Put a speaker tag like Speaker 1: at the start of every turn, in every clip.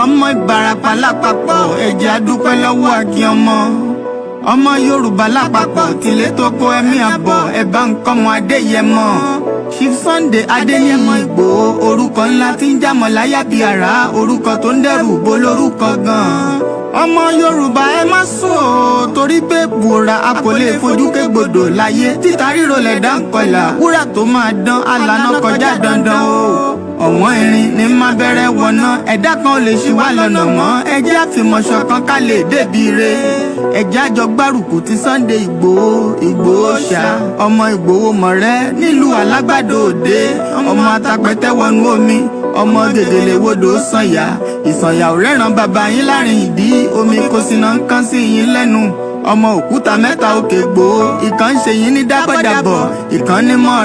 Speaker 1: Ọmọ Ìbàràpá lápapọ̀ ẹ̀jẹ̀ adúpẹ́ lọ́wọ́ Akin ọmọ Yorùbá lápapọ̀ tilé tó kó ẹ̀mí àbọ̀ ẹ̀bá nǹkan mọ Adéyẹmọ Chief Sunday Adéyẹmọ Ìgbòho orúkọ ńlá tí ń jámọ́ láyà bí àrá orúkọ tó ń dẹ́rù bo lórúkọ gan-an. Ọmọ Yorùbá ẹ má sùn o torí pé bùrà a kò lè fojú kégbodò láyé títa ríro lẹ̀dá ń kọlà wúrà tó máa dán alànà kọjá dandan o. Ọ̀wọ́n irin ní má bẹ̀rẹ̀ wọ̀nà ẹ̀dá kan ò lè ṣì wá lọ́nà mọ́ ẹjẹ́ àfìmọ̀ṣọ̀ kan ká lè débi re ẹjẹ́ àjọ gbárùkù ti Sunday Ìgbòho ṣá ọmọ Ìgbòho mọ̀rẹ́ nílùú Alágbàdo Òde ọmọ atapẹ̀tẹ̀ wọnú omi ọmọ gègèlè wodò sànyà ìsànyà ò rẹ́ràn bàbá yín láàrin ìdí omi kò sì náà ń kán sí yín lẹ́nu ọmọ òkúta mẹ́ta òkè Ìgbòho ìkan ṣe yín ní dábọ̀dàbọ̀ ìkan ní mọ́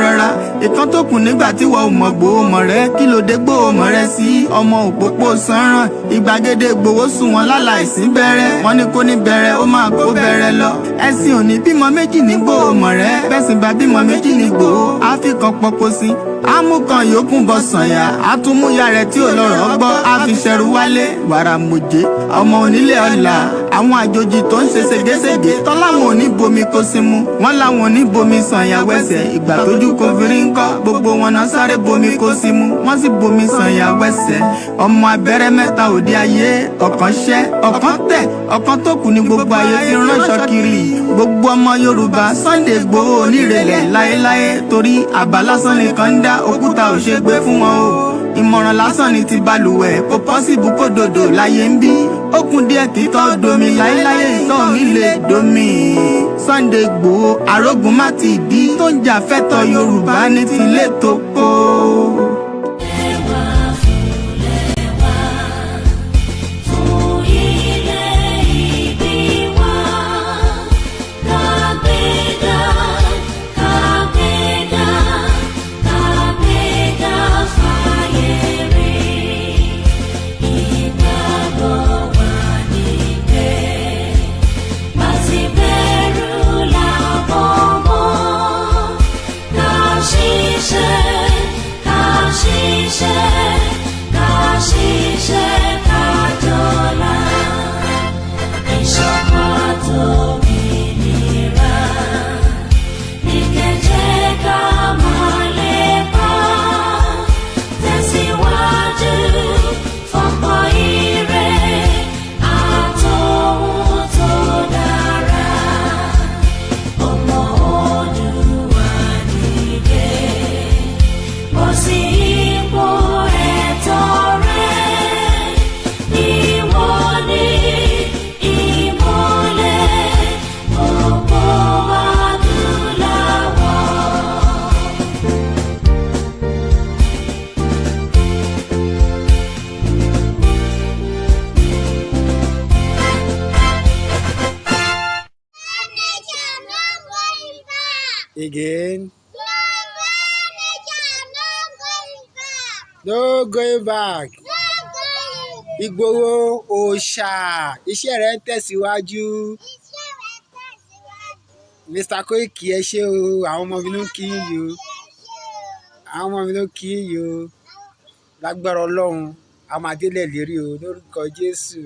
Speaker 1: rọra ìkan tó kù nígbà tí wọ́n ò mọ̀ Ìgbòho mọ̀rẹ́ kí ló dé Ìgbòho mọ̀rẹ́ sí ọmọ òpópó sanran ìgbàgede Ìgbòho sùn wọn láláìsí bẹ̀rẹ̀ wọn ní kó ní bẹ̀rẹ̀ ó máa kó bẹ̀rẹ̀ lọ ẹ̀sìn òní bímọ méjì ní Ìgbòho mọ̀rẹ́ bẹ́sìn bá bímọ méjì ní Ìgbòho àfikàn pọ̀pọ̀ sí amúkan yòókù bọ sànyà àtúmúyà rẹ̀ tí ò lọ́rọ̀ gbọ́ àfiṣẹrù wálé wàrà mòjé ọmọ onílé ọ̀la àwọn àjòjì tó ń ṣe ségesège tọ́láwọn ò ní bomi kó sí mu wọ́n láwọn ò ní bomi sànyà wẹ́sẹ̀ ìgbà tójú kò fi rí ńkọ́ gbogbo wọn náà sáré bomi kó sí mu wọ́n sì bomi sànyà wẹ́sẹ̀ ọmọ abẹ́rẹ́ mẹ́ta òde ayé ọ̀kan ṣẹ́ ọ̀kan tẹ̀ ọ̀kan tó kù ní gbogbo ayé ti ránṣọ kiri gbogbo ọmọ Yorùbá Sunday Ìgbòho onírèlẹ̀ láéláé torí àbá lásán nìkan ń dá òkúta ò ṣe gbé fún wọn o ìmọ̀ràn lásán ni ti balùwẹ̀ kò pọ́sibú kó dòdò láyé ń bí ó kún díẹ̀ títọ́ domi láéláyé ìtọ́ mi lè domi. Sunday Ìgbòho arógun má ti dí tó ń jà fẹ́tọ̀ Yorùbá ní tilé tó kó.
Speaker 2: Again. No going back. Ìgbòho òòṣà iṣẹ́ rẹ̀ ń tẹ̀síwájú. Mr. Koiki ẹ ṣé o, àwọn ọmọ mi ló ń kí yín o. Àwọn ọmọ mi ló ń kí yín o. Lágbára Ọlọ́run, a máa délẹ̀ lérí o lórúkọ Jésù.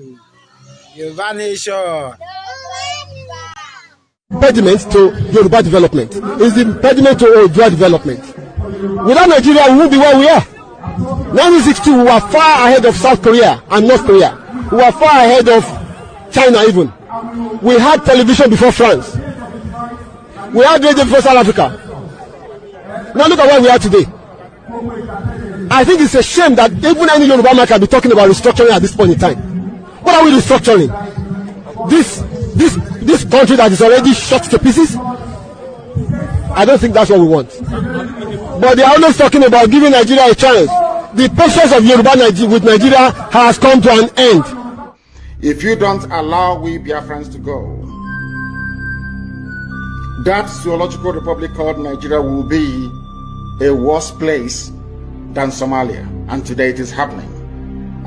Speaker 2: Yorùbá nation.
Speaker 3: Impediment to Yoruba development is the impediment to Oodua development. Without Nigeria, we won't be where we are. 1962, we were far ahead of South Korea and North Korea. We were far ahead of China even. We had television before France. We had radio before South Africa. Now look at where we are today. I think it's a shame that even any Yoruba man can be talking about restructuring at this point in time. What are we restructuring? This country that is already shot to pieces? I don't think that's what we want. But they are always talking about giving Nigeria a chance. The patience of Yoruba with Nigeria has come to an end.
Speaker 4: If you don't allow we Biafrans to go, that zoological republic called Nigeria will be a worse place than Somalia. And today it is happening.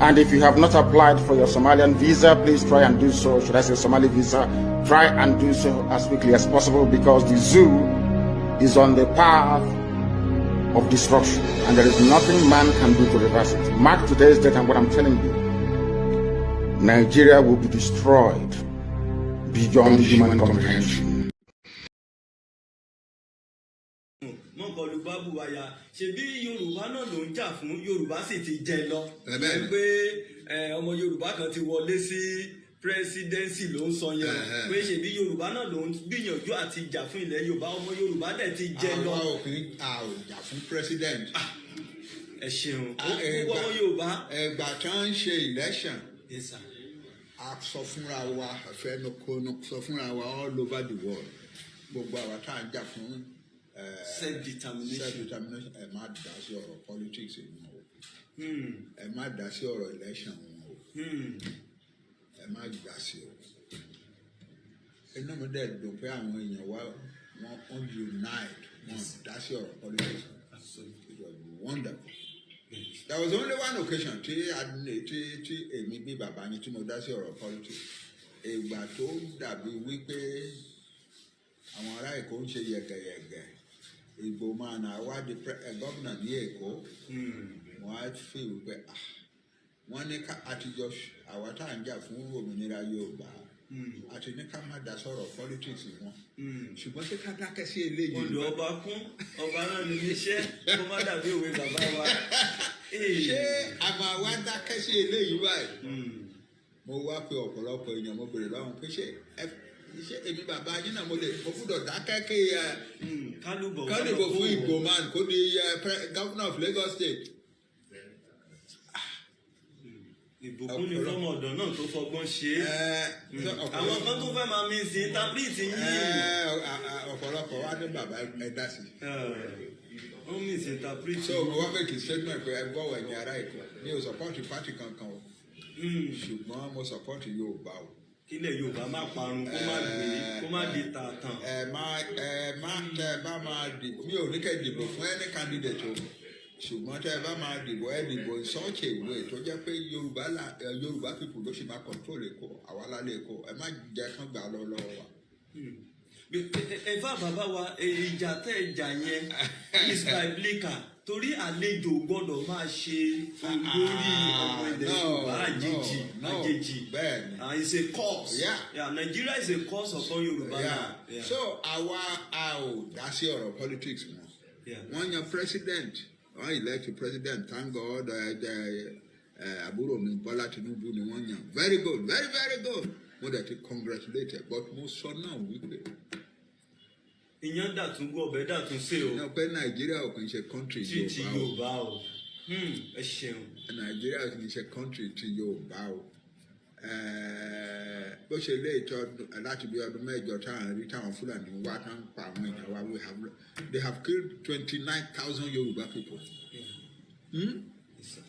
Speaker 4: And if you have not applied for your Somalian visa, please try and do so. Should I say Somali visa? Try and do so as quickly as possible, because the zoo is on the path of destruction, and there is nothing man can do to reverse it. Mark today's date and what I'm telling you. Nigeria will be destroyed beyond human comprehension.
Speaker 5: ṣebí Yorùbá náà ló ń jà fún Yorùbá sì ti jẹ lọ pé ọmọ Yorùbá kan ti wọlé sí presidency ló ń sọ yẹn pé ṣebí Yorùbá náà ló ń gbìyànjú àti jà fún ilẹ̀ Yorùbá ọmọ Yorùbá dẹ̀ ti jẹ lọ.
Speaker 6: àwa òfin a ò jà fún president.
Speaker 5: ẹ ṣeun ọmọ Yorùbá.
Speaker 6: ẹgbà kan ń ṣe election a sọ fúnra wa àfẹnukonu sọ fúnra wa all over the world gbogbo àwa tá à ń jà fún self-determination ẹ má dá sí ọ̀rọ̀ politics wọn o ẹ má dá sí ọ̀rọ̀ election wọn o ẹ má dá sí o inú mi dẹ̀ dùn pé àwọn èèyàn wa wọ́n unite wọ́n dá sí ọ̀rọ̀ politics it was wonderful. There was only one occasion tí èmi bí bàbá yín tí mo dá sí ọ̀rọ̀ politics ìgbà tó dàbí wípé àwọn ará Èkó ń ṣe yẹ̀gẹ̀yẹ̀gẹ̀ Ìgbò máa nà wá di gómìnà ní Èkó wọ́n á fi wípé wọ́n ní ká àtijọ́ àwa tá à ń jà fún òmìnira Yorùbá àti ní ká má dá sọ̀rọ̀ politics wọn ṣùgbọ́n ṣé ká dákẹ́ sí eléyìí.
Speaker 5: Odò ọba kún ọba náà ní iṣẹ́ kó má dàbí òwe bàbá wa.
Speaker 6: ṣé àmọ́ àwa dákẹ́ sí eléyìí báyìí mo wá pé ọ̀pọ̀lọpọ̀ èèyàn mo bèrè lọ́wọ́ pé ṣé èmi bàbá yín náà mo gbúdọ̀ dákẹ́ kí kálíbò fún Ìgbò man kó di governor of Lagos State.
Speaker 5: Ìbùkún ni fọmọ ọ̀dọ̀ náà tó fọgbọ́n ṣe é àwọn kan tó fẹ́ máa mi sí tábìlìtì yìí.
Speaker 6: ọ̀pọ̀lọpọ̀ wá ní bàbá ẹ dá sí.
Speaker 5: ó mi sí tábìlìtì.
Speaker 6: so mo wá make a statement pé ẹ gbọ́wọ́ ẹ̀yin ará Èkó mi ò support party kankan o ṣùgbọ́n mo support Yorùbá o.
Speaker 5: kílẹ̀ Yorùbá má parun kó má gbé kó má di tààtàn.
Speaker 6: tẹ bá máa dìbò mi ò ní kẹ́ dìbò fún any candidate o ṣùgbọ́n tẹ bá máa dìbò ẹ dìbò in such a way tó jẹ́ pé Yorùbá people ló ṣe máa control Èkó àwa lálẹ́ Èkó ẹ má jẹ́ kán gbà lọ́wọ́ wa.
Speaker 5: ẹ̀fà bàbá wa ìjà tẹ̀ ìjà yẹn is biblical torí àlejò gbọ́dọ̀ máa ṣe olórí ọmọ ilẹ̀ Yorùbá àjèjì. It's a cause. Nigeria is a cause upon Yorùbá now.
Speaker 6: So àwa a ò dá sí ọ̀rọ̀ politics mọ́. Wọ́n yan president wọ́n elect president thank God àbúrò mi Bọ́lá Tinubu ni wọ́n yan very good very very good mo dẹ̀ ti congratulate but mo sọ náà wípé.
Speaker 5: ìyẹn dàtún gbọ́ ọbẹ̀ dàtún ṣe o.
Speaker 6: ní ọpẹ́ Nàìjíríà ò kì í ṣe country
Speaker 5: Yorùbá o. ẹ ṣeun.
Speaker 6: Nàìjíríà ò kì í ṣe country ti Yorùbá o. bó ṣe lé ìtọ́ láti bí ọdún mẹ́jọ táwọn rí táwọn Fúlàní wá tá ń pa àwọn èèyàn wa they have killed 29,000 Yoruba people.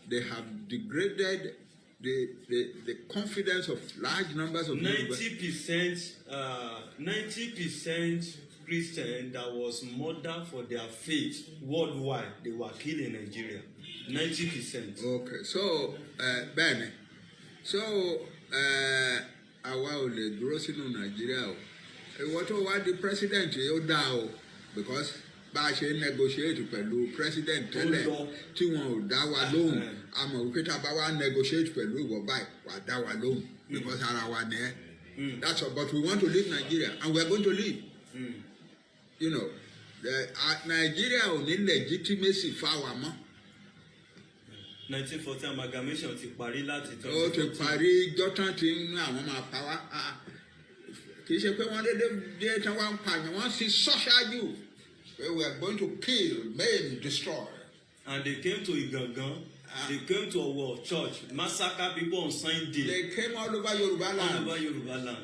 Speaker 6: They have degraded the confidence of large numbers of
Speaker 5: 90% Christian that was murdered for their faith worldwide, they were killed in Nigeria. 90%.
Speaker 6: Okay, so bẹ́ẹ̀ni, so àwa ò lè dúró sínú Nàìjíríà o. Ìwọ tó wá di president yóò dá o because bá a ṣe negotiate pẹ̀lú president tẹ́lẹ̀ tí wọn ò dá wa lóhùn àmọ́ wípé tá a bá wá negotiate pẹ̀lú ìwọ báyìí wà á dá wa lóhùn because ara wa ni ẹ́. That's all, but we want to leave Nigeria and we are going to leave. You know, Nigeria ò ní legitimacy fáwa mọ́.
Speaker 5: 1940 amalgamation ti parí láti tọ́.
Speaker 6: Ó ti parí jọ́tàn tí àwọn máa pa wá. Kì í ṣe pé wọ́n dédé tí wọ́n ń pààyàn wọ́n sì sọ ṣáájú. We are going to kill, maim, destroy.
Speaker 5: And they came to Igangan. They came to our church, massacre people on Sunday.
Speaker 6: They came all over Yoruba land.
Speaker 5: All over Yoruba land.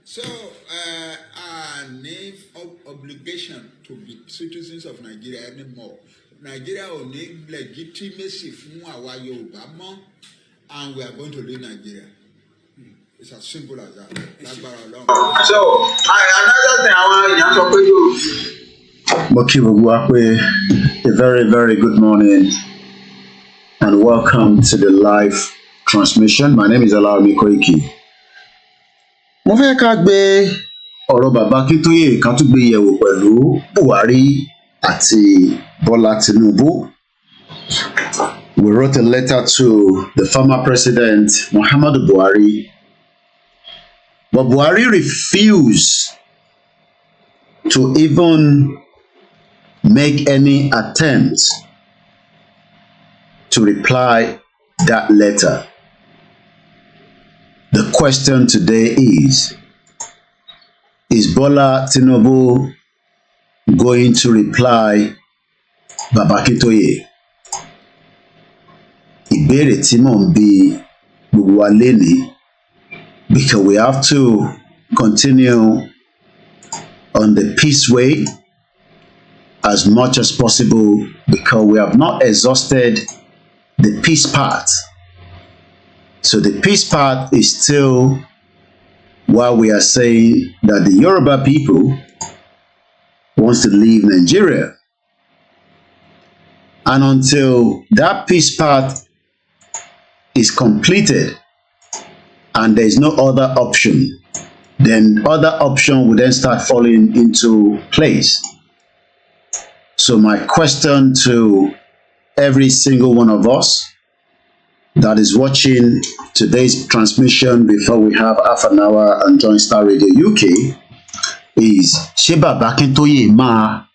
Speaker 6: So, our name of obligation to be citizens of Nigeria anymore. Nigeria will need legitimacy fún àwa Yorùbá mọ́, and we are going to leave Nigeria. It's as simple as that. So, another thing I want to talk to you.
Speaker 7: A very, very good morning and welcome to the live transmission. My name is OLAMILEKAN. Mo fẹ́ ká gbé ọ̀rọ̀ bàbá Akintoye kan tún gbé yẹ̀wò pẹ̀lú Buhari àti Bola Tinubu. We wrote a letter to the former president, Muhammadu Buhari, but Buhari refused to even make any attempt to reply that letter. The question today is Bola Tinubu going to reply Baba Akintoye? Ìbéèrè tí mò ń bi gbogbo wa lénìí, because we have to continue on the peace way as much as possible, because we have not exhausted the peace part. So the peace part is still while we are saying that the Yoruba people wants to leave Nigeria. And until that peace part is completed and there is no other option, then other option will then start falling into place. So my question to every single one of us that is watching today's transmission before we have half an hour and join Starr Radio UK is, ṣé Baba Akintoye máa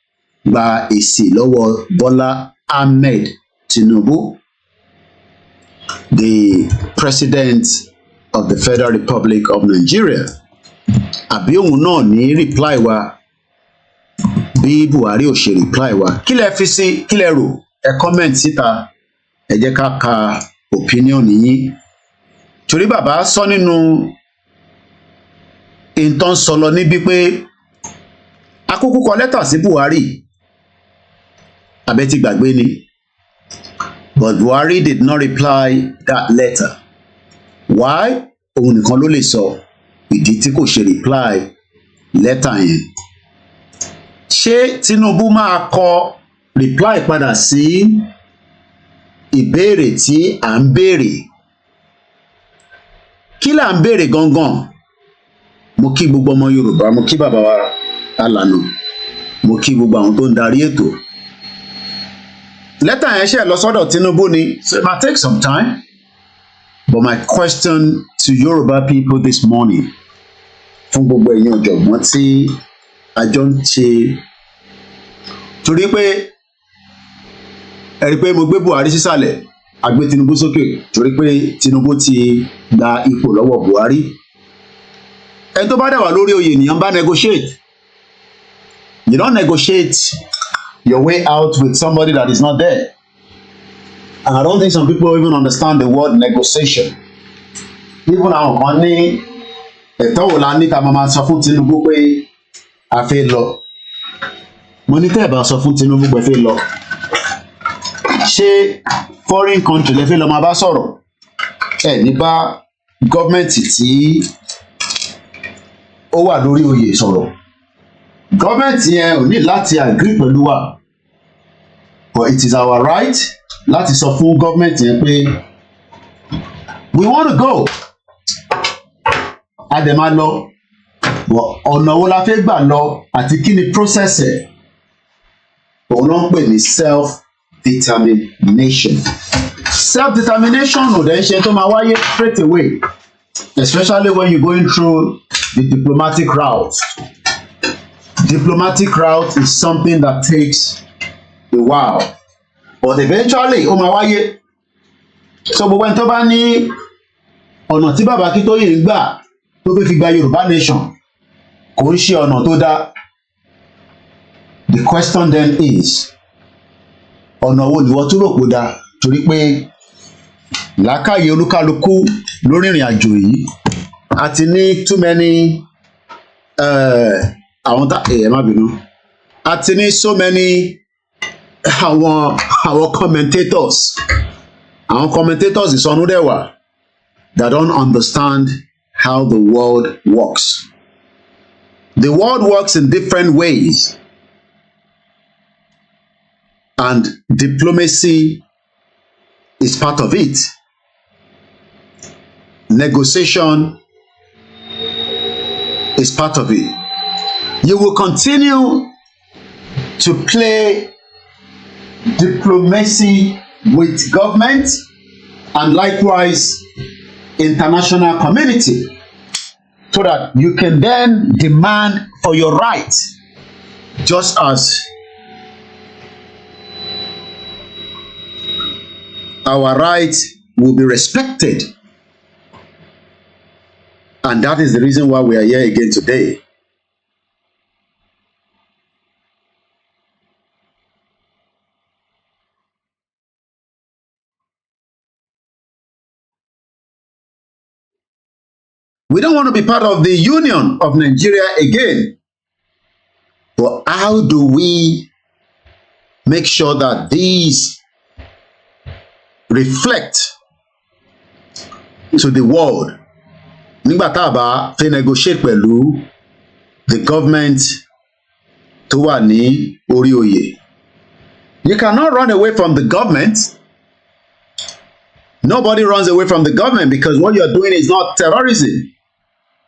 Speaker 7: gba èsì lọ́wọ́ Bola Ahmed Tinubu, the President of the Federal Republic of Nigeria? Àbí òun náà ní reply wa bí Buhari ò ṣe reply wa? Kí lẹ fi sí, kí lẹ rò? Ẹ comment síta, ẹ jẹ́ ká ka opinion yín. Torí bàbá sọ nínú ìtàn sọlọ níbi pé akúkú kọ lẹ́tà sí Buhari, abẹ́ ti gbàgbé ni. But Buhari did not reply that letter. Why? Òun nìkan ló lè sọ ìdí tí kò ṣe reply letter yẹn. Ṣé Tinubu máa kọ reply padà sí ìbéèrè tí à ń béèrè? Kí là ń béèrè gangan? Mo kí gbogbo ọmọ Yorùbá, mo kí bàbá wa Alànà, mo kí gbogbo àwọn tó ń darí ètò. Letter yẹn ṣe lọ sọ́dọ̀ Tinubu ni, so it might take some time. But my question to Yoruba people this morning, fún gbogbo ẹ̀yin ọ̀jọ̀gbọ́n tí a jọ ń ṣe, torí pé ẹ rí pé mo gbé Buhari sísàlẹ̀, a gbé Tinubu sókè, torí pé Tinubu ti gba ipò lọ́wọ́ Buhari. Ẹni tó bá dẹ̀ wà lórí oyè ènìyàn bá negotiate. You don't negotiate your way out with somebody that is not there. And I don't think some people even understand the word negotiation. Even àwọn kan ní ẹ̀tọ́ wo la ní ká máa sọ fún Tinubu pé a fẹ́ lọ. Mo ní tẹ́ ẹ̀ bá sọ fún Tinubu pé fẹ́ lọ. Ṣé foreign country lẹ fẹ́ lọ máa bá sọ̀rọ̀? Ẹ ní bá gọ́ọ̀mẹ̀ntì tí ó wà lórí oyè sọ̀rọ̀. Gọ́ọ̀mẹ̀ntì yẹn ò ní láti agree pẹ̀lú wa. But it is our right láti sọ fún gọ́ọ̀mẹ̀ntì yẹn pé we want to go. A dẹ̀ máa lọ. Ọ̀nà wo la fẹ́ gbà lọ àti kí ni process ẹ̀? Òun ló ń pè ní self-determination. Self-determination ò dẹ̀ ń ṣe tó máa wáyé straight away, especially when you're going through the diplomatic route. Diplomatic route is something that takes a while, but eventually ó máa wáyé. So gbogbo ẹni tó bá ní ọ̀nà tí Baba Akintoye ń gbà tó fi gba Yorùbá nation kò ń ṣe ọ̀nà tó dá. The question then is, ọ̀nà wo ni wọ́n tún rò kó dá? Torí pé làákàyè olúkálukú lórí ìrìn àjò yìí a ti ní too many àwọn tá má bínú, a ti ní so many àwọn commentators ìsọnù dẹ̀ wà that don't understand how the world works. The world works in different ways, and diplomacy is part of it. Negotiation is part of it. You will continue to play diplomacy with government and likewise international community, so that you can then demand for your rights, just as our rights will be respected. And that is the reason why we are here again today. We don't want to be part of the union of Nigeria again. But how do we make sure that these reflect to the world? Nígbà tá a bá fẹ́ negotiate pẹ̀lú the government tó wà ní orí oyè. You cannot run away from the government. Nobody runs away from the government, because what you're doing is not terrorism.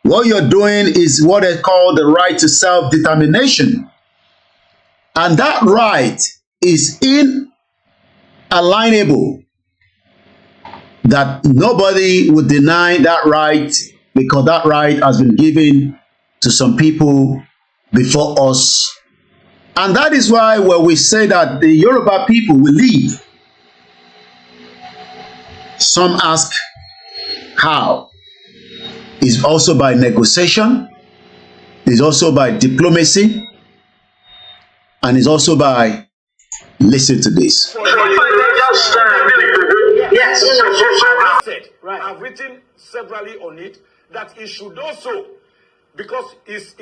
Speaker 7: What you're doing is what is called the right to self-determination. And that right is inalienable. That nobody would deny that right, because that right has been given to some people before us. And that is why when we say that the Yoruba people will leave, some ask how. It's also by negotiation, it's also by diplomacy, and it's also by, listen to this.
Speaker 8: Yes, I've written severally on it that it should also, because it's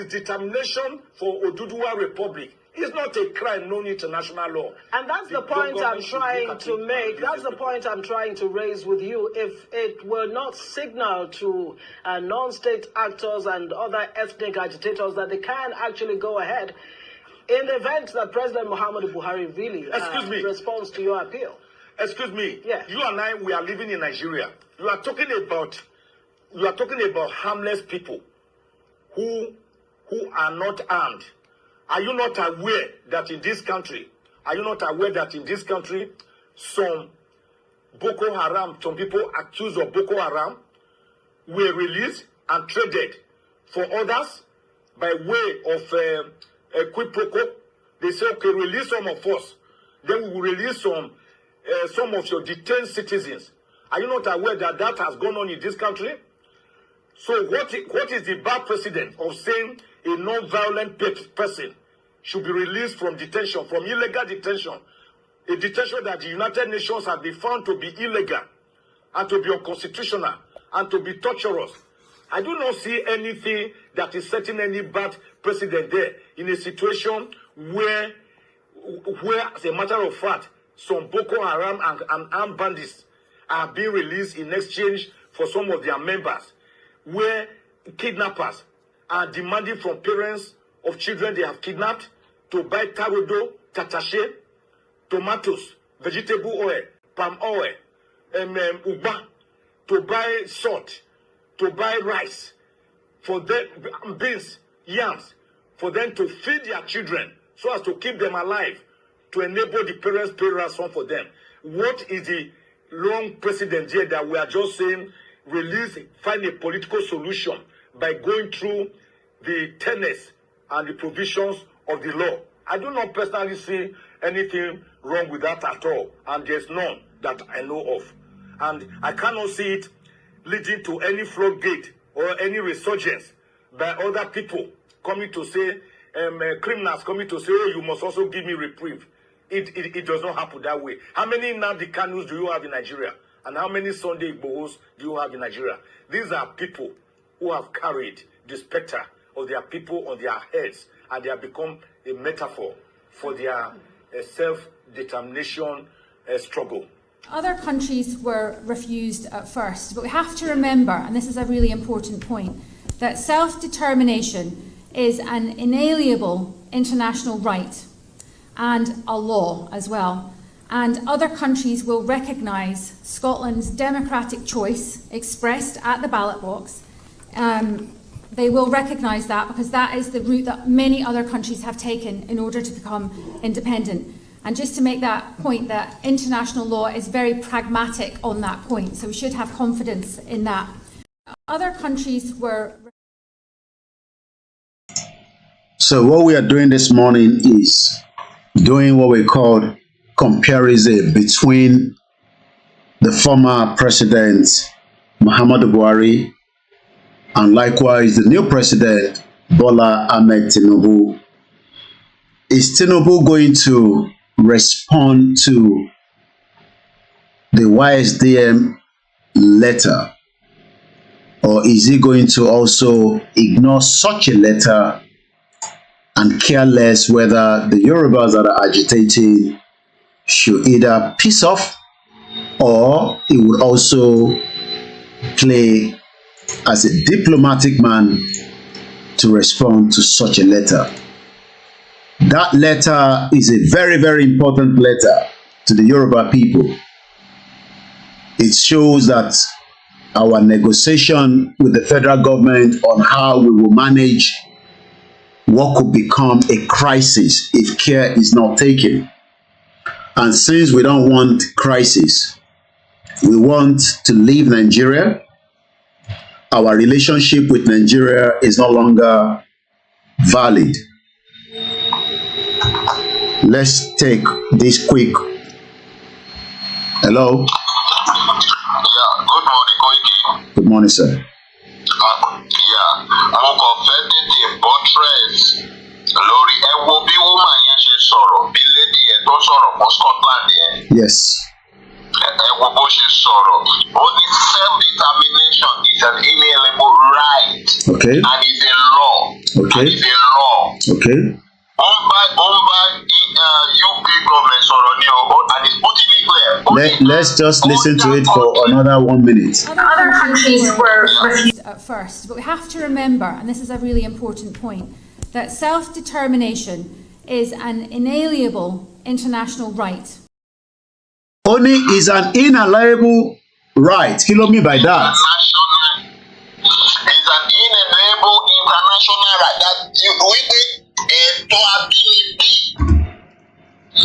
Speaker 8: determination for Oduduwa Republic. It's not a crime known international law.
Speaker 9: And that's the point I'm trying to make. That's the point I'm trying to raise with you. If it were not signaled to non-state actors and other ethnic agitators that they can actually go ahead, in the event that President Muhammadu Buhari really responds to your appeal.
Speaker 8: Excuse me.
Speaker 9: Yeah.
Speaker 8: You and I, we are living in Nigeria. You are talking about harmless people who are not armed. Are you not aware that in this country, some Boko Haram, some people accused of Boko Haram were released and traded for others by way of a quid pro quo? They say, okay, release some of us, then we will release some of your detained citizens. Are you not aware that that has gone on in this country? So what is the bad precedent of saying a non-violent person should be released from detention, from illegal detention, a detention that the United Nations has been found to be illegal and to be unconstitutional and to be torturous? I do not see anything that is setting any bad precedent there in a situation where as a matter of fact, some Boko Haram and armed bandits are being released in exchange for some of their members, where kidnappers are demanding from parents of children they have kidnapped to buy tarodo, tatache, tomatoes, vegetable oil, palm oil, uba, to buy salt, to buy rice, for them, beans, yams, for them to feed their children so as to keep them alive, to enable the parents pay ransom for them. What is the long precedent here that we are just saying find a political solution by going through the tenets and the provisions of the law? I do not personally see anything wrong with that at all, and there's none that I know of. And I cannot see it leading to any floodgate or any resurgence by other people coming to say, criminals coming to say, oh, you must also give me reprieve. It does not happen that way. How many Nnamdi Kanus do you have in Nigeria? And how many Sunday IGBOHOs do you have in Nigeria? These are people who have carried the specter of their people on their heads, and they have become a metaphor for their self-determination struggle.
Speaker 10: Other countries were refused at first, but we have to remember, and this is a really important point, that self-determination is an inalienable international right and a law as well. And other countries will recognise Scotland's democratic choice expressed at the ballot box they will recognise that because that is the route that many other countries have taken in order to become independent. And just to make that point, that international law is very pragmatic on that point, so we should have confidence in that. Other countries were...
Speaker 7: So what we are doing this morning is doing what we call comparison between the former president Muhammadu Buhari and likewise the new president Bola Ahmed Tinubu. Is Tinubu going to respond to the YSDM letter, or is he going to also ignore such a letter and care less whether the Yorubas that are agitating should either piss off, or he would also play as a diplomatic man to respond to such a letter? That letter is a very, very important letter to the Yoruba people. It shows that our negotiation with the federal government on how we will manage what could become a crisis if care is not taken. And since we don't want crisis, we want to leave Nigeria. Our relationship with Nigeria is no longer valid. Let's take this quick. Hello.
Speaker 11: Yeah, good morning, Koiki.
Speaker 7: Good morning, sir.
Speaker 11: Mo kàn fẹ́ tètè buttress lórí ẹ wo bí woman yẹn ṣe sọ̀rọ̀ bí lady yẹn tó sọ̀rọ̀ fún Scotland yẹn.
Speaker 7: Yes.
Speaker 11: Ẹ wo bó ṣe sọ̀rọ̀. Ó ní self-determination is an inalienable right.
Speaker 7: Okay.
Speaker 11: And it's a law.
Speaker 7: Okay.
Speaker 11: And it's a law.
Speaker 7: Okay.
Speaker 11: UK government sọ̀rọ̀ ni o, and it's putting it clear.
Speaker 7: Let's just listen to it for another 1 minute.
Speaker 10: Other countries were refused at first, but we have to remember, and this is a really important point, that self-determination is an inalienable international right.
Speaker 7: Only is an inalienable right. Kí ló mean by that?
Speaker 11: It's an inalienable international right that we take ẹ̀tọ́ abínibí.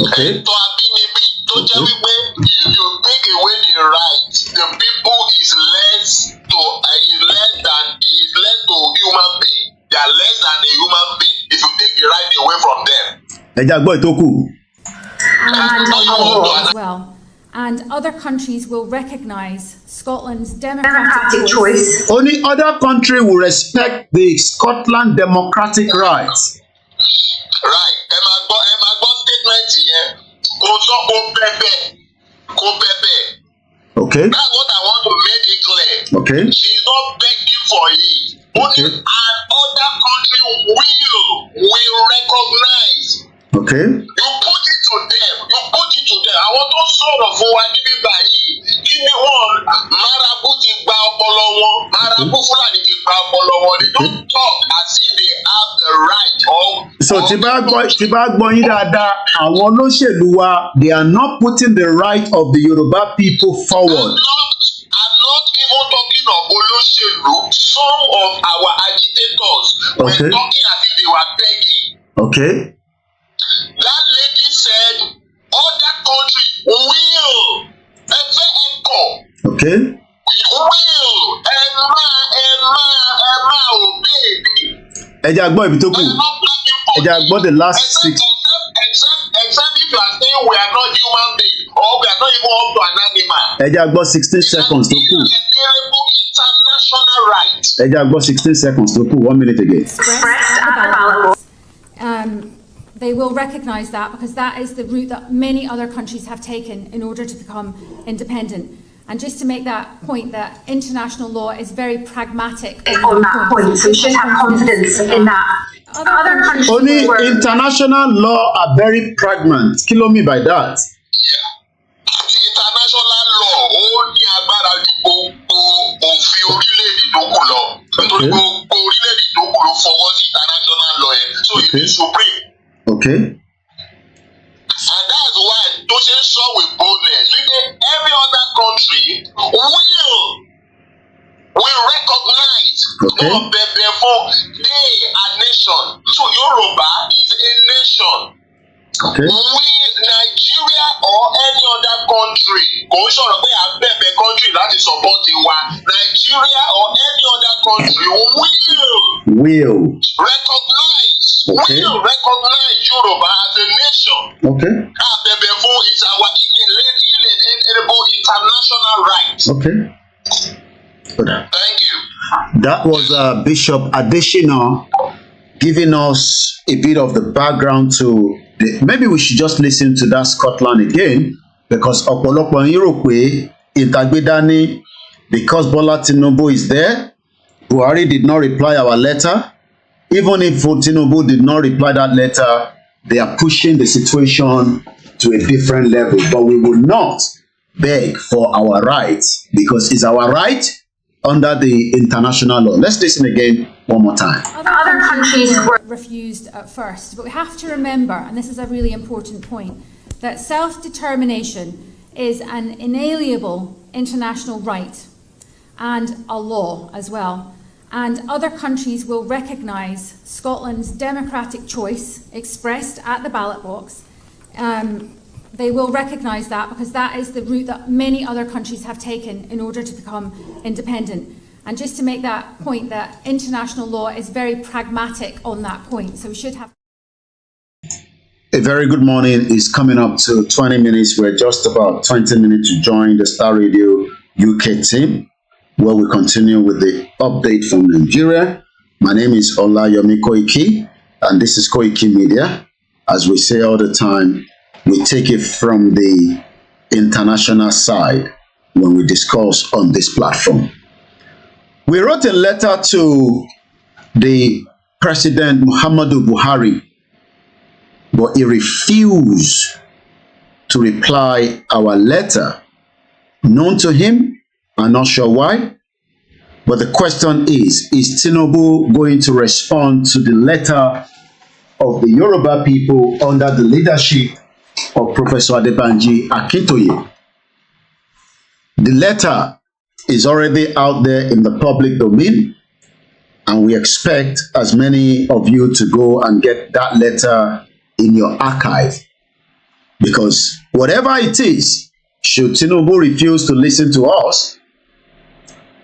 Speaker 7: Okay.
Speaker 11: Ẹ̀tọ́ abínibí tó jẹ́ wípé if you take away the right, the people is less to human being. They are less than a human being if you take the right away from them.
Speaker 7: Ẹja gbọ́ ìtókù.
Speaker 10: As well. And other countries will recognise Scotland's democratic choice.
Speaker 7: Only other country will respect the Scotland democratic rights.
Speaker 11: Right. Ẹ máa gbọ́ statement yẹn. Kò sọ kó bẹ̀bẹ̀.
Speaker 7: Okay.
Speaker 11: That's what I want to make it clear.
Speaker 7: Okay.
Speaker 11: She's not begging for it.
Speaker 7: Okay.
Speaker 11: And other country will recognize.
Speaker 7: Okay.
Speaker 11: You put it to them. Àwọn tó sọ̀rọ̀ fún wa níbí báyìí, kí ni wọ́n Marabu ti gba ọpọlọ wọn, Marabu Fúlàní ti gba ọpọlọ wọn. They don't talk as if they have the right of.
Speaker 7: So tí bá gbọ́ yín dáadáa, àwọn olóṣèlú wa, they are not putting the right of the Yoruba people forward.
Speaker 11: I'm not even talking of olóṣèlú. Some of our agitators were talking as if they were begging.
Speaker 7: Okay.
Speaker 11: That lady said other country will
Speaker 7: okay.
Speaker 11: Will obey.
Speaker 7: Ẹja gbọ́ ibi tó kù. Ẹja gbọ́ the last 6.
Speaker 11: Except if you are saying we are not human beings or we are not even up to an animal.
Speaker 7: Ẹja gbọ́ 16 seconds tó kù.
Speaker 11: International right.
Speaker 7: Ẹja gbọ́ 16 seconds tó kù. 1 minute again.
Speaker 10: They will recognise that because that is the route that many other countries have taken in order to become independent. And just to make that point, that international law is very pragmatic on that point. So we should have confidence in that. Other countries
Speaker 7: only international law are very pragmatic. Kí ló mean by that?
Speaker 11: International law ó ní agbára ju gbogbo òfin orílẹ̀-èdè tó kù lọ. Nítorí gbogbo orílẹ̀-èdè tó kù ló fọwọ́ sí international law yẹn. So it is supreme.
Speaker 7: Okay.
Speaker 11: And that's why tó ṣe ń sọ with boldness wípé every other country will recognize
Speaker 7: Okay.
Speaker 11: No, therefore, they are nation. So Yoruba is a nation.
Speaker 7: Okay.
Speaker 11: We, Nigeria or any other country, kò ń sọ̀rọ̀ pé à ń bẹ̀bẹ̀ country láti support wa. Nigeria or any other country will recognize Yoruba as a nation.
Speaker 7: Okay.
Speaker 11: Àbẹ̀bẹ̀ fún is our inalienable international right.
Speaker 7: Okay.
Speaker 11: Thank you.
Speaker 7: That was Bishop Adesina giving us a bit of the background to maybe we should just listen to that Scotland again, because ọ̀pọ̀lọpọ̀ ń rò pé ìtàgbédání, because Bola Tinubu is there, Buhari did not reply our letter. Even if Tinubu did not reply that letter, they are pushing the situation to a different level. But we will not beg for our rights, because it's our right under the international law. Let's listen again one more time.
Speaker 10: Other countries were refused at first, but we have to remember, and this is a really important point, that self-determination is an inalienable international right and a law as well. And other countries will recognise Scotland's democratic choice expressed at the ballot box. They will recognise that, because that is the route that many other countries have taken in order to become independent. And just to make that point, that international law is very pragmatic on that point. So we should have...
Speaker 7: A very good morning is coming up to 20 minutes. We're just about 20 minutes to join the Star Radio UK team, where we continue with the update from Nigeria. My name is Olayomi Koiki, and this is Koikimedia. As we say all the time, we take it from the international side when we discuss on this platform. We wrote a letter to the President Muhammadu Buhari, but he refused to reply our letter. Known to him, I'm not sure why, but the question is Tinubu going to respond to the letter of the Yoruba people under the leadership of Professor Adebanji Akintoye? The letter is already out there in the public domain, and we expect as many of you to go and get that letter in your archive, because whatever it is, should Tinubu refuse to listen to us,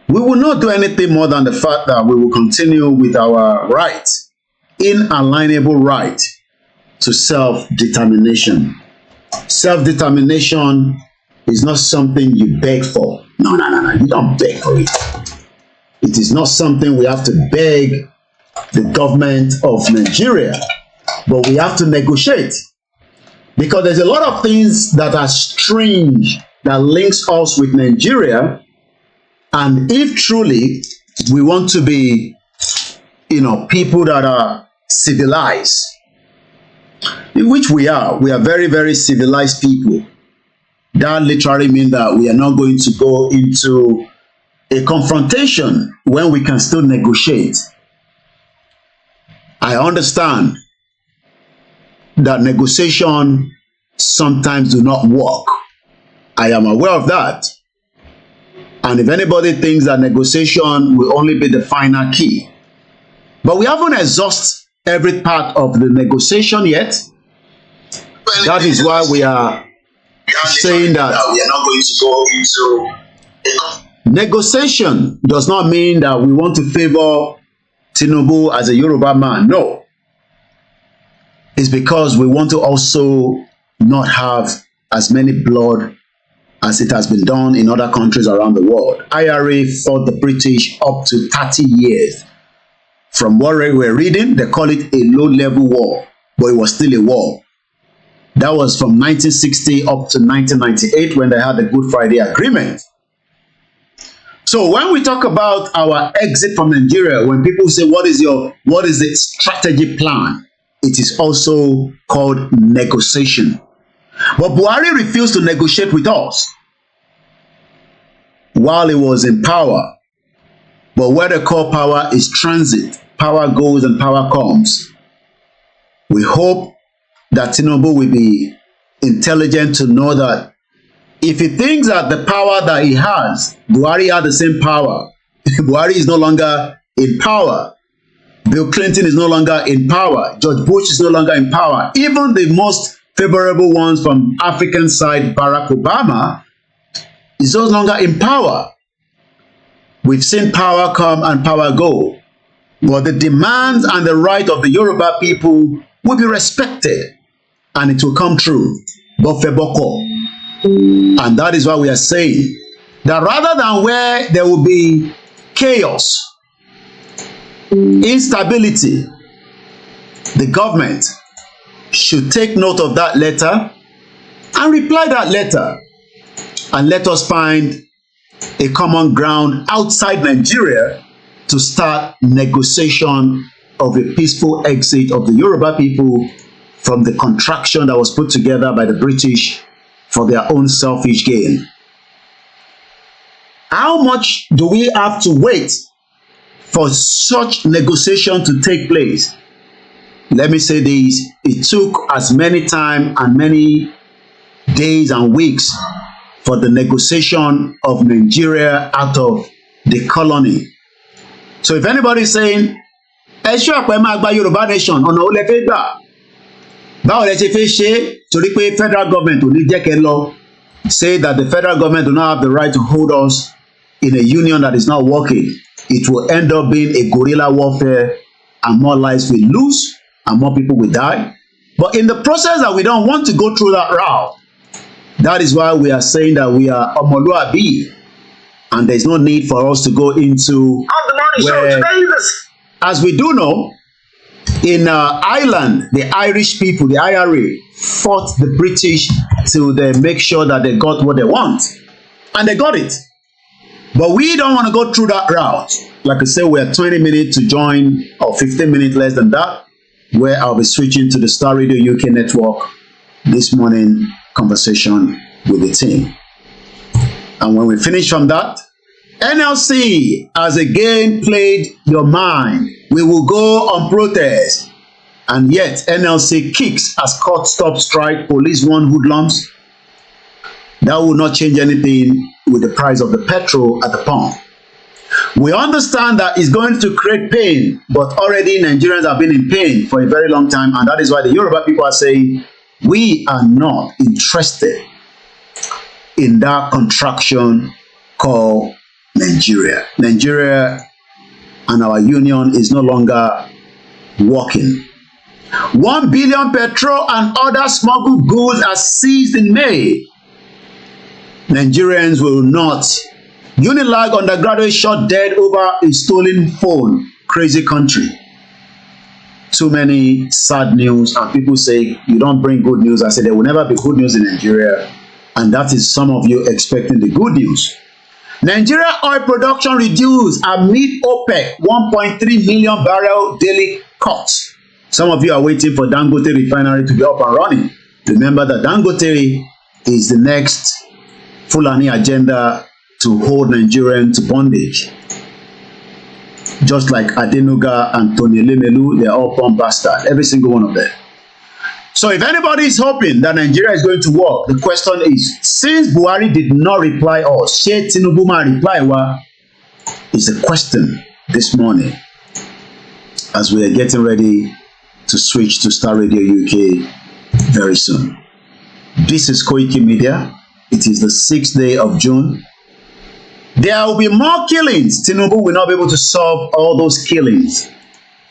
Speaker 7: we will not do anything more than the fact that we will continue with our right, inalienable right to self-determination. Self-determination is not something you beg for. No, you don't beg for it. It is not something we have to beg the government of Nigeria, but we have to negotiate. Because there's a lot of things that are strange that links us with Nigeria, and if truly we want to be, people that are civilized, which we are very, very civilized people. That literally means that we are not going to go into a confrontation when we can still negotiate. I understand that negotiation sometimes do not work. I am aware of that. And if anybody thinks that negotiation will only be the final key, but we haven't exhausted every part of the negotiation yet. That is why we are saying that we are not going to go into negotiation. Does not mean that we want to favor Tinubu as a Yoruba man. No. It's because we want to also not have as many blood as it has been done in other countries around the world. IRA fought the British up to 30 years. From what we're reading, they call it a low-level war, but it was still a war. That was from 1960 up to 1998 when they had the Good Friday Agreement. So when we talk about our exit from Nigeria, when people say, what is the strategy plan? It is also called negotiation. But Buhari refused to negotiate with us while he was in power. But where they call power is transit. Power goes and power comes. We hope that Tinubu will be intelligent to know that if he thinks that the power that he has, Buhari had the same power. Buhari is no longer in power. Bill Clinton is no longer in power. George Bush is no longer in power. Even the most favorable ones from African side, Barack Obama, is no longer in power. We've seen power come and power go. But the demands and the right of the Yoruba people will be respected. And it will come true. Bofeboko. And that is why we are saying that rather than where there will be chaos, instability, the government should take note of that letter and reply that letter, and let us find a common ground outside Nigeria to start negotiation of a peaceful exit of the Yoruba people from the contraction that was put together by the British for their own selfish gain. How much do we have to wait for such negotiation to take place? Let me say this, it took as many time and many days and weeks for the negotiation of Nigeria out of the colony. So if anybody is saying, ẹ ṣọ́ àpẹ máa gba Yorùbá nation, ọ̀nà ó lẹ fẹ́ gbà. Báwo lẹ ṣe fẹ́ ṣe torí pé federal government ò ní jẹ́ kẹ́ lọ, say that the federal government do not have the right to hold us in a union that is not working. It will end up being a guerrilla warfare, and more lives will lose and more people will die. But in the process that we don't want to go through that route, that is why we are saying that we are Omoluabi, and there's no need for us to go into where, as we do know, in Ireland, the Irish people, the IRA, fought the British till they make sure that they got what they want. And they got it. But we don't want to go through that route. Like I said, we are 20 minutes to join, or 15 minutes less than that, where I'll be switching to the Starr Radio UK network this morning conversation with the team. And when we finish from that, NLC has again played your mind. We will go on protest. And yet NLC kicks as court stop strike, police warn hoodlums. That will not change anything with the price of the petrol at the pump. We understand that it's going to create pain, but already Nigerians have been in pain for a very long time, and that is why the Yoruba people are saying we are not interested in that contraction called Nigeria. Nigeria and our union is no longer working. 1 billion petrol and other smuggled goods are seized in May. Nigerians will not. Unilag undergraduate shot dead over a stolen phone. Crazy country. Too many sad news, and people say you don't bring good news. I say there will never be good news in Nigeria, and that is some of you expecting the good news. Nigeria oil production reduced amid OPEC 1.3 million barrel daily cut. Some of you are waiting for Dangote refinery to be up and running. Remember that Dangote is the next Fulani agenda to hold Nigerians to bondage. Just like Adenuga and Tony Lemelu, they are all bomb bastards, every single one of them. So if anybody is hoping that Nigeria is going to work, the question is, since Buhari did not reply us, ṣé Tinubu máa reply wa? Is the question this morning as we are getting ready to switch to Starr Radio UK very soon. This is Koikimedia. It is the 6th day of June. There will be more killings. Tinubu will not be able to solve all those killings.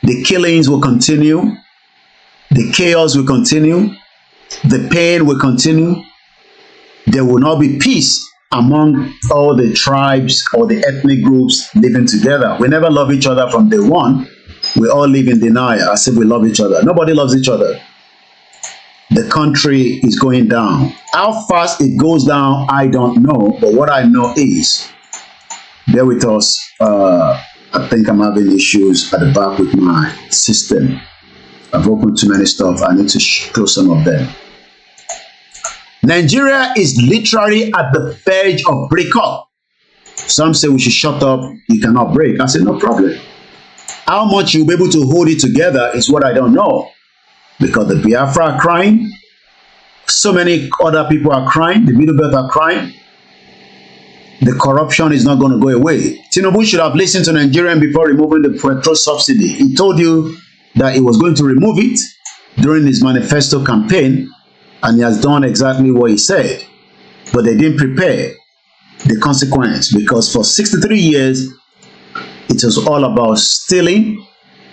Speaker 7: The killings will continue. The chaos will continue. The pain will continue. There will not be peace among all the tribes or the ethnic groups living together. We never love each other from day one. We all live in denial as if we love each other. Nobody loves each other. The country is going down. How fast it goes down, I don't know. But what I know is, bear with us. I think I'm having issues at the back with my system. I've opened too many stuff. I need to close some of them. Nigeria is literally at the verge of breakup. Some say we should shut up. You cannot break. I said, no problem. How much you'll be able to hold it together is what I don't know. Because the Biafra are crying. So many other people are crying. The Middle Belt are crying. the corruption is not going to go away. Tinubu should have listened to Nigerians before removing the petrol subsidy. He told you that he was going to remove it during his manifesto campaign, and he has done exactly what he said. But they didn't prepare the consequence, because for 63 years, it was all about stealing,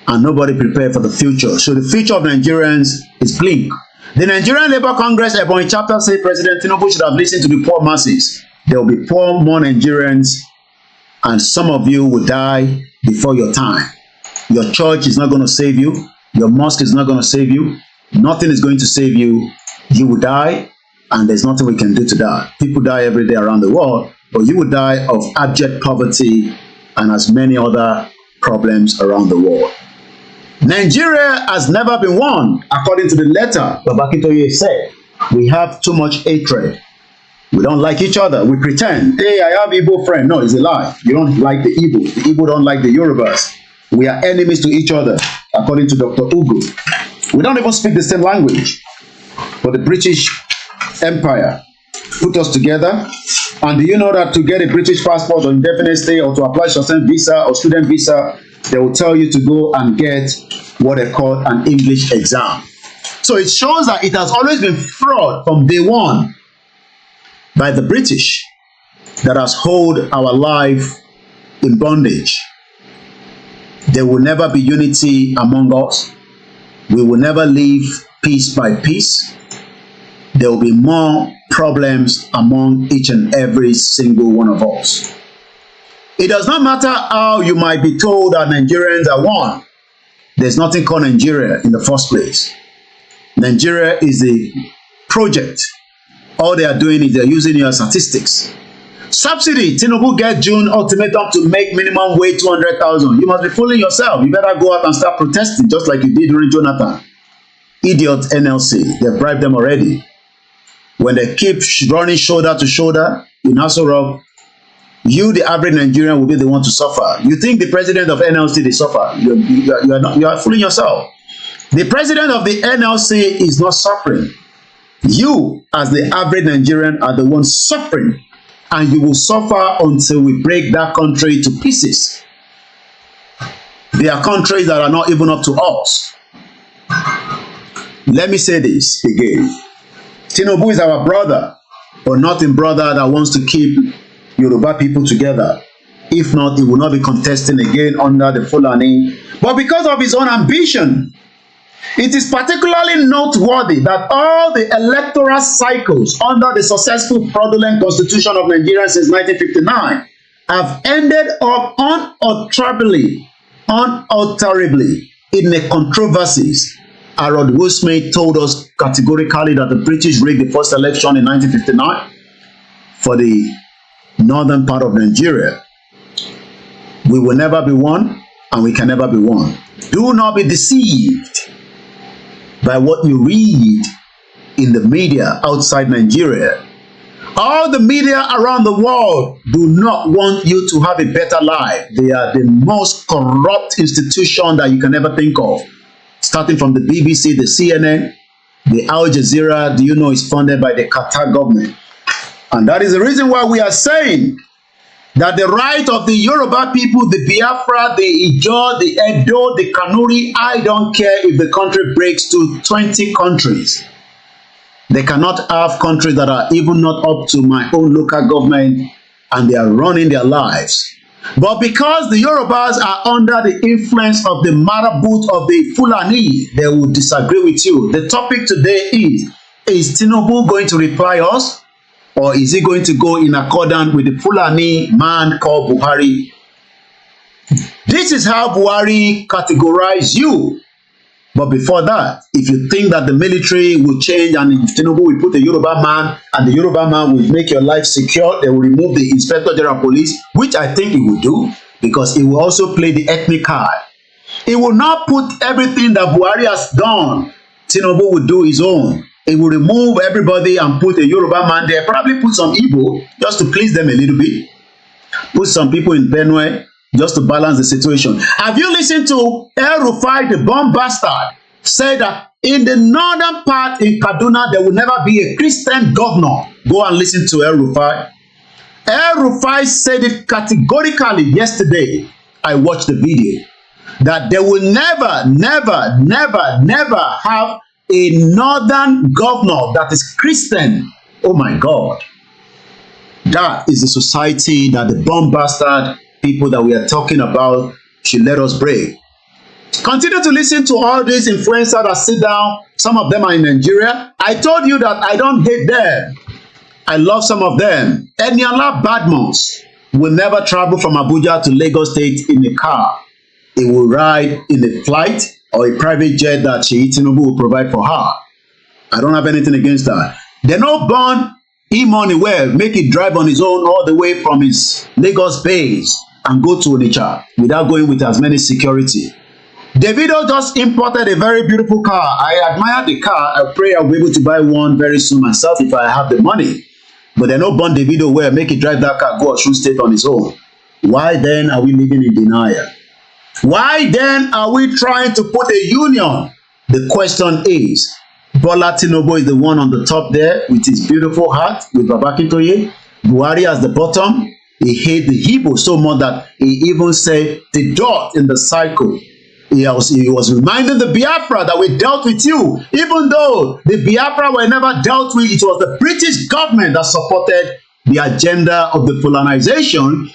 Speaker 7: and nobody prepared for the future. So the future of Nigerians is bleak. The Nigerian Labour Congress Ebonyi chapter said President Tinubu should have listened to the poor masses. There will be poor, more Nigerians, and some of you will die before your time. Your church is not going to save you. Your mosque is not going to save you. Nothing is going to save you. You will die, and there's nothing we can do to that. People die every day around the world, but you will die of abject poverty and as many other problems around the world. Nigeria has never been won, according to the letter Prof Akintoye said. We have too much hatred. We don't like each other. We pretend, hey, I have Igbo friend. No, it's a lie. You don't like the Igbo. The Igbo don't like the Yorubas. We are enemies to each other, according to Dr. Ugo. We don't even speak the same language. But the British Empire put us together. And do you know that to get a British passport or indefinite stay, or to apply short-term visa or student visa, they will tell you to go and get what they call an English exam. So it shows that it has always been fraud from day one by the British that has held our life in bondage. There will never be unity among us. We will never live piece by piece. There will be more problems among each and every single one of us. It does not matter how you might be told that Nigerians are one. There's nothing called Nigeria in the first place. Nigeria is a project. All they are doing is they're using your statistics. Subsidy. Tinubu get June ultimatum to make minimum wage 200,000. You must be fooling yourself. You better go out and start protesting just like you did during Jonathan. Idiot NLC. They've bribed them already. When they keep running shoulder to shoulder in Aso Rock, you, the average Nigerian, will be the one to suffer. You think the president of NLC, they suffer. You are fooling yourself. The president of the NLC is not suffering. You, as the average Nigerian, are the one suffering. And you will suffer until we break that country to pieces. There are countries that are not even up to us. Let me say this again. Tinubu is our brother, but not a brother that wants to keep Yoruba people together. If not, he will not be contesting again under the Fulani. But because of his own ambition, it is particularly noteworthy that all the electoral cycles under the successful fraudulent constitution of Nigeria since 1959 have ended up unalterably in the controversies. Harold Wilsmith told us categorically that the British rigged the first election in 1959 for the northern part of Nigeria. We will never be one, and we can never be one. Do not be deceived by what you read in the media outside Nigeria. All the media around the world do not want you to have a better life. They are the most corrupt institution that you can ever think of. Starting from the BBC, the CNN, the Al Jazeera, do you know, is funded by the Qatar government. And that is the reason why we are saying that the right of the Yoruba people, the Biafra, the Ijaw, the Edo, the Kanuri, I don't care if the country breaks to 20 countries. They cannot have countries that are even not up to my own local government, and they are running their lives. But because the Yorubas are under the influence of the marabouts of the Fulani, they will disagree with you. The topic today is Tinubu going to reply us? Or is he going to go in accordance with the Fulani man called Buhari? This is how Buhari categorized you. But before that, if you think that the military will change and Tinubu will put a Yoruba man and the Yoruba man will make your life secure, they will remove the Inspector General Police, which I think he will do, because he will also play the ethnic card. He will not put everything that Buhari has done. Tinubu will do his own. He will remove everybody and put a Yoruba man there, probably put some Igbo just to please them a little bit. Put some people in Benue just to balance the situation. Have you listened to El Rufai, the bomb bastard, say that in the northern part in Kaduna, there will never be a Christian governor? Go and listen to El Rufai. El-Rufai said it categorically yesterday. I watched the video that they will never have a northern governor that is Christian. Oh my God. That is the society that the bomb bastard people that we are talking about should let us break. Continue to listen to all these influencers that sit down. Some of them are in Nigeria. I told you that I don't hate them. I love some of them. Eniola Badmus will never travel from Abuja to Lagos State in a car. He will ride in a flight or a private jet that Tinubu will provide for her. I don't have anything against that. They no born E-Money well, make it drive on his own all the way from his Lagos base and go to Onitsha without going with as many security. Davido just imported a very beautiful car. I admire the car. I pray I'll be able to buy one very soon myself if I have the money. But they no born Davido well, make it drive that car, go Osun State on his own. Why then are we living in denial? Why then are we trying to put a union? The question is, Bola Tinubu is the one on the top there with his beautiful hat with Baba Akintoye. Buhari as the bottom. He hate the Igbo so much that he even said the dot in the cycle. He was reminding the Biafra that we dealt with you, even though the Biafra were never dealt with. It was the British government that supported the agenda of the colonization.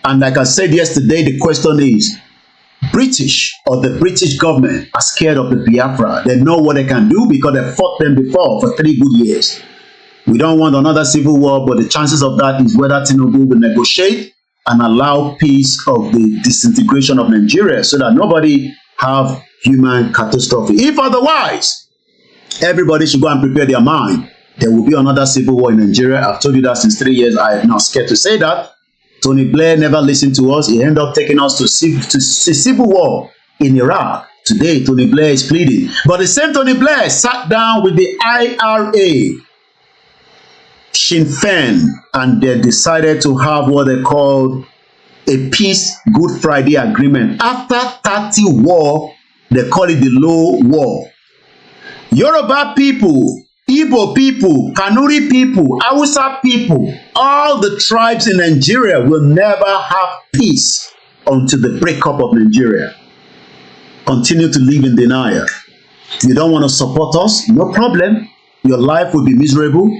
Speaker 7: And like I said yesterday, the question is, British or the British government are scared of the Biafra. They know what they can do because they fought them before for 3 good years. We don't want another civil war, but the chances of that is whether Tinubu will negotiate and allow peace of the disintegration of Nigeria so that nobody have human catastrophe. If otherwise, everybody should go and prepare their mind. There will be another civil war in Nigeria. I've told you that since 3 years. I am not scared to say that. Tony Blair never listened to us. He ended up taking us to civil war in Iraq. Today, Tony Blair is pleading. But the same Tony Blair sat down with the IRA, Sinn Féin, and they decided to have what they called a peace Good Friday agreement. After 30 war, they call it the Low War. Yoruba people, Igbo people, Kanuri people, Hausa people, all the tribes in Nigeria will never have peace until the breakup of Nigeria. Continue to live in denial. You don't want to support us? No problem. Your life will be miserable.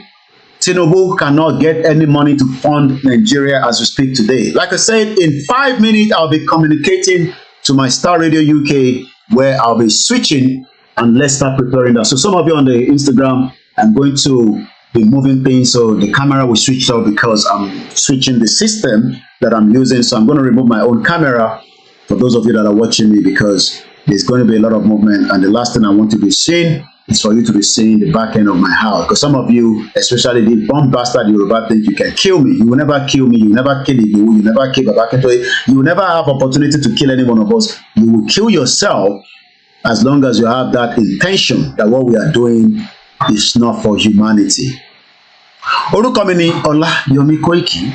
Speaker 7: Tinubu cannot get any money to fund Nigeria as we speak today. Like I said, in 5 minutes, I'll be communicating to my Starr Radio UK, where I'll be switching, and let's start preparing that. So some of you on the Instagram, I'm going to be moving things so the camera will switch out because I'm switching the system that I'm using. So I'm going to remove my own camera for those of you that are watching me because there's going to be a lot of movement. And the last thing I want to be seeing is for you to be seeing the back end of my house. Because some of you, especially the bomb bastard Yoruba, think you can kill me. You will never kill me. You will never kill you. You will never kill Baba Akintoye. You will never have opportunity to kill any one of us. You will kill yourself as long as you have that intention that what we are doing is not for humanity. Orúkọ mi ni Ọláyọmí Kóìkì,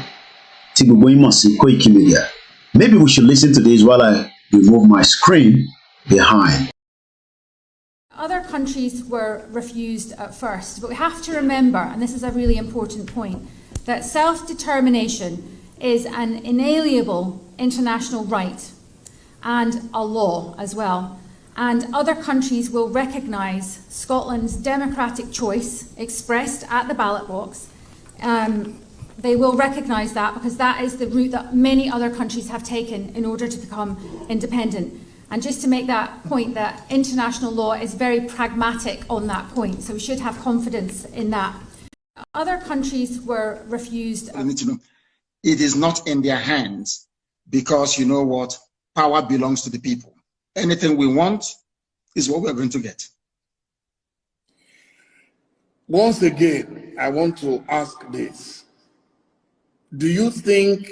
Speaker 7: tí gbogbo yín mọ̀ sí koikimedia. Maybe we should listen to this while I remove my screen behind.
Speaker 10: Other countries were refused at first, but we have to remember, and this is a really important point, that self-determination is an inalienable international right and a law as well. And other countries will recognise Scotland's democratic choice expressed at the ballot box. They will recognise that because that is the route that many other countries have taken in order to become independent. And just to make that point, that international law is very pragmatic on that point, so we should have confidence in that. Other countries were refused.
Speaker 4: It is not in their hands because you know what? Power belongs to the people. Anything we want is what we're going to get.
Speaker 12: Once again, I want to ask this. Do you think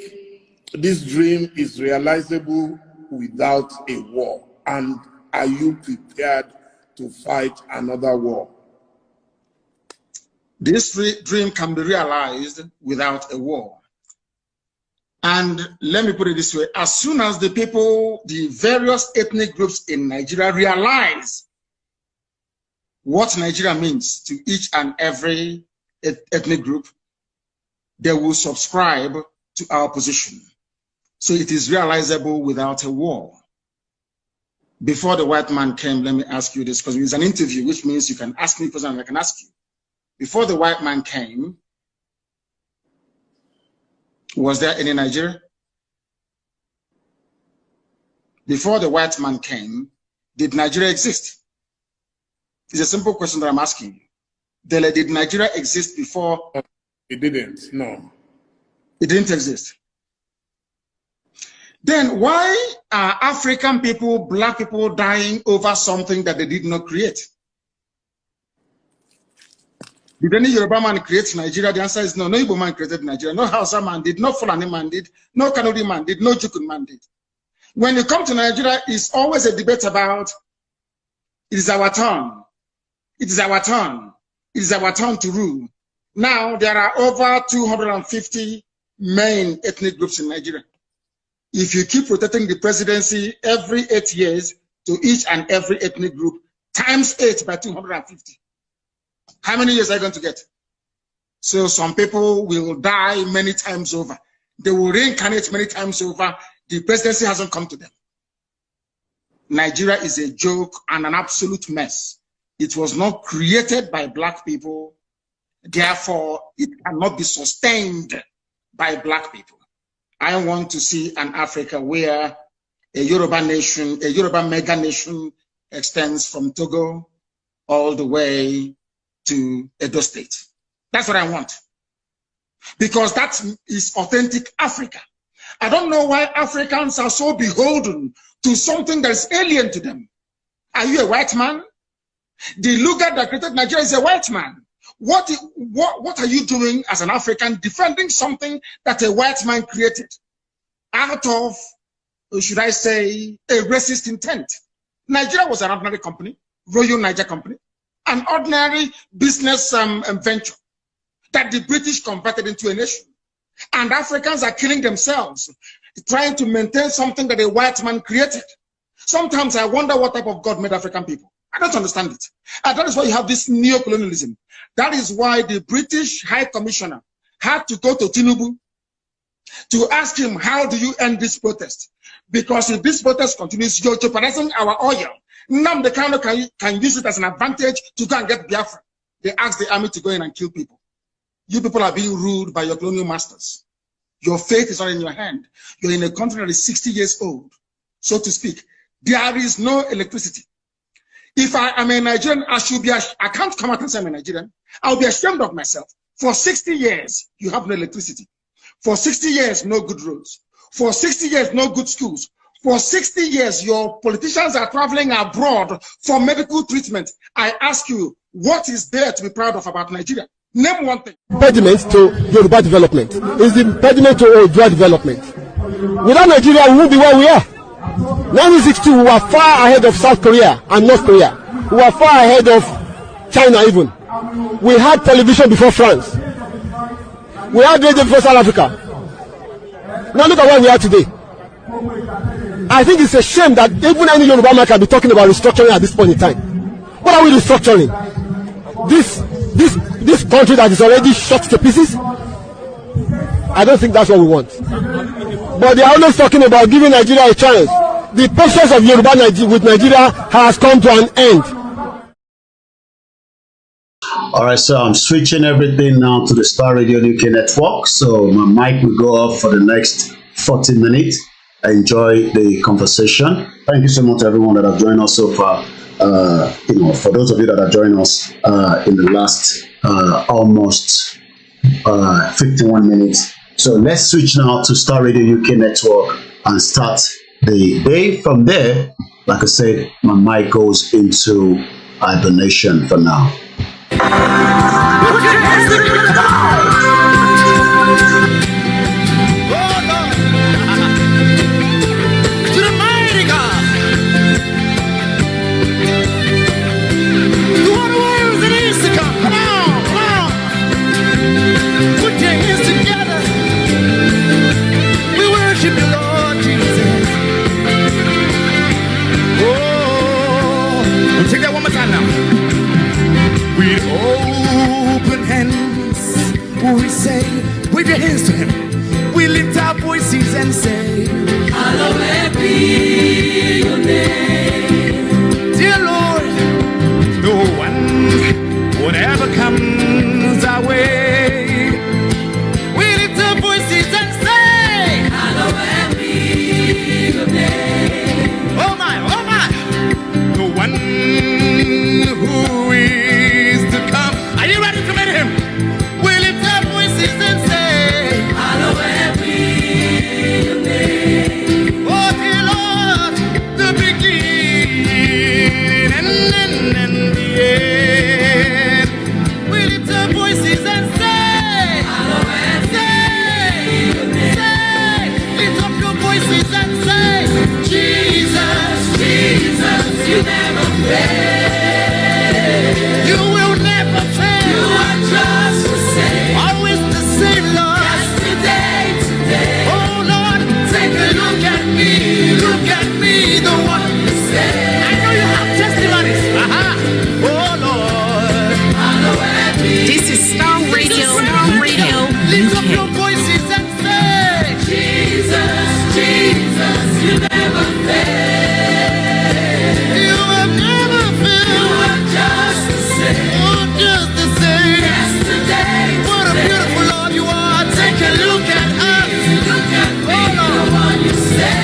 Speaker 12: this dream is realizable without a war? And are you prepared to fight another war?
Speaker 4: This dream can be realized without a war. And let me put it this way, as soon as the people, the various ethnic groups in Nigeria realize what Nigeria means to each and every ethnic group, they will subscribe to our position. So it is realizable without a war. Before the white man came, let me ask you this, because it's an interview, which means you can ask me questions and I can ask you. Before the white man came, was there any Nigeria? Before the white man came, did Nigeria exist? It's a simple question that I'm asking you. Did Nigeria exist before?
Speaker 12: It didn't, no.
Speaker 4: It didn't exist. Then why are African people, black people dying over something that they did not create? Did any Yoruba man create Nigeria? The answer is no. No Igbo man created Nigeria. No Hausa man did. No Fulani man did. No Kanuri man did. No Jukun man did. When you come to Nigeria, it's always a debate about it is our turn. It is our turn. It is our turn to rule. Now, there are over 250 main ethnic groups in Nigeria. If you keep rotating the presidency every 8 years to each and every ethnic group, times 8 by 250, how many years are you going to get? So some people will die many times over. They will reincarnate many times over. The presidency hasn't come to them. Nigeria is a joke and an absolute mess. It was not created by black people. Therefore, it cannot be sustained by black people. I want to see an Africa where a Yoruba nation, a Yoruba mega nation extends from Togo all the way to Edo State. That's what I want. Because that is authentic Africa. I don't know why Africans are so beholden to something that is alien to them. Are you a white man? The Lugard that created Nigeria is a white man. What are you doing as an African defending something that a white man created out of, should I say, a racist intent? Nigeria was an ordinary company, Royal Niger Company, an ordinary business venture that the British converted into a nation. And Africans are killing themselves, trying to maintain something that a white man created. Sometimes I wonder what type of God made African people. I don't understand it. And that is why you have this neo-colonialism. That is why the British High Commissioner had to go to Tinubu to ask him, how do you end this protest? Because if this protest continues, you're jeopardizing our oil. Now the kind can use it as an advantage to go and get Biafra. They asked the army to go in and kill people. You people are being ruled by your colonial masters. Your fate is not in your hand. You're in a country that is 60 years old, so to speak. There is no electricity. If I am a Nigerian, I can't come out and say I'm a Nigerian. I'll be ashamed of myself. For 60 years, you have no electricity. For 60 years, no good roads. For 60 years, no good schools. For 60 years, your politicians are traveling abroad for medical treatment. I ask you, what is there to be proud of about Nigeria? Name one thing.
Speaker 3: Impediment to Yoruba development is the impediment to Odua development. Without Nigeria, we won't be where we are. 1962, we were far ahead of South Korea and North Korea. We were far ahead of China even. We had television before France. We had radio before South Africa. Now look at where we are today. I think it's a shame that even any Yoruba man can be talking about restructuring at this point in time. What are we restructuring? This country that is already shot to pieces? I don't think that's what we want. But they are always talking about giving Nigeria a chance. The patience of Yoruba with Nigeria has come to an end.
Speaker 7: All right, so I'm switching everything now to the Star Radio UK network. So my mic will go off for the next 40 minutes. Enjoy the conversation. Thank you so much to everyone that have joined us so far. For those of you that have joined us in the last almost 51 minutes. So let's switch now to Star Radio UK network and start the day. From there, like I said, my mic goes into a donation for now.
Speaker 13: Take that one more time now. With open hands, we say, with
Speaker 1: your hands to him. We lift our voices and say, hallowed be your name. Dear Lord, no one, whatever comes our way, we lift our voices and say, hallowed be your name. Oh my, no one who is to come. Are you ready to meet him? We lift our voices and say, hallowed be your name. Oh dear Lord, the beginning and the end. We lift our voices and say, hallowed be your name. Say, lift up your voices and say, Jesus, Jesus, you never fail. You will never fail. You are just the same. Always the same, Lord. Yesterday, today. Oh Lord, take a look at me. Look at me, the one you say. I know you have testimonies. Oh Lord. Hallowed be.
Speaker 13: This is Starr Radio.
Speaker 1: Lift up your voices and say, Jesus, Jesus, you never fail. You have never failed. You are just the same. Oh, just the same. Yesterday, what a beautiful Lord you are. Take a look at us. Look at me, the one you say.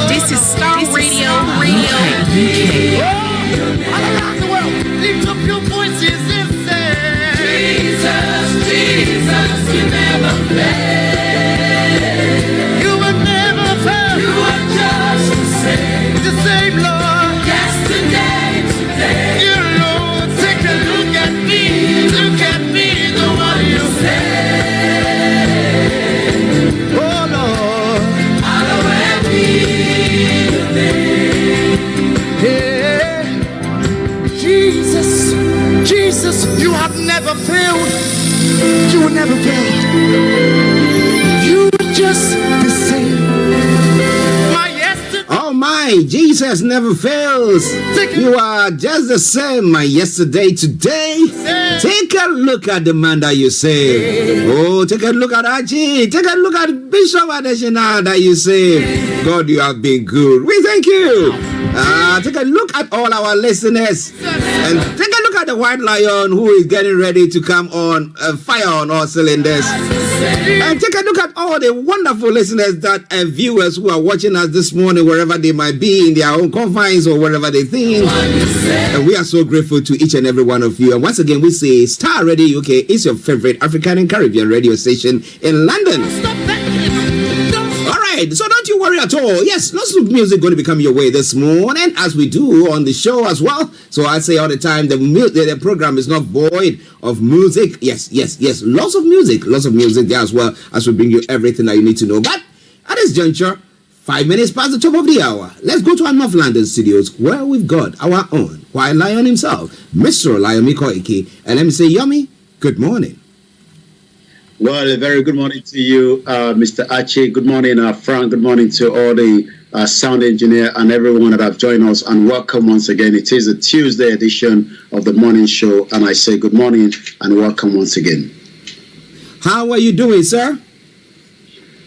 Speaker 13: This is Starr Radio.
Speaker 1: All around the world, lift up your voices and say, Jesus, Jesus, you never fail. You will never fail. You are just the same, Lord. Yesterday, today. Dear Lord, take a look at me. Look at me, the one you say. Oh Lord, hallowed be your name. Yeah. Jesus, Jesus, you have never failed. You will never fail. You are just the same. My yesterday.
Speaker 2: Oh my, Jesus never fails. You are just the same, my yesterday, today. Take a look at the man that you say. Oh, take a look at Aji. Take a look at Bishop Adeshina that you say. God, you have been good. We thank you. Take a look at all our listeners. And take a look at the white lion who is getting ready to come on fire on all cylinders. And take a look at all the wonderful listeners and viewers who are watching us this morning, wherever they might be, in their own confines or wherever they think. And we are so grateful to each and every one of you. And once again, we say Starr Radio UK is your favorite African and Caribbean radio station in London. All right, so don't you worry at all. Yes, lots of music going to be coming your way this morning, as we do on the show as well. So I say all the time, the program is not void of music. Yes. Lots of music there as well, as we bring you everything that you need to know. But at this juncture, 5 minutes past the top of the hour, let's go to our North London studios, where we've got our own White Lion himself, Mr. Olayemi Koiki. And let me say, Yomi, good morning.
Speaker 7: Well, a very good morning to you, Mr. Achi. Good morning, Frank. Good morning to all the sound engineer and everyone that have joined us. And welcome once again. It is a Tuesday edition of the morning show. And I say good morning and welcome once again.
Speaker 2: How are you doing, sir?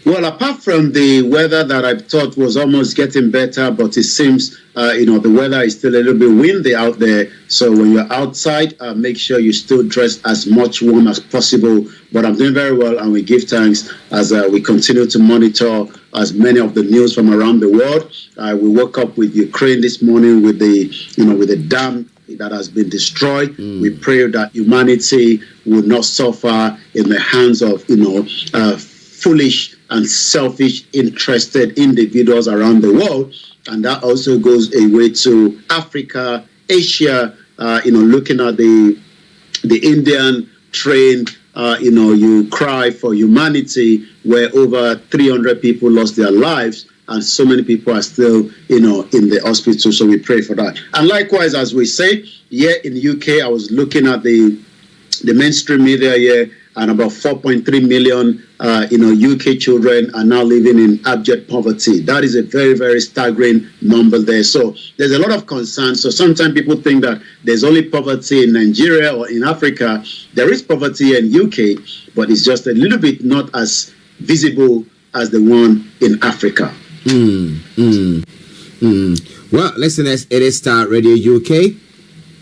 Speaker 7: Well, apart from the weather that I thought was almost getting better, but it seems, the weather is still a little bit windy out there. So when you're outside, make sure you still dress as much warm as possible. But I'm doing very well, and we give thanks as we continue to monitor as many of the news from around the world. We woke up with Ukraine this morning with the dam that has been destroyed. We pray that humanity will not suffer in the hands of, foolish and selfish, interested individuals around the world. And that also goes away to Africa, Asia, looking at the Indian train, you cry for humanity, where over 300 people lost their lives and so many people are still, in the hospital. So we pray for that. And likewise, as we say, here in the UK, I was looking at the mainstream media here, and about 4.3 million, UK children are now living in abject poverty. That is a very, very staggering number there. So there's a lot of concern. So sometimes people think that there's only poverty in Nigeria or in Africa. There is poverty in UK, but it's just a little bit not as visible as the one in Africa.
Speaker 14: Well, listeners, it is Starr Radio UK.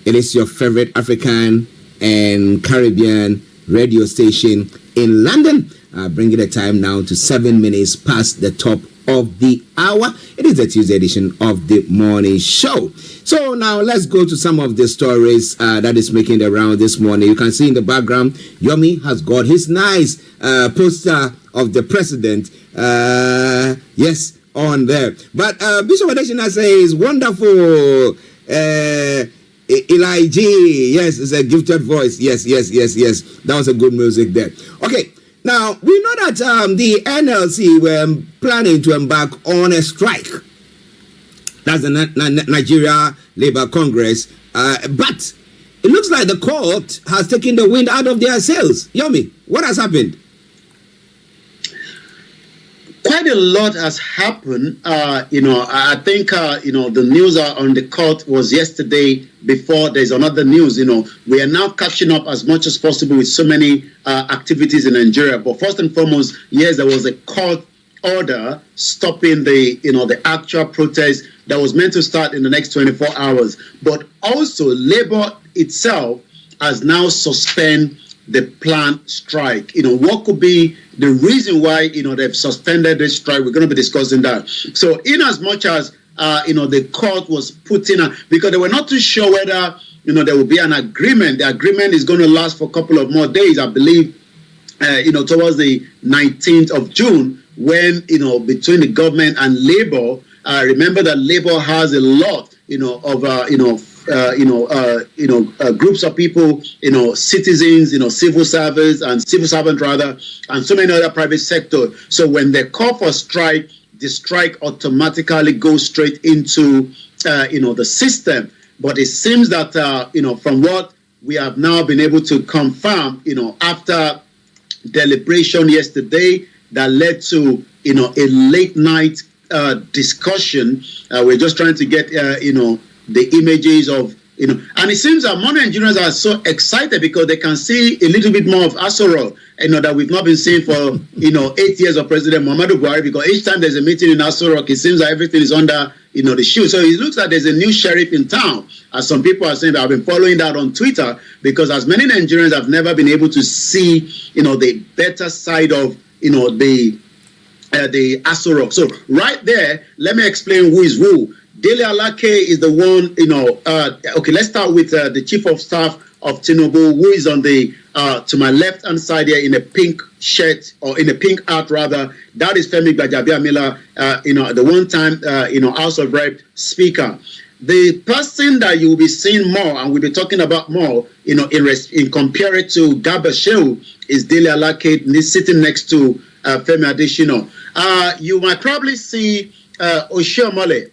Speaker 14: It is your favorite African and Caribbean radio station in London. Bringing the time now to 7 minutes past the top of the hour. It is the Tuesday edition of the morning show. So now let's go to some of the stories that is making the round this morning. You can see in the background, Yomi has got his nice poster of the president. Yes, on there. But Bishop Adeshina says, wonderful. Eli G. Yes, it's a gifted voice. Yes. That was a good music there. Okay. Now, we know that the NLC were planning to embark on a strike. That's the Nigeria Labour Congress. But it looks like the court has taken the wind out of their sails. Yomi, what has happened?
Speaker 7: Quite a lot has happened. I think, the news on the court was yesterday. Before there's another news, we are now catching up as much as possible with so many activities in Nigeria. But first and foremost, yes, there was a court order stopping the actual protest that was meant to start in the next 24 hours. But also, Labour itself has now suspended the planned strike. What could be the reason why, they've suspended this strike? We're going to be discussing that. So in as much as, the court was put in, because they were not too sure whether, there will be an agreement. The agreement is going to last for a couple of more days, I believe, towards the 19th of June, when, between the government and Labour, remember that Labour has a lot, of, groups of people, citizens, civil servants rather, and so many other private sector. So when they call for strike, the strike automatically goes straight into, the system. But it seems that, from what we have now been able to confirm, after deliberation yesterday that led to, a late night discussion. We're just trying to get, the images of, and it seems that modern engineers are so excited because they can see a little bit more of Asoro, that we've not been seeing for, 8 years of President Muhammadu Buhari, because each time there's a meeting in Asoro, it seems that everything is under, the shoe. So it looks like there's a new sheriff in town, as some people are saying. That I've been following that on Twitter, because as many Nigerians have never been able to see, the better side of, the Asoro. So right there, let me explain who is who. Dele Alake is the one, okay, let's start with the Chief of Staff of Tinubu, who is on the, to my left-hand side here in a pink shirt, or in a pink hat rather. That is Femi Gbajabiamila, the one-time, House of Rep Speaker. The person that you will be seeing more, and we'll be talking about more, in compared to Garba Shehu, is Dele Alake, sitting next to Femi Adesina. You might probably see Oshiomhole,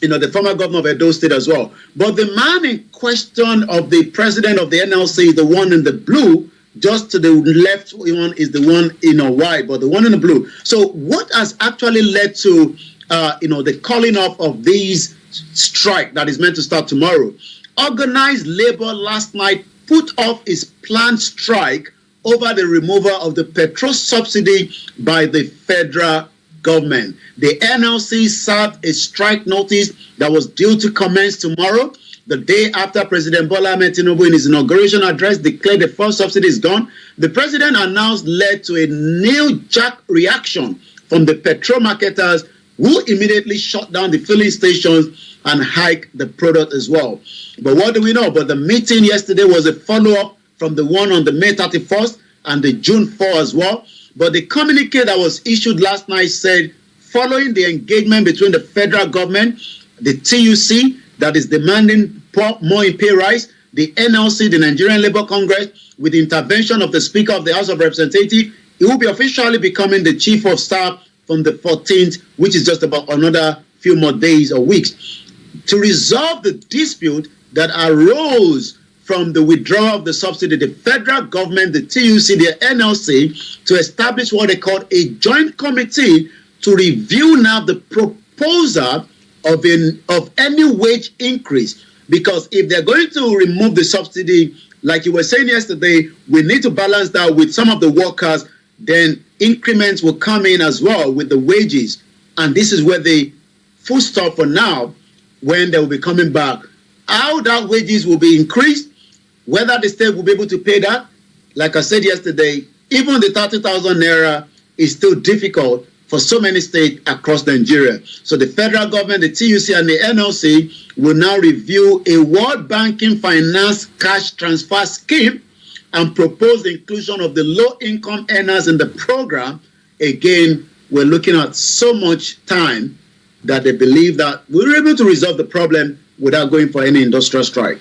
Speaker 7: the former governor of Edo State as well. But the man in question of the president of the NLC is the one in the blue. Just to the left one is the one in white, but the one in the blue. So what has actually led to, the calling off of these strike that is meant to start tomorrow? Organized labor last night put off its planned strike over the removal of the petrol subsidy by the federal government. The NLC served a strike notice that was due to commence tomorrow, the day after President Bola Ahmed Tinubu in his inauguration address declared the first subsidy is gone. The president announced led to a knee-jerk reaction from the petrol marketers, who immediately shut down the filling stations and hiked the product as well. But what do we know? But the meeting yesterday was a follow-up from the one on the May 31st and the June 4 as well. But the communique that was issued last night said, following the engagement between the federal government, the TUC, that is demanding more in pay rise, the NLC, the Nigerian Labour Congress, with the intervention of the Speaker of the House of Representatives, he will be officially becoming the Chief of Staff from the 14th, which is just about another few more days or weeks, to resolve the dispute that arose from the withdrawal of the subsidy, the federal government, the TUC, the NLC, to establish what they call a joint committee to review now the proposal of any wage increase. Because if they're going to remove the subsidy, like you were saying yesterday, we need to balance that with some of the workers, then increments will come in as well with the wages. And this is where the full stop for now, when they will be coming back. How that wages will be increased, whether the state will be able to pay that. Like I said yesterday, even the 30,000 naira is still difficult for so many states across Nigeria. So the federal government, the TUC, and the NLC will now review a World Banking Finance cash transfer scheme and propose the inclusion of the low-income earners in the program. Again, we're looking at so much time that they believe that we're able to resolve the problem without going for any industrial strike.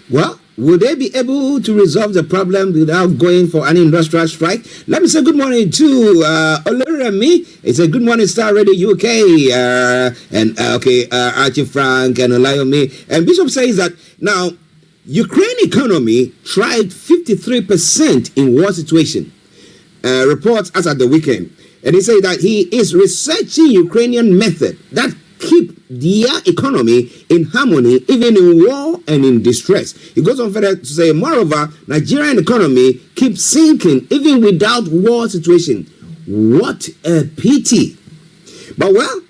Speaker 14: Well, will they be able to resolve the problem without going for any industrial strike? Let me say good morning to OLAMILEKAN. It's a good morning, Starr Radio UK, Archie Frank and Olayomi. And Bishop says that now, Ukraine economy tried 53% in war situation. Reports as at the weekend. And he said that he is researching Ukrainian method that keep their economy in harmony, even in war and in distress. He goes on further to say, moreover, Nigerian economy keeps sinking even without war situation. What a pity. But well,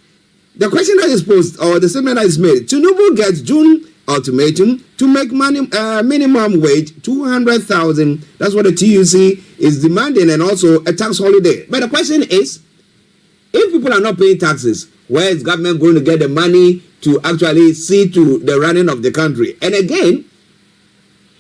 Speaker 14: the question that is posed, or the statement that is made, Tinubu gets June ultimatum to make minimum wage 200,000. That's what the TUC is demanding, and also a tax holiday. But the question is, if people are not paying taxes, where is government going to get the money to actually see to the running of the country? And again,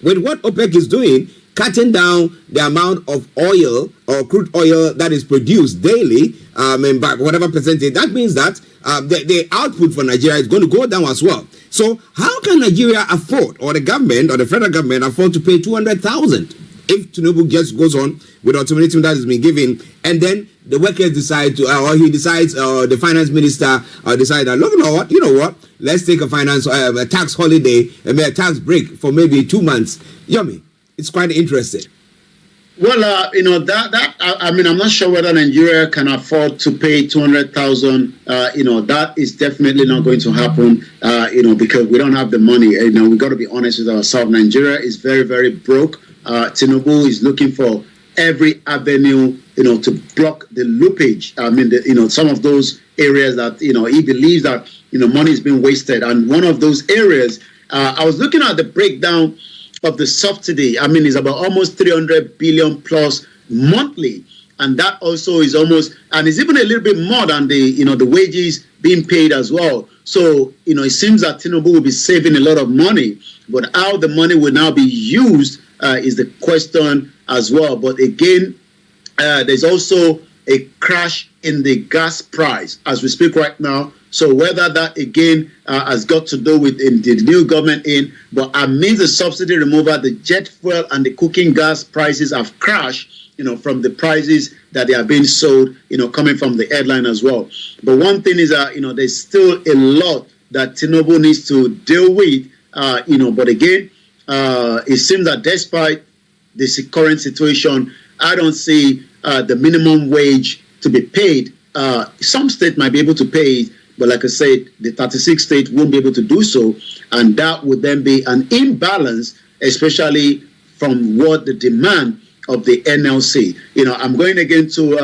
Speaker 14: with what OPEC is doing, cutting down the amount of oil or crude oil that is produced daily, by whatever percentage, that means that the output for Nigeria is going to go down as well. So how can Nigeria afford, or the government, or the federal government afford to pay 200,000 if Tinubu just goes on with ultimatum that has been given, and then the workers decide to, or he decides, or the finance minister decide that, look, you know what, let's take a tax holiday and a tax break for maybe 2 months. Yummy. It's quite interesting.
Speaker 7: Well, I'm not sure whether Nigeria can afford to pay 200,000. That is definitely not going to happen. Because we don't have the money. We got to be honest with ourselves. Nigeria is very, very broke. Tinubu is looking for every avenue, to block the loopage. Some of those areas that he believes that money is being wasted. And one of those areas, I was looking at the breakdown of the subsidy. It's about almost 300 billion plus monthly, and that also is almost, and it's even a little bit more than the wages being paid as well. So it seems that Tinubu will be saving a lot of money, but how the money will now be used is the question as well. But again, there's also a crash in the gas price as we speak right now. So whether that again has got to do with the new government but amidst the subsidy removal, the jet fuel and the cooking gas prices have crashed, from the prices that they are being sold, coming from the headline as well. But one thing is that, there's still a lot that Tinubu needs to deal with, but again, it seems that despite this current situation, I don't see the minimum wage to be paid. Some states might be able to pay it, but like I said, the 36 states won't be able to do so, and that would then be an imbalance, especially from what the demand of the NLC. I'm going again to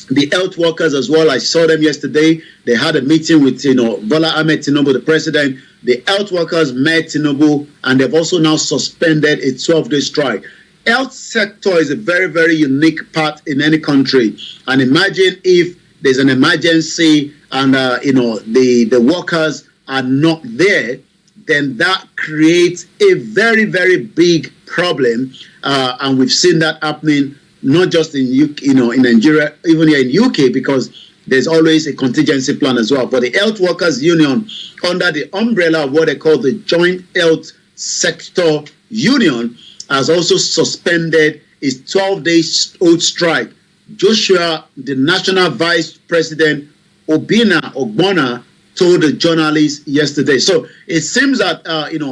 Speaker 7: the health workers as well. I saw them yesterday. They had a meeting with Bola Ahmed Tinubu, the president. The health workers met Tinubu, and they've also now suspended a 12-day strike. Health sector is a very, very unique part in any country, and imagine if there's an emergency and the workers are not there, then that creates a very, very big problem, and we've seen that happening not just in in Nigeria, even here in UK, because there's always a contingency plan as well. But the Health Workers Union, under the umbrella of what they call the Joint Health Sector Union, has also suspended its 12-day-old strike. Joshua, the National Vice President, Ogbonna, told the journalists yesterday. So it seems that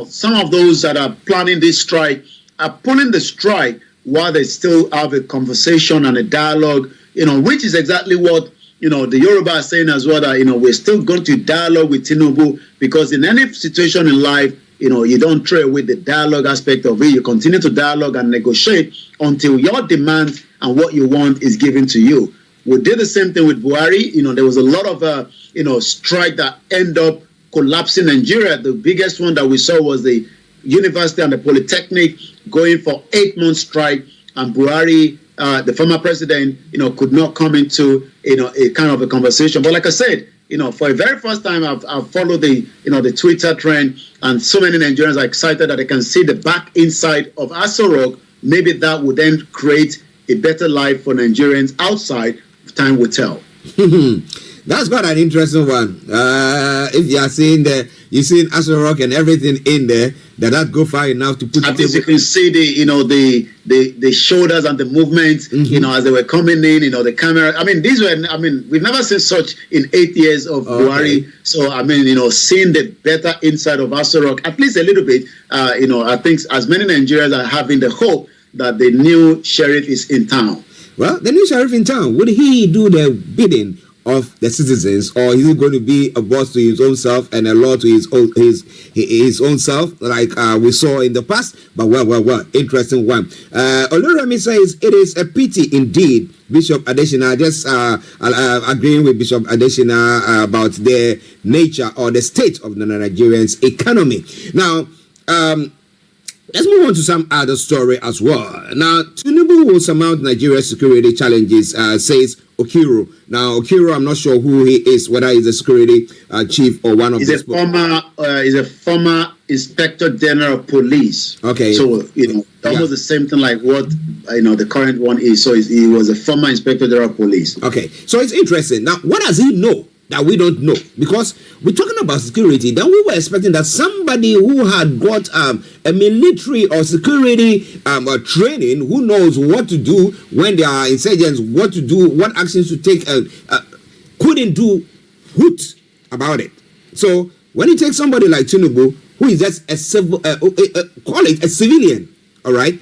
Speaker 7: some of those that are planning this strike are pulling the strike while they still have a conversation and a dialogue, which is exactly what the Yoruba are saying as well, that we're still going to dialogue with Tinubu, because in any situation in life, you don't throw away the dialogue aspect of it. You continue to dialogue and negotiate until your demands and what you want is given to you. We did the same thing with Buhari. There was a lot of strike that end up collapsing Nigeria. The biggest one that we saw was the university and the polytechnic going for 8-month strike, and Buhari, the former president, could not come into a kind of a conversation. But like I said, for the very first time, I've followed the Twitter trend, and so many Nigerians are excited that they can see the back inside of Aso Rock. Maybe that would then create a better life for Nigerians outside. Time will tell.
Speaker 14: That's quite an interesting one. If you are seeing you've seen Aso Rock and everything in there, that go far enough to put.
Speaker 7: At least you can see the shoulders and the movements, as they were coming in, the camera. We've never seen such in 8 years of Buhari. So seeing the better inside of Aso Rock, at least a little bit. I think as many Nigerians are having the hope that the new sheriff is in town.
Speaker 14: Well, the new sheriff in town, would he do the bidding of the citizens, or is he going to be a boss to his own self and a law to his own self, like we saw in the past? But well, interesting one. Oluremi says it is a pity indeed. Bishop Adesina, just agreeing with Bishop Adesina about the nature or the state of the Nigerians' economy. Now, let's move on to some other story as well. Now, Tinubu will surmount Nigeria's security challenges, says Okiru. Now, Okiru, I'm not sure who he is, whether he's a security chief or one of
Speaker 7: He's a former Inspector General of Police.
Speaker 14: Okay.
Speaker 7: So, almost the same thing like what, the current one is. So he was a former Inspector General of Police.
Speaker 14: Okay. So it's interesting. Now, what does he know that we don't know? Because we're talking about security, then we were expecting that somebody who had got a military or security training, who knows what to do when there are insurgents, what to do, what actions to take, couldn't do hoot about it. So when you take somebody like Tinubu, who is just a civil, call it a civilian, all right,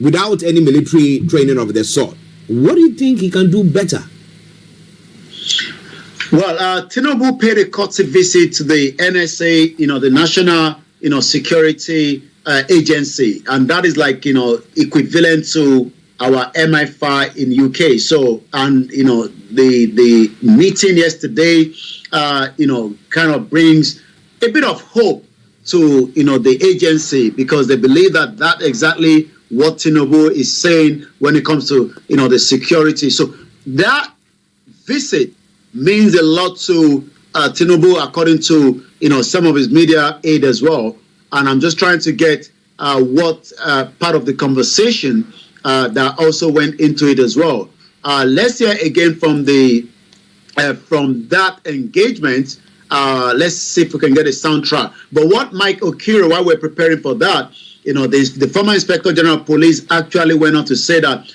Speaker 14: without any military training of the sort, what do you think he can do better?
Speaker 7: Well, Tinubu paid a courtesy visit to the NSA, the National, Security Agency, and that is like, equivalent to our MI5 in UK. So, and the meeting yesterday, kind of brings a bit of hope to the agency, because they believe that exactly what Tinubu is saying when it comes to the security. So that visit means a lot to Tinubu, according to some of his media aid as well. And I'm just trying to get what part of the conversation that also went into it as well. Let's hear again from that engagement. Let's see if we can get a soundtrack. But what Mike Okiru, while we're preparing for that, the former Inspector General of Police actually went on to say that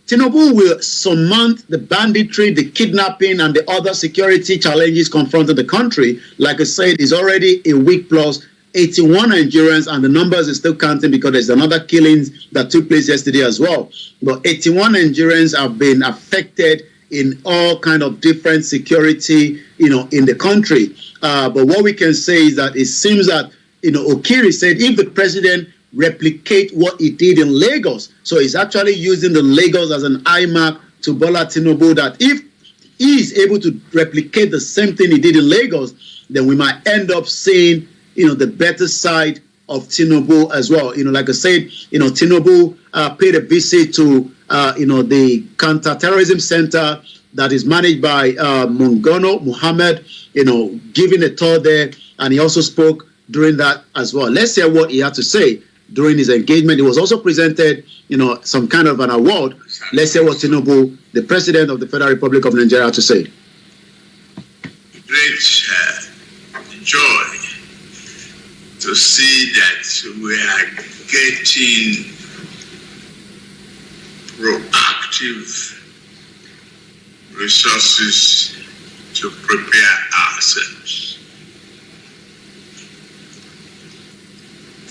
Speaker 7: Tinubu will surmount the banditry, the kidnapping, and the other security challenges confronting the country. Like I said, it's already a week plus 81 Nigerians, and the numbers is still counting because there's another killings that took place yesterday as well. But 81 Nigerians have been affected in all kind of different security, in the country. But what we can say is that it seems that, Okiri said if the president replicate what he did in Lagos. So he's actually using the Lagos as an eye mark to Bola Tinubu, that if he is able to replicate the same thing he did in Lagos, then we might end up seeing, the better side of Tinubu as well. Like I said, Tinubu paid a visit to, the counter-terrorism center that is managed by Mongono Muhammad, giving a tour there, and he also spoke during that as well. Let's hear what he had to say during his engagement. He was also presented, some kind of an award. Let's hear what Tinubu, the President of the Federal Republic of Nigeria, had to say.
Speaker 15: Great joy to see that we are getting proactive resources to to prepare ourselves.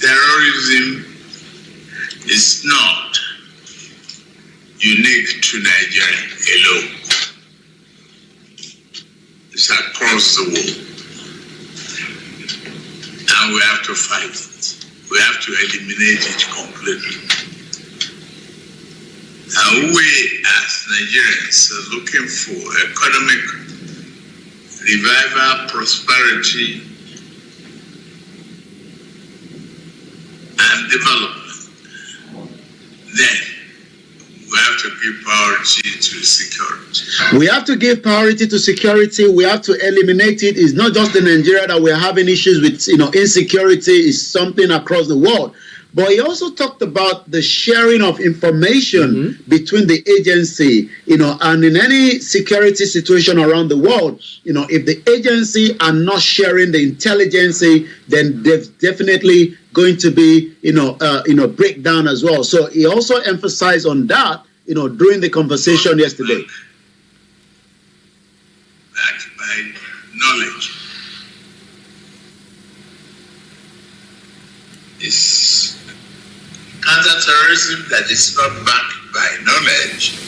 Speaker 15: Terrorism is not unique to Nigeria alone. It's across the world. And we have to fight it. We have to eliminate it completely. And we as Nigerians are looking for economic revival, prosperity, and development. Then we have to give priority to security.
Speaker 7: We have to give priority to security. We have to eliminate it. It's not just in Nigeria that we're having issues with, insecurity is something across the world. But he also talked about the sharing of information between the agency, and in any security situation around the world, if the agency are not sharing the intelligence, then there's definitely going to be, breakdown as well. So he also emphasized on that, during the conversation yesterday.
Speaker 15: Backed by knowledge. It's counterterrorism that is not backed by knowledge.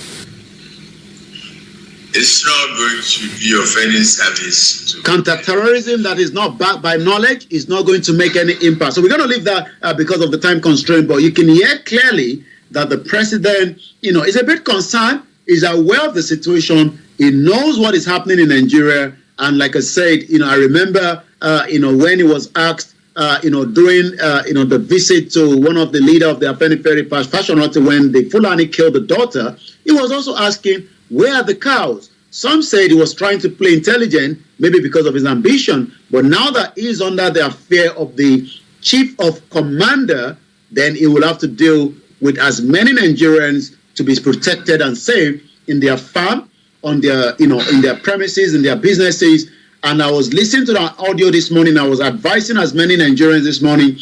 Speaker 15: It's not going to be of any service to
Speaker 7: counterterrorism that is not backed by knowledge is not going to make any impact. So we're going to leave that because of the time constraint, but you can hear clearly that the president, is a bit concerned, is aware of the situation, he knows what is happening in Nigeria, and like I said, I remember, when he was asked, during, the visit to one of the leader of the Afenifere Fashionati when the Fulani killed the daughter, he was also asking, where are the cows? Some said he was trying to play intelligent, maybe because of his ambition, but now that he's under the affair of the chief of commander, then he will have to deal with as many Nigerians to be protected and safe in their farm, on their, in their premises, in their businesses. And I was listening to that audio this morning. I was advising as many Nigerians this morning,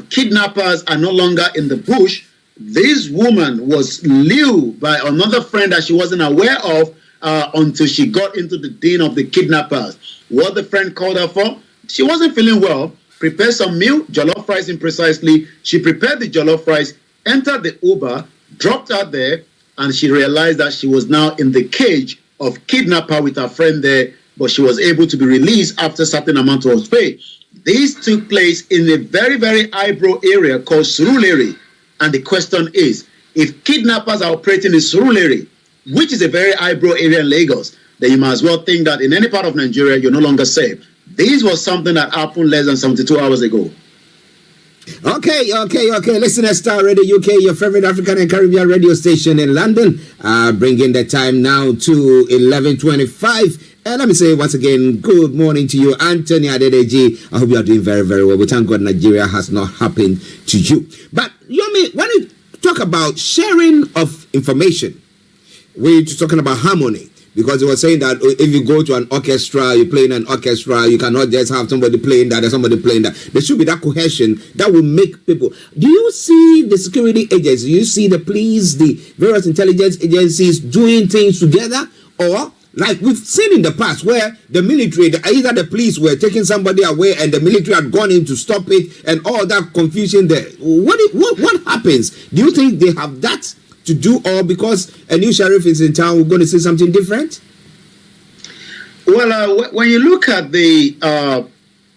Speaker 7: kidnappers are no longer in the bush. This woman was lured by another friend that she wasn't aware of until she got into the den of the kidnappers. What the friend called her for? She wasn't feeling well. Prepared some meal, jollof rice precisely. She prepared the jollof rice, entered the Uber, dropped her there, and she realized that she was now in the cage of kidnapper with her friend there, but she was able to be released after a certain amount was paid. This took place in a very, very eyebrow area called Surulere. And the question is, if kidnappers are operating in Surulere, which is a very eyebrow area in Lagos, then you might as well think that in any part of Nigeria, you're no longer safe. This was something that happened less than 72 hours ago.
Speaker 14: Okay. Listen to Starr Radio UK, your favorite African and Caribbean radio station in London. Bringing the time now to 11:25. And let me say once again, good morning to you, Anthony Adedeji. I hope you are doing very, very well. We thank God Nigeria has not happened to you. But Yomi, when you talk about sharing of information, we're talking about harmony. Because he was saying that if you go to an orchestra, you play in an orchestra, you cannot just have somebody playing that and somebody playing that. There should be that cohesion that will make people. Do you see the security agencies, do you see the police, the various intelligence agencies doing things together? Or, like we've seen in the past, where the military, either the police were taking somebody away and the military had gone in to stop it and all that confusion there. What happens? Do you think they have that to do, or because a new sheriff is in town, we're going to see something different?
Speaker 7: Well, when you look at the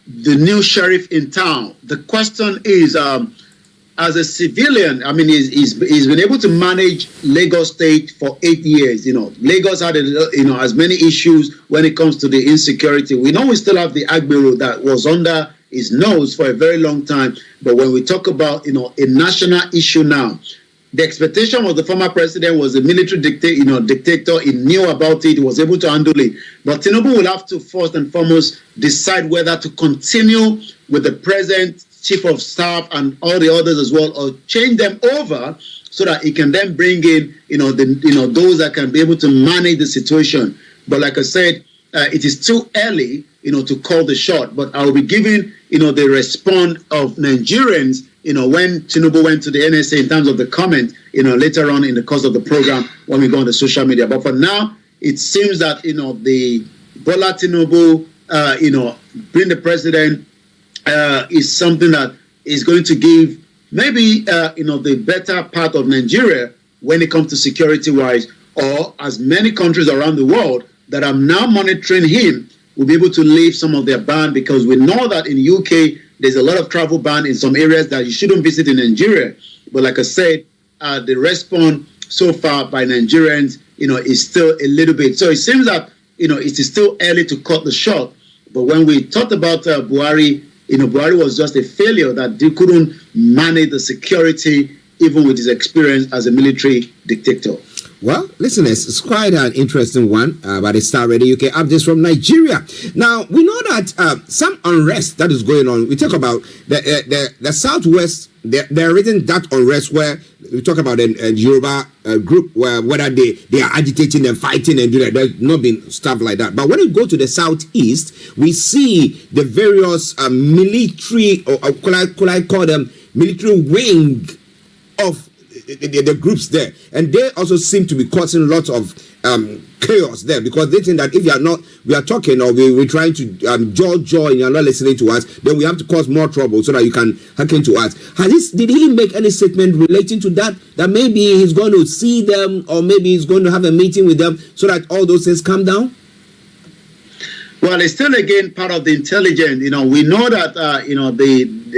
Speaker 7: new sheriff in town, the question is, as a civilian, I mean, he's been able to manage Lagos State for 8 years. Lagos had as many issues when it comes to the insecurity. We know we still have the IGBOHO that was under his nose for a very long time. But when we talk about a national issue now, the expectation was the former president was a military dictator. He knew about it. He was able to handle it. But Tinubu will have to first and foremost decide whether to continue with the present chief of staff and all the others as well, or change them over so that he can then bring in, those that can be able to manage the situation. But like I said, it is too early, to call the shot. But I will be giving, the response of Nigerians, when Tinubu went to the NSA in terms of the comment, later on in the course of the program when we go on the social media. But for now, it seems that, the Bola Tinubu, being the president is something that is going to give maybe, the better part of Nigeria when it comes to security-wise, or as many countries around the world that are now monitoring him will be able to leave some of their ban, because we know that in UK, there's a lot of travel ban in some areas that you shouldn't visit in Nigeria. But like I said, the response so far by Nigerians, is still a little bit. So it seems that, it is still early to cut the shot. But when we talked about Buhari, Buhari was just a failure, that they couldn't manage the security even with his experience as a military dictator.
Speaker 14: Well, listeners, it's quite an interesting one about the Starr Radio UK updates from Nigeria. Now, we know that some unrest that is going on. We talk about the Southwest. There isn't that unrest where we talk about a Yoruba group where whether they are agitating and fighting and do that. There's not been stuff like that. But when you go to the Southeast, we see the various military, or could I call them military wing of the groups there, and they also seem to be causing lots of chaos there, because they think that if we are talking, or we're trying to jaw and you're not listening to us, then we have to cause more trouble so that you can hearken to us. Did he make any statement relating to that maybe he's going to see them, or maybe he's going to have a meeting with them so that all those things calm down?
Speaker 7: Well, it's still again part of the intelligence. We know that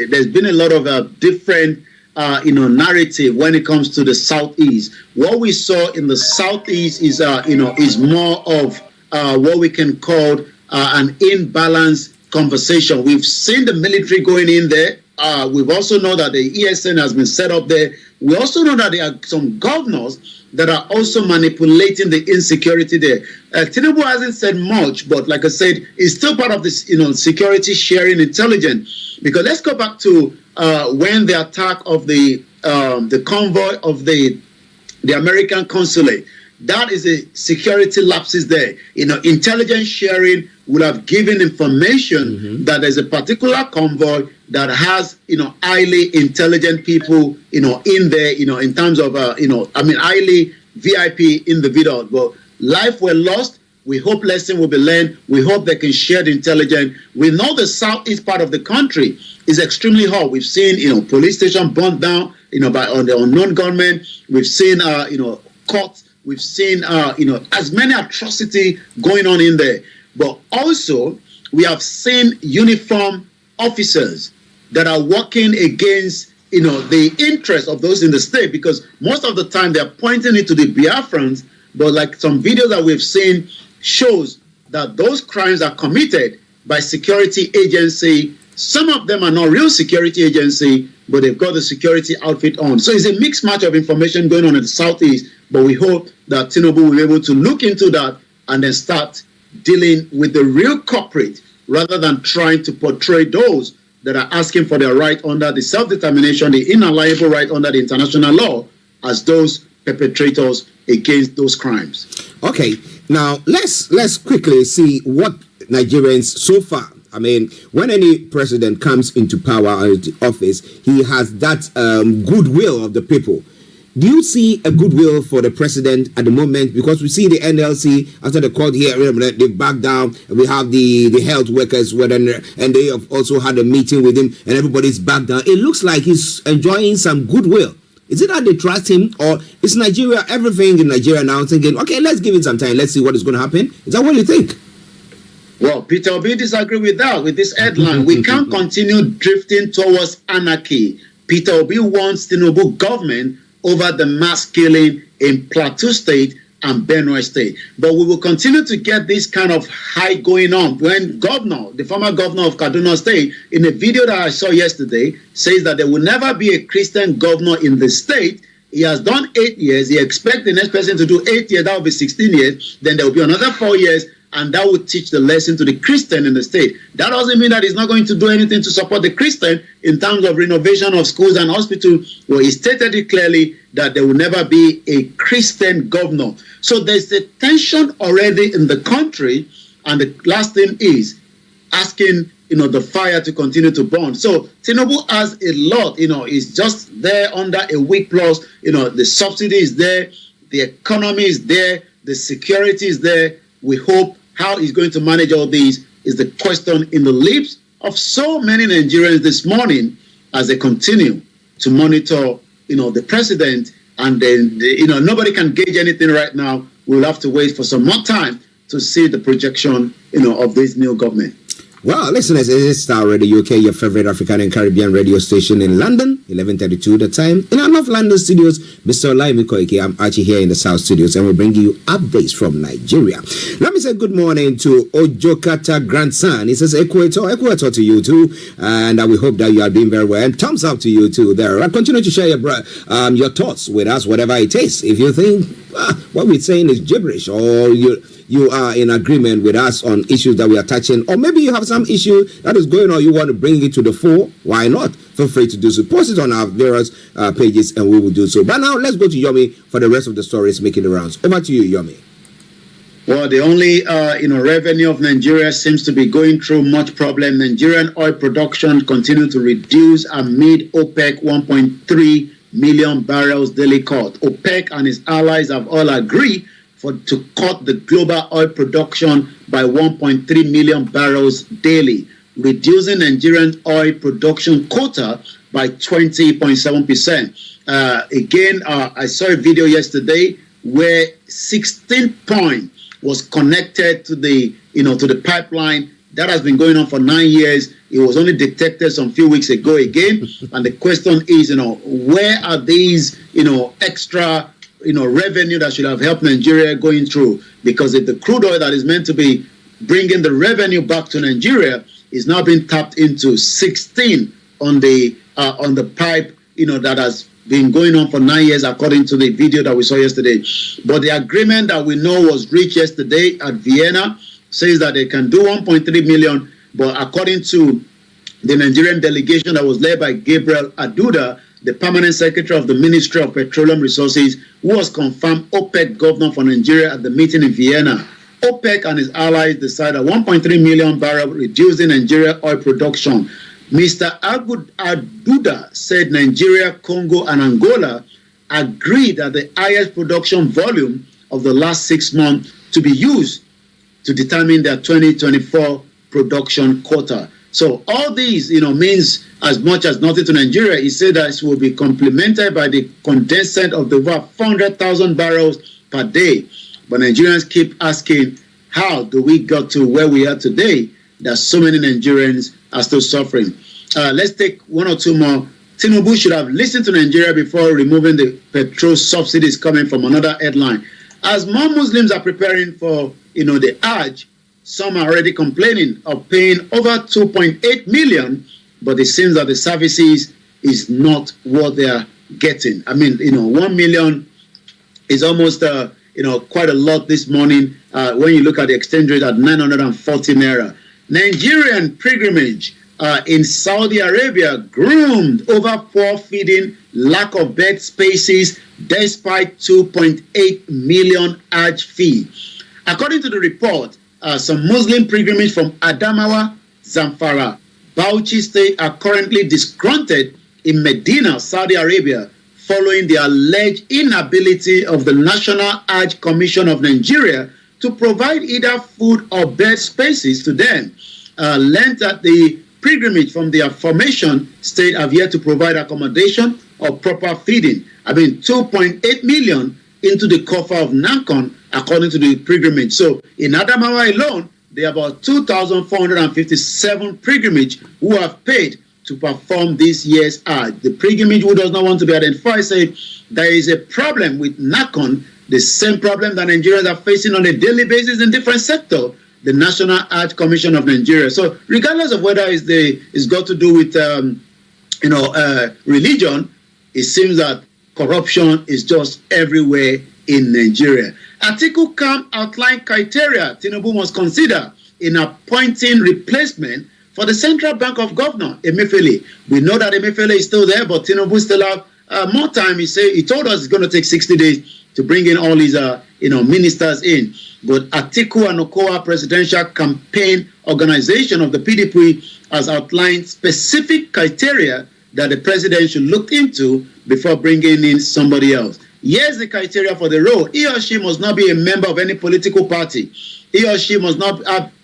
Speaker 7: there's been a lot of different narrative when it comes to the Southeast. What we saw in the Southeast is is more of what we can call an imbalanced conversation. We've seen the military going in there. We've also know that the ESN has been set up there. We also know that there are some governors that are also manipulating the insecurity there. Tinubu hasn't said much, but like I said, it's still part of this, security sharing intelligence. Because let's go back to when the attack of the convoy of the American consulate. That is a security lapses there. Intelligence sharing would have given information that there's a particular convoy that has, highly intelligent people, in there, in terms of, highly VIP individuals. But life were lost. We hope lesson will be learned. We hope they can share the intelligence. We know the southeast part of the country is extremely hot. We've seen, police station burned down, by on the unknown gunmen. We've seen, courts. We've seen, as many atrocity going on in there. But also, we have seen uniformed officers that are working against, the interests of those in the state, because most of the time they're pointing it to the Biafrans. But like some videos that we've seen shows that those crimes are committed by security agency. Some of them are not real security agency, but they've got the security outfit on. So it's a mixed match of information going on in the Southeast. But we hope that Tinubu will be able to look into that and then start dealing with the real culprit, rather than trying to portray those that are asking for their right under the self-determination, the inalienable right under the international law, as those perpetrators against those crimes.
Speaker 14: Okay, now let's quickly see what Nigerians so far. I mean, when any president comes into power or into office, he has that goodwill of the people. Do you see a goodwill for the president at the moment? Because we see the NLC after the court hearing, they back down. We have the health workers, and they have also had a meeting with him, and everybody's back down. It looks like he's enjoying some goodwill. Is it that they trust him, or is Nigeria, everything in Nigeria now thinking, okay, let's give it some time, let's see what is going to happen? Is that what you think?
Speaker 7: Well, Peter Obi disagree with that, with this headline. We can't continue drifting towards anarchy. Peter Obi wants Tinubu government over the mass killing in Plateau State and Benue State. But we will continue to get this kind of high going on when the former governor of Kaduna State, in a video that I saw yesterday, says that there will never be a Christian governor in the state. He has done 8 years. He expects the next person to do 8 years. That will be 16 years. Then there will be another 4 years. And that would teach the lesson to the Christian in the state. That doesn't mean that he's not going to do anything to support the Christian in terms of renovation of schools and hospitals. Well, he stated it clearly that there will never be a Christian governor. So there's a tension already in the country. And the last thing is asking, the fire to continue to burn. So Tinubu has a lot, is just there under a week plus. The subsidy is there. The economy is there. The security is there. We hope how he's going to manage all these is the question in the lips of so many Nigerians this morning as they continue to monitor, the president. And then, nobody can gauge anything right now. We'll have to wait for some more time to see the projection, of this new government.
Speaker 14: Well, listeners, it is Starr Radio UK, your favorite African and Caribbean radio station in London, 11:32 the time. In our North London studios, Mr. OLAMILEKAN Koiki. I'm Archie here in the South studios, and we're bringing you updates from Nigeria. Let me say good morning to Ojokata grandson. He says, Equator to you too, and we hope that you are doing very well. And thumbs up to you too there. Continue to share your thoughts with us, whatever it is. If you think what we're saying is gibberish, or you are in agreement with us on issues that we are touching, or maybe you have some issue that is going on, you want to bring it to the fore, why not? Feel free to do so. Post it on our various pages and we will do so. But now let's go to Yomi for the rest of the stories making the rounds. Over to you, Yomi.
Speaker 7: Well, the only revenue of Nigeria seems to be going through much problem. Nigerian oil production continue to reduce amid OPEC 1.3 million barrels daily cut. OPEC and its allies have all agreed to cut the global oil production by 1.3 million barrels daily, reducing Nigerian oil production quota by 20.7%. Again, I saw a video yesterday where 16 points was connected to the pipeline. That has been going on for 9 years. It was only detected some few weeks ago again. And the question is, where are these, extra revenue that should have helped Nigeria going through? Because if the crude oil that is meant to be bringing the revenue back to Nigeria is now being tapped into 16 on the pipe, that has been going on for 9 years, according to the video that we saw yesterday. But the agreement that we know was reached yesterday at Vienna says that they can do 1.3 million, but according to the Nigerian delegation that was led by Gabriel Aduda, the permanent secretary of the Ministry of Petroleum Resources, who was confirmed OPEC governor for Nigeria at the meeting in Vienna. OPEC and his allies decided 1.3 million barrels, reducing Nigeria oil production. Mr. Aduda said Nigeria, Congo, and Angola agreed that the highest production volume of the last 6 months to be used to determine their 2024 production quota. So all these, means as much as nothing to Nigeria. He said that it will be complemented by the condensate of the over 400,000 barrels per day. But Nigerians keep asking, how do we get to where we are today that so many Nigerians are still suffering? Let's take one or two more. Tinubu should have listened to Nigeria before removing the petrol subsidies, coming from another headline. As more Muslims are preparing for, the Hajj, some are already complaining of paying over 2.8 million, but it seems that the services is not what they are getting. I mean, 1 million is almost, quite a lot this morning when you look at the exchange rate at 940 naira. Nigerian pilgrimage in Saudi Arabia groomed over poor feeding, lack of bed spaces, despite 2.8 million Hajj fee. According to the report, some Muslim pilgrimage from Adamawa, Zamfara, Bauchi State are currently disgruntled in Medina, Saudi Arabia, following the alleged inability of the National Hajj Commission of Nigeria to provide either food or bed spaces to them. Learned that the pilgrimage from the aforementioned state have yet to provide accommodation or proper feeding. 2.8 million into the coffer of Nankon, according to the pilgrimage. So in Adamawa alone, there are about 2,457 pilgrimage who have paid to perform this year's Hajj. The pilgrimage who does not want to be identified say there is a problem with Nankon, the same problem that Nigerians are facing on a daily basis in different sectors, the National Hajj Commission of Nigeria. So regardless of whether it's got to do with religion, it seems that corruption is just everywhere in Nigeria. Article CAM outlined criteria Tinubu must consider in appointing replacement for the Central Bank of Governor, Emefiele. We know that Emefiele is still there, but Tinubu still have more time. He told us it's going to take 60 days to bring in all these ministers in. But Atiku and Okowa Presidential Campaign Organization of the PDP has outlined specific criteria that the president should look into before bringing in somebody else. Here's the criteria for the role. He or she must not be a member of any political party. He or she must not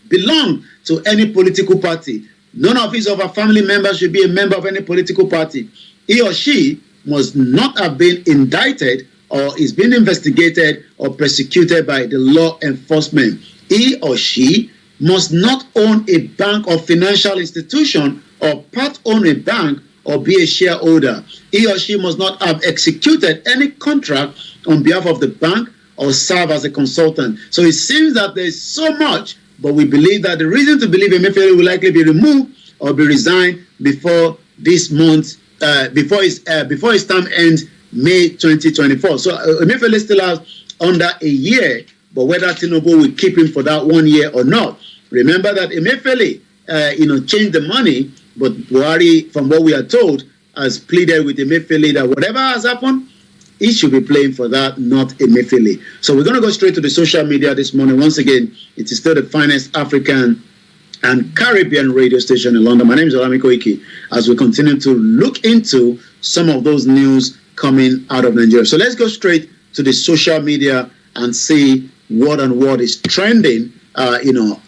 Speaker 7: belong to any political party. None of his or her family members should be a member of any political party. He or she must not have been indicted or is being investigated or persecuted by the law enforcement. He or she must not own a bank or financial institution or part own a bank or be a shareholder. He or she must not have executed any contract on behalf of the bank or serve as a consultant. So it seems that there is so much, but we believe that the reason to believe Emefiele will likely be removed or be resigned before this month, before his term ends May 2024. So Emefiele still has under a year, but whether Tinubu will keep him for that 1 year or not. Remember that Emefiele, changed the money, but Buhari, from what we are told, has pleaded with Emefiele that whatever has happened, he should be playing for that, not Emefiele. So we're going to go straight to the social media this morning. Once again, it is still the finest African and Caribbean radio station in London. My name is OLAMILEKAN, as we continue to look into some of those news coming out of Nigeria. So let's go straight to the social media and see what is trending,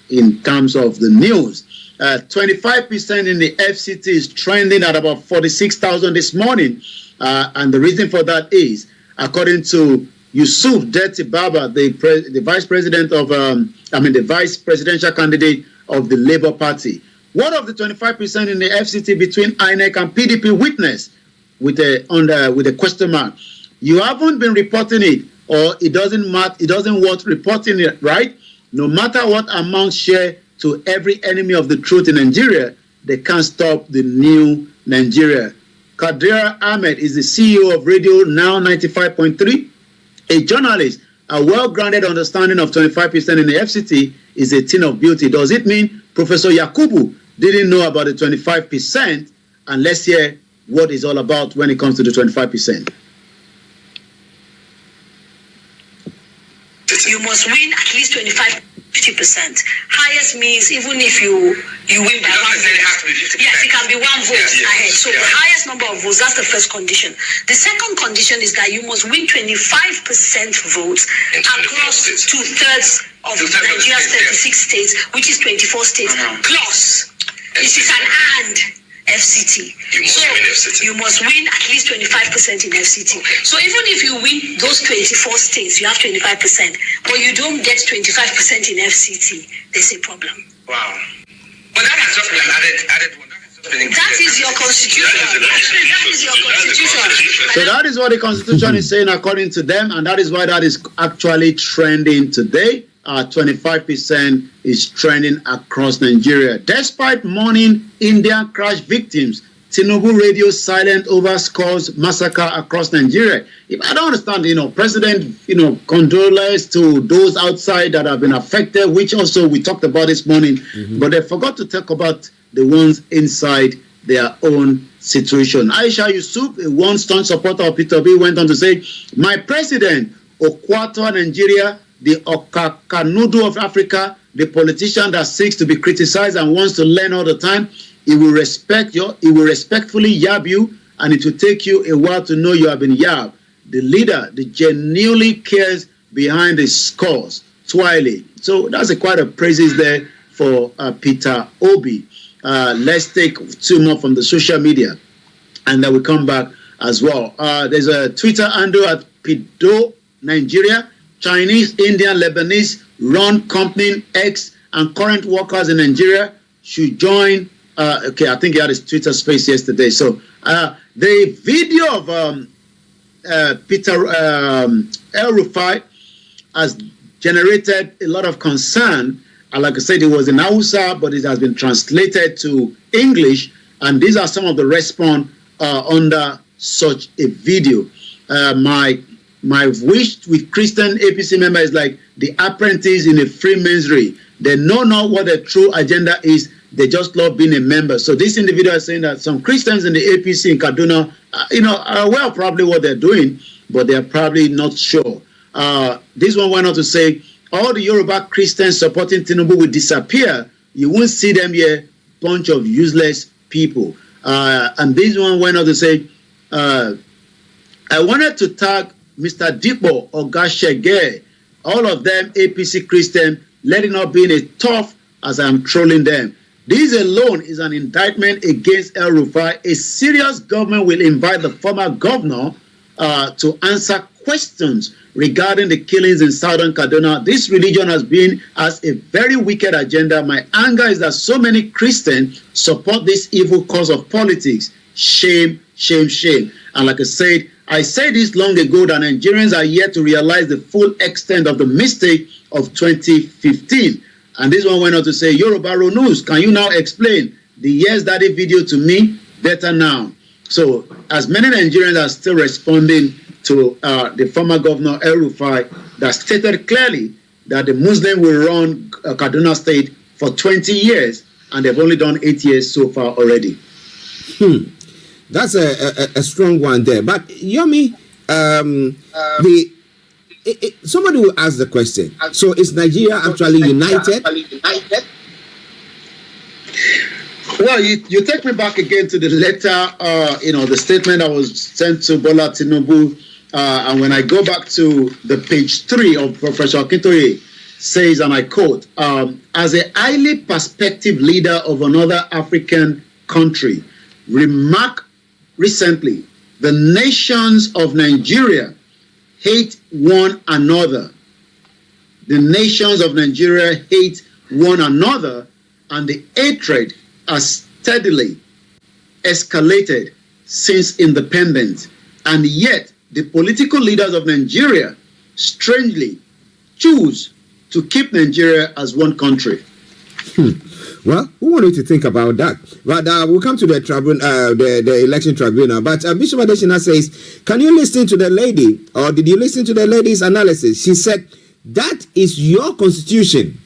Speaker 7: in terms of the news. 25% in the FCT is trending at about 46,000 this morning. And the reason for that is, according to Yusuf Dirty Baba, the vice president of, the vice presidential candidate of the Labour Party. What of the 25% in the FCT between INEC and PDP witness with a question mark? You haven't been reporting it, or it doesn't matter. It doesn't want reporting it, right? No matter what amount share to every enemy of the truth in Nigeria, they can't stop the new Nigeria. Kadir Ahmed is the CEO of Radio Now 95.3, a journalist. A well-grounded understanding of 25% in the FCT is a thing of beauty. Does it mean Professor Yakubu didn't know about the 25%? And let's hear what it's all about when it comes to the 25%.
Speaker 16: You must win at least 50%. Highest means even if you win by 1 vote. Yes, it can be 1 vote ahead. So the highest number of votes, that's the first condition. The second condition is that you must win 25% votes across 2/3 of Nigeria's 36 states, which is 24 states, plus it is an and FCT. You must win at least 25% in FCT. So even if you win those 24 states, you have 25%, but you don't get 25% in FCT, there's a problem.
Speaker 11: Wow. But that has just been added one.
Speaker 16: That is your constitution. That is your constitution.
Speaker 7: So that is what the constitution is saying according to them, and that is why that is actually trending today. 25% is trending across Nigeria. Despite mourning Indian crash victims, Tinubu radio silent over scores massacre across Nigeria. I don't understand, President, condolence to those outside that have been affected, which also we talked about this morning, but they forgot to talk about the ones inside their own situation. Aisha Yusuf, a one-stone supporter of Peter B, went on to say, "My president, Okwato Nigeria, the Okakanudu of Africa, the politician that seeks to be criticized and wants to learn all the time, he will respectfully yab you, and it will take you a while to know you have been yabbed. The leader, the genuinely cares behind the scores." Twiley. So that's quite a praises there for Peter Obi. Let's take 2 more from the social media, and then we come back as well. There's a Twitter handle at Pido Nigeria. Chinese, Indian, Lebanese run company X and current workers in Nigeria should join. I think he had his Twitter space yesterday. So the video of Peter El Rufai has generated a lot of concern. And like I said, it was in Hausa, but it has been translated to English. And these are some of the response under such a video. My wish with Christian APC member is like the apprentice in a Freemasonry. They know not what the true agenda is. They just love being a member. So this individual is saying that some Christians in the APC in Kaduna, are aware of probably what they're doing, but they're probably not sure. This one went on to say, all the Yoruba Christians supporting Tinubu will disappear. You won't see them here, bunch of useless people. And this one went on to say, I wanted to tag Mr. Dipo, Ogashege, all of them APC Christian, let it not be in a tough as I'm trolling them. This alone is an indictment against El Rufai. A serious government will invite the former governor to answer questions regarding the killings in southern Kaduna. This religion has a very wicked agenda. My anger is that so many Christians support this evil cause of politics. Shame, shame, shame. And like I said this long ago, that Nigerians are yet to realize the full extent of the mistake of 2015. And this one went on to say, Yoruba News, can you now explain the Yes Daddy video to me better now? So, as many Nigerians are still responding to the former governor El Rufai, that stated clearly that the Muslim will run Kaduna State for 20 years, and they've only done 8 years so far already.
Speaker 14: That's a strong one there. But Yomi, somebody will ask the question. So is Nigeria actually united?
Speaker 7: Well, you take me back again to the letter, the statement that was sent to Bola Tinubu. And when I go back to the page 3 of Professor Akintoye, says, and I quote, as a highly prospective leader of another African country, remark recently, the nations of Nigeria hate one another. The nations of Nigeria hate one another, and the hatred has steadily escalated since independence. And yet, the political leaders of Nigeria strangely choose to keep Nigeria as one country.
Speaker 14: Well, who wanted to think about that? But we'll come to the the election tribunal. But Bishop Adeshina says, can you listen to the lady, or did you listen to the lady's analysis? She said, that is your constitution.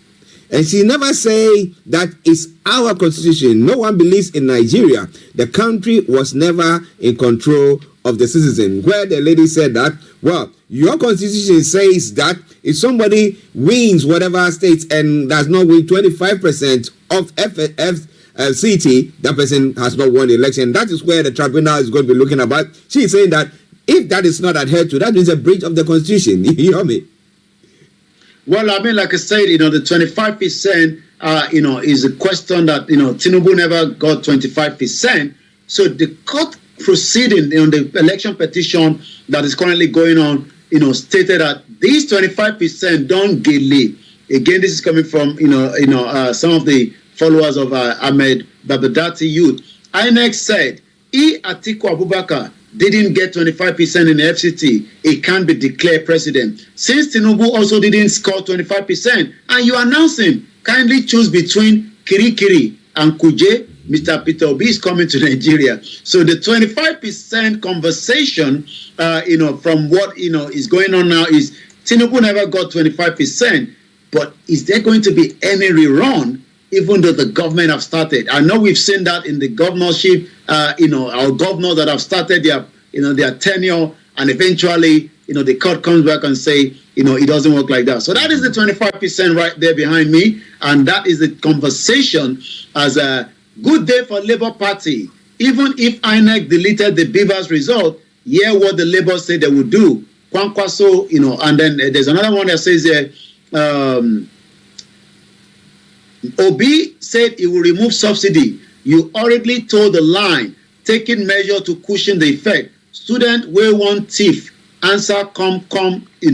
Speaker 14: And she never say that is our constitution. No one believes in Nigeria. The country was never in control of the citizen. Where the lady said that, well, your constitution says that if somebody wins whatever states and does not win 25% of FCT, that person has not won the election. That is where the tribunal is going to be looking about. She is saying that if that is not adhered to, that means a breach of the constitution. You hear me?
Speaker 7: Well, I mean, like I said, the 25%, is a question that, Tinubu never got 25%. So the court proceeding the election petition that is currently going on, stated that these 25% don't gele. Again, this is coming from, some of the followers of Ahmed Babadati youth. INEC said, Atiku Abubakar didn't get 25% in the FCT, it can't be declared president. Since Tinubu also didn't score 25%, and you are announcing, kindly choose between Kirikiri and Kuje, Mr. Peter Obi is coming to Nigeria. So the 25% conversation, from what, is going on now is Tinubu never got 25%, but is there going to be any rerun, even though the government have started? I know we've seen that in the governorship, our governors that have started their tenure, and eventually, the court comes back and say, it doesn't work like that. So that is the 25% right there behind me, and that is the conversation as a good day for Labour Party. Even if INEC deleted the Beavers result, hear what the Labour said they would do. Kwankwaso, and then there's another one that says Obi said he will remove subsidy. You hurriedly told the line, taking measure to cushion the effect. Student will want thief. Answer come. I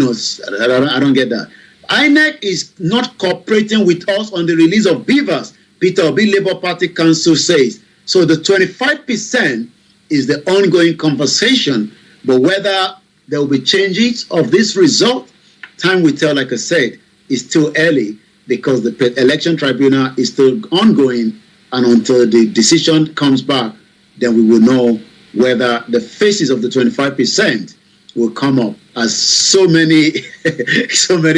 Speaker 7: don't get that. INEC is not cooperating with us on the release of Beavers, Peter Obi Labour Party Council says. So the 25% is the ongoing conversation, but whether there will be changes of this result, time will tell. Like I said, it's still early because the election tribunal is still ongoing, and until the decision comes back, then we will know whether the faces of the 25% will come up as so many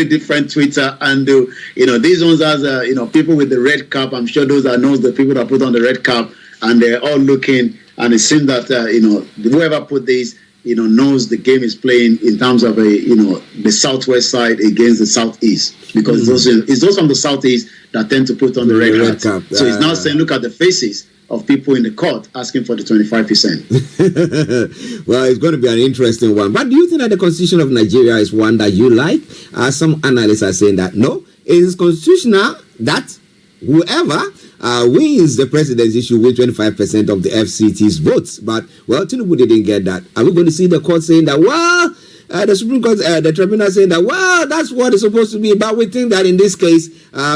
Speaker 7: different Twitter, and these ones as people with the red cap. I'm sure those are knows the people that put on the red cap, and they're all looking, and it seems that whoever put this knows the game is playing in terms of the southwest side against the southeast, because it's those from the southeast that tend to put on the red cap. So it's now saying, look at the faces of people in the court asking for the 25%.
Speaker 14: Well, it's going to be an interesting one. But do you think that the constitution of Nigeria is one that you like? Some analysts are saying that no, it is constitutional that whoever wins the presidency should win 25% of the FCT's votes. But, well, Tinubu didn't get that. Are we going to see the court saying that, well, the Supreme Court, the tribunal saying that, well, that's what it's supposed to be, but we think that in this case,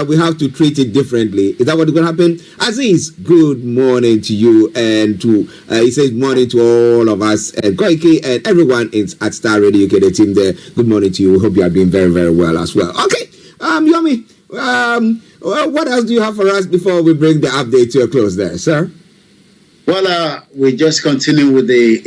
Speaker 14: we have to treat it differently. Is that what's going to happen? Aziz, good morning to you, and to, he says morning to all of us, and Koiki, and everyone at Starr Radio UK, the team there. Good morning to you. Hope you are doing very, very well as well. Okay, Yomi, well, what else do you have for us before we bring the update to a close there, sir?
Speaker 7: Well, we just continue with the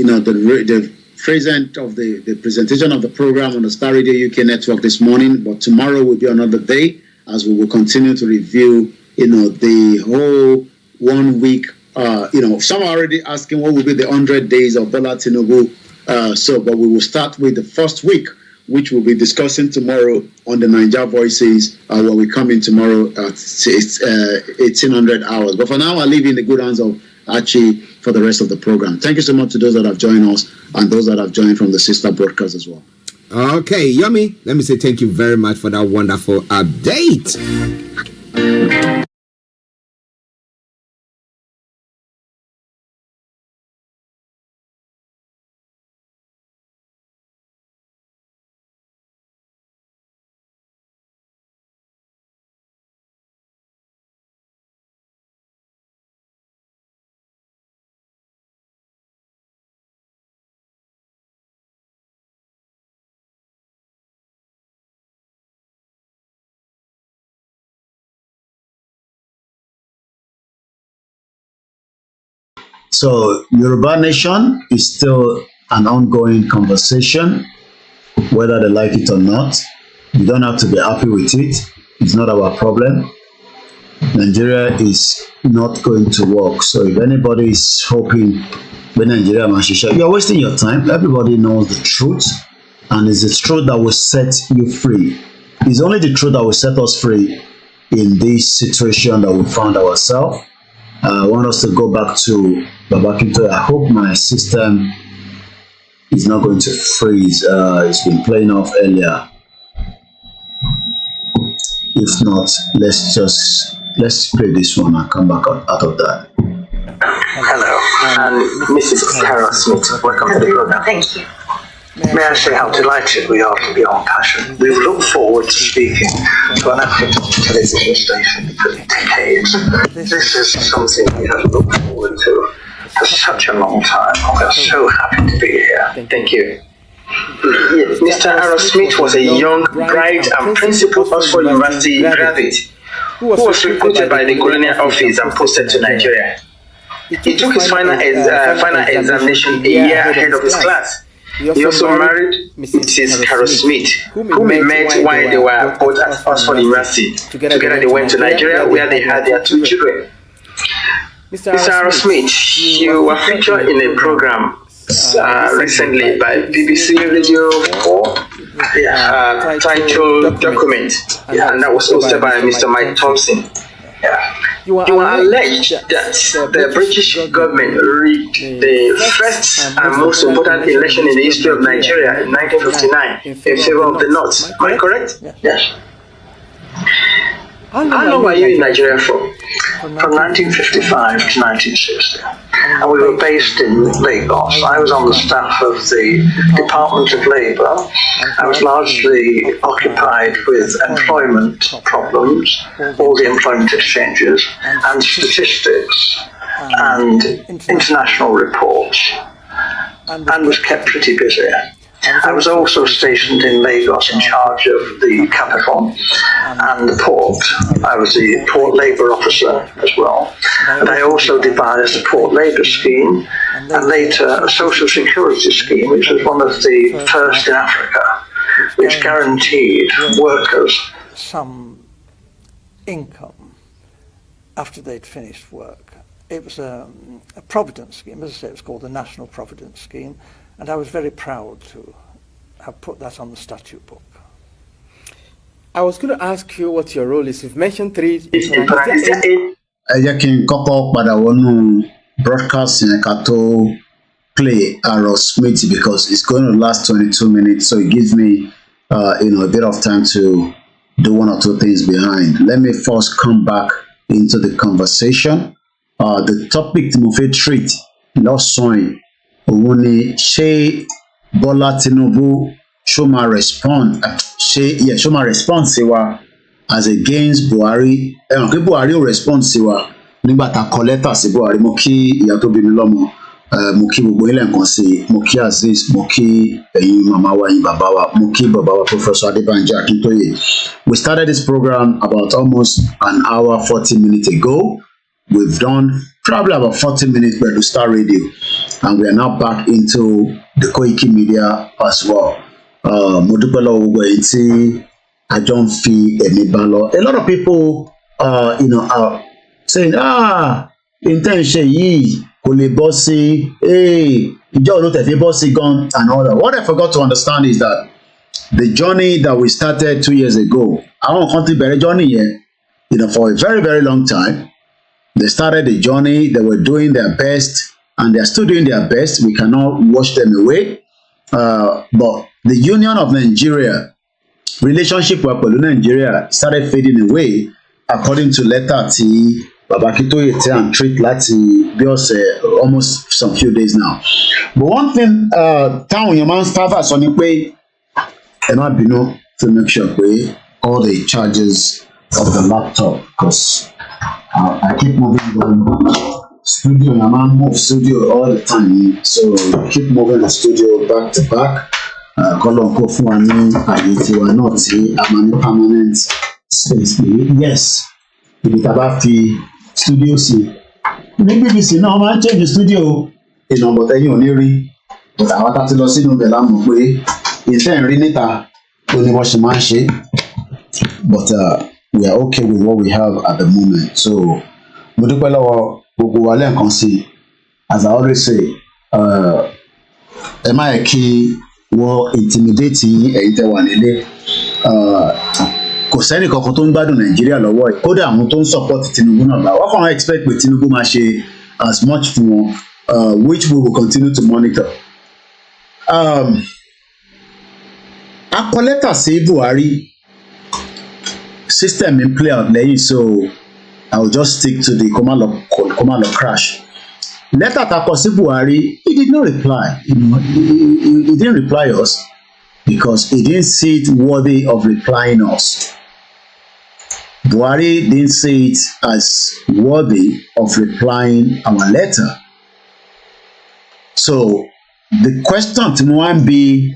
Speaker 7: present of the presentation of the program on the Starr Radio UK network this morning, but tomorrow will be another day as we will continue to review, the whole 1 week. Some are already asking what will be the 100 days of Bola Tinubu. But we will start with the first week, which we'll be discussing tomorrow on the Naija Voices when we come in tomorrow at 1800 hours. But for now, I'll leave you in the good hands of Archie for the rest of the program. Thank you so much to those that have joined us and those that have joined from the sister broadcast as well.
Speaker 14: Okay, Yomi, let me say thank you very much for that wonderful update.
Speaker 7: So Yoruba Nation is still an ongoing conversation, whether they like it or not. You don't have to be happy with it. It's not our problem. Nigeria is not going to work. So if anybody is hoping when Nigeria Mashisha, you're wasting your time. Everybody knows the truth, and it's the truth that will set you free. It's only the truth that will set us free in this situation that we found ourselves. I want us to go back to Baba Akintoye. I hope my system is not going to freeze. It's been playing off earlier. If not, let's play this one and come back out of that.
Speaker 17: Hello, and Mrs. Carol Smith. Welcome to the program.
Speaker 16: Thank you.
Speaker 17: May I say how delighted we are to be on Passion. We look forward to speaking to an African television station for decades. This is something we have looked forward to for such a long time. We are so happy to be here. Thank you. Mr. Aaron Smith was a young, bright and principled Oxford University graduate who was recruited by the Colonial Office and posted to Nigeria. He took his final examination a year ahead of his class. He also married Mrs. Carol Smith, whom he met while they were both at Oxford University. Together they went to Nigeria, where they had their 2 children. Mr. Aaron Smith, you were featured in a program recently by BBC Radio 4, titled Document, and that was hosted by Mr. Mike Thompson. You are alleged that the British government rigged the first and most important election in the history of Nigeria in 1959 in favor of the North. Am I correct? Yes. How long were you in Nigeria for? From 1955 to 1960. And we were based in Lagos. I was on the staff of the Department of Labour. I was largely occupied with employment problems, all the employment exchanges, and statistics, and international reports, and was kept pretty busy. I was also stationed in Lagos in charge of the capital and the port. I was the port labour officer as well. And I also devised a port labour scheme and later a social security scheme, which was one of the first in Africa, which guaranteed workers
Speaker 18: some income after they'd finished work. It was a providence scheme. As I say, it was called the National Providence Scheme. And I was very proud to have put that on the statute book.
Speaker 19: I was going to ask you what your role is. You've mentioned 3.
Speaker 7: ẹ jẹ́ kí n kọ́kọ́ padà wọnú broadcast yẹn ká tó play Smith because it's going to last 22 minutes, so it gives me a bit of time to do one or two things behind. Let me first come back into the conversation. The topic tí mo fẹ́ treat lọ́sàn-án òun ni ṣé Bọ́lá Tinubu ṣó máa respond sí wa as against Buhari. Ẹ̀wọ̀n pé Buhari ò respond sí wa nígbà tá a kọ lẹ́tà sí Buhari. Mo kí ìyá tó bí mi lọ́mọ, mo kí gbogbo ilẹ̀ nǹkan sí, mo kí Azeez, mo kí ẹ̀yin màmá wa, ẹ̀yin bàbá wa, mo kí bàbá wa Professor Adebanji Akintoye. We started this program about almost an hour 40 minutes ago. We've done probably about 40 minutes pẹ̀lú Starr Radio, and we are now back into the koikimedia as well. Mo dúpẹ́ lọ́wọ́ gbogbo èyí tí a jọ ń fi ẹ̀mí bá lọ. A lot of people are saying, intention yìí kò lè bọ́ sí, ìjọ ló tẹ̀lé bọ́ sí gan and all that. What I forgot to understand is that the journey that we started 2 years ago, àwọn kan ti bẹ̀rẹ̀ journey yẹn, for a very, very long time. They started the journey, they were doing their best, and they're still doing their best. We cannot wash them away. But the Union of Nigeria, relationship with Nigeria started fading away according to letter tí Baba Akintoye and treat láti bí ọ̀sẹ̀ almost some few days now. But one thing táwọn èèyàn máa ń sábà sọ ni pé ẹ má bínú to make sure pé all the charges of the laptop, because I keep moving the studio and I move studio all the time, so keep moving the studio back to back. Kọ́lọ́n kó fún wa ní àyè tiwa náà tí a máa ní permanent space. Yes, ibi tá a bá fi studio sí. Ní BBC náà máa ń change studio ìnàbọ̀ tẹ́yìn ò ní rí. But àwọn tá ti lọ sínú ibẹ̀ la mọ̀ pé iṣẹ́ ìrí níta ó ní wọ́n ṣe máa ń ṣe. But we are okay with what we have at the moment. So mo dúpẹ́ lọ́wọ́ gbogbo wa lẹ́ẹ̀kan sí. As I always say, ẹ má yẹ kí wọ́n intimidate ẹ̀yin tẹ́ wà nílé. Kò sẹ́ni kankan tó ń gbádùn Nàìjíríà lọ́wọ́ ẹ̀. Kódà àwọn tó ń support Tinubu náà bá wọ́n kàn expect pé Tinubu máa ṣe as much fún wọn, which we will continue to monitor. A kọ lẹ́tà sí Buhari, system in play out lẹ́yìn, so I will just stick to the command of crash. Letter tá kọ sí Buhari, he did not reply. He didn't reply us because he didn't see it worthy of replying us. Buhari didn't see it as worthy of replying our letter. So the question tí mo wá ń bi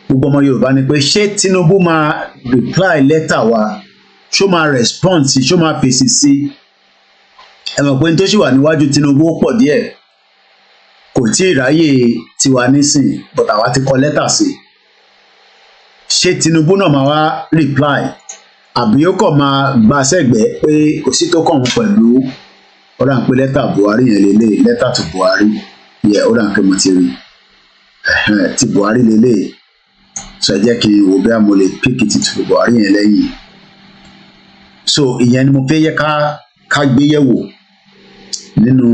Speaker 7: gbogbo ọmọ Yorùbá ni pé ṣé Tinubu máa reply letter wa, ṣó máa respond sí, ṣó máa fèsì sí? Ẹ mọ̀ pé n tó ṣì wà níwájú Tinubu ó pọ̀ díẹ̀, kò tí ì ráyè tiwa nísìn, but àwa ti kọ lẹ́tà sí. Ṣé Tinubu náà máa wá reply àbí ó kàn máa gba sẹ́gbẹ̀ẹ́ pé kò sí tó kàn wọ́n pẹ̀lú ọ̀rọ̀ à ń pè lẹ́tà Buhari yẹn lélẹ̀, lẹ́tà tó Buhari yẹ ọ̀rọ̀ à ń pè mo ti rí ti Buhari lélẹ̀, so ẹ jẹ́ kí n wo bí a mo lè pick it to Buhari yẹn lẹ́yìn. So ìyẹn ni mo fẹ́ yẹ ká gbé yẹ̀wò nínú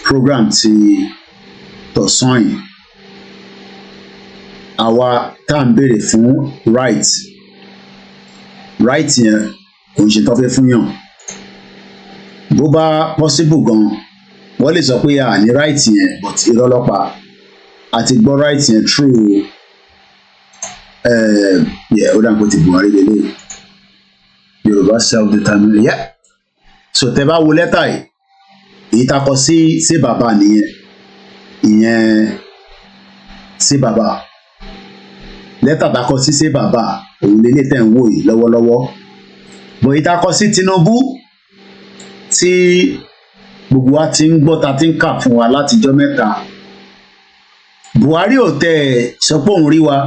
Speaker 7: program ti tọ̀sán yìí. Àwa tá à ń béèrè fún right yẹn kò ń ṣe tó fẹ́ fún yàn. Bó bá possible gan, wọ́n lè sọ pé a ní right yẹn, but irọ́ lọ́pàá àti gbọ́ right yẹn through ó dàgbò ti Buhari lélẹ̀, Yorùbá self-determination. Yeah. So tẹ́ bá wo lẹ́tà yìí, èyí tá kọ sí bàbá nìyẹn, ìyẹn sí bàbá. Lẹ́tà tá kọ sí bàbá òun lélẹ̀ tẹ̀ ń wò yìí lọ́wọ́lọ́wọ́. Bọ̀ èyí tá kọ sí Tinubu tí gbogbo wa ti ń gbọ́, ta ti ń kà fún wa látijọ́ mẹ́ta. Buhari ò tẹ̀ sọ pé òun rí wa.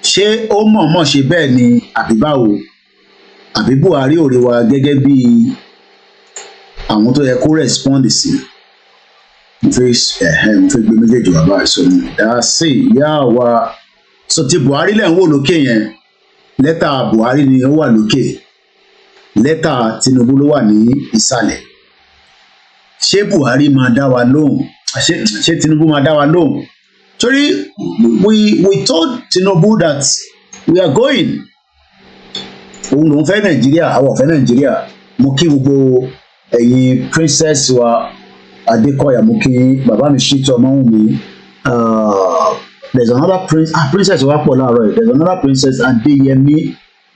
Speaker 7: Ṣé ó mọ̀ọ́mọ̀ ṣe bẹ́ẹ̀ ni àbí báwo? Àbí Buhari ò rí wa gẹ́gẹ́ bí àwọn tó yẹ kó respond sí? Mo fẹ́ gbé méjèèjì wá báyìí, so dáṣe ìyá wa. So ti Buhari lẹ̀ ń wò lókè yẹn, lẹ́tà Buhari ni ó wà lókè. lẹ́tà Tinubu ló wà ní ìsàlẹ̀. Ṣé Buhari máa dá wa lóhùn? Ṣé Tinubu máa dá wa lóhùn? Torí we told Tinubu that we are going. Òun lòun fẹ́ Nàìjíríà, àwọn ò fẹ́ Nàìjíríà. Mo kí gbogbo ẹ̀yin princess wa Adékọ̀yà, mo kí bàbá mi Ṣítù Ọmọ́wùnmí. There's another princess wa pọ̀ láàárọ̀ yìí. There's another princess Adéyẹmí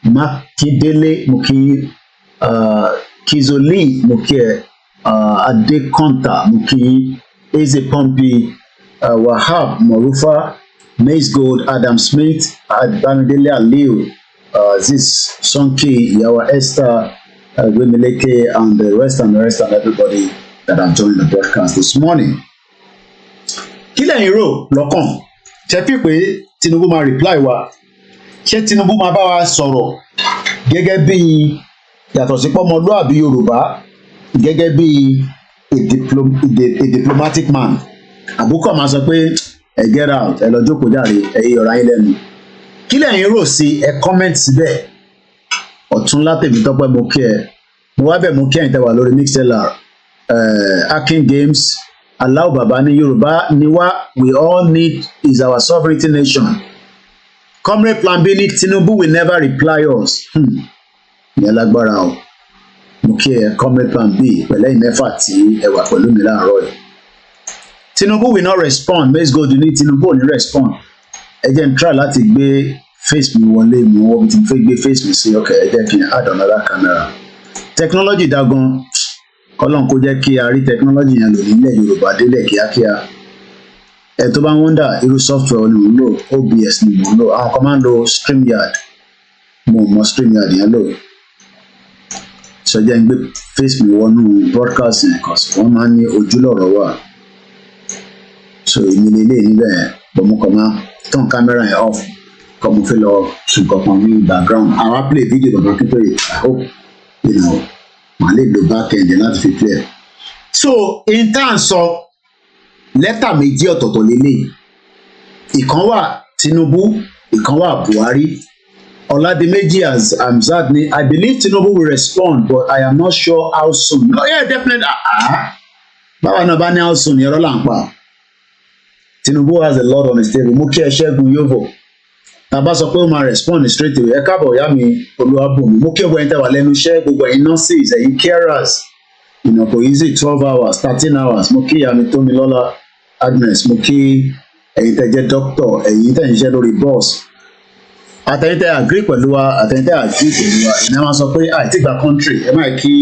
Speaker 7: Mákindélé, mo kí Kizoli, mo kí Adékọ́ntà, mo kí Eze Pompi, Wahab Morufa, Mace Gold, Adam Smith, Bamidele Aliu, this Sonke, Yawa Esther, Gwemileke, and the rest and everybody that have joined the broadcast this morning. Kí lẹ̀yin rò lọ́kàn? Ṣé fi pé Tinubu máa reply wa? Ṣé Tinubu máa bá wa sọ̀rọ̀ gẹ́gẹ́ bí yàtọ̀ sí pọ́mọlúàbí Yorùbá, gẹ́gẹ́ bí a diplomatic man? Àbúkọ̀ máa sọ pé ẹ get out, ẹ lọ jókòó jàre, ẹ yí ọ̀rá yín lẹ́nu. Kí lẹ̀yin rò sí? Ẹ comment síbẹ̀. Ọ̀túnlá Tèmítọ́pẹ́, mo kí ẹ. Mo wá bẹ̀ mo kí ẹ̀yin tẹ́ wà lórí Mixlr. Akin Games, Allow Baba ní Yorùbá ni wá, we all need is our sovereignty nation. Comrade Plan B ní Tinubu will never reply us. Ìyẹn lágbára o. Mo kí ẹ Comrade Plan B pẹ̀lẹ́ ìmẹ́fà tí ẹ wà pẹ̀lú mi láàárọ̀ yìí. Tinubu will not respond. Mace Gold ní Tinubu ò ní respond. Ẹ jẹ́ n try láti gbé face mi wọlé, mo wọ́n ti fẹ́ gbé face mi sí ọkẹ́, ẹ jẹ́ kí n add another camera. Technology dagan, Ọlọ́run kó jẹ́ kí a rí technology yẹn lò nílẹ̀ Yorùbá délẹ̀ kíákíá. Ẹ tó bá ń wonder irú software ni mò ń lò, OBS ni mò ń lò. Àwọn kan máa ń lo StreamYard, mo mọ StreamYard yẹn lò. Ṣọjá ń gbé face mi wọnú broadcast yẹn kan sí wọ́n máa ń ní ojúlọ̀rọ̀ wà. So èmi lélẹ̀ níbẹ̀ yẹn, bọ̀ mo kàn máa turn camera yẹn off kọ́ mo fẹ́ lọ sùn kankan ní background. Àwọn play video Baba Akintoye, I hope màá lè lo back end láti fi play. So in tá à ń sọ lẹ́tà méjì ọ̀tọ̀ọ̀tọ̀ lélẹ̀. Ìkan wà Tinubu, ìkan wà Buhari. Oladimeji as Hamzat ni, I believe Tinubu will respond, but I am not sure how soon. No, yeah, definitely. Báwa náà bá ní how soon yẹn lọ́la ń pa. Tinubu has a lot on his table. Mo kí ẹ Ṣẹ́gun Yovo. Tàbá sọ pé ó máa respond straight away. Ẹ káàbọ̀ ìyá mi Olúwabùnmi. Mo kí ọgbọ ẹ̀yin tẹ́ wà lẹ́nu iṣẹ́, gbogbo ẹ̀yin nurses, ẹ̀yin carers. Kò easy 12 hours, 13 hours. Mo kí ìyá mi Tómilọ́lá Agnes. Mo kí ẹ̀yin tẹ́ jẹ́ doctor, ẹ̀yin tẹ́ ń ṣiṣẹ́ lórí bus. Àtẹ̀yin tẹ́ agree pẹ̀lú wa, àtẹ̀yin tẹ́ agree pẹ̀lú wa. Ìyẹn máa sọ pé àìtí gba country. Ẹ máa kí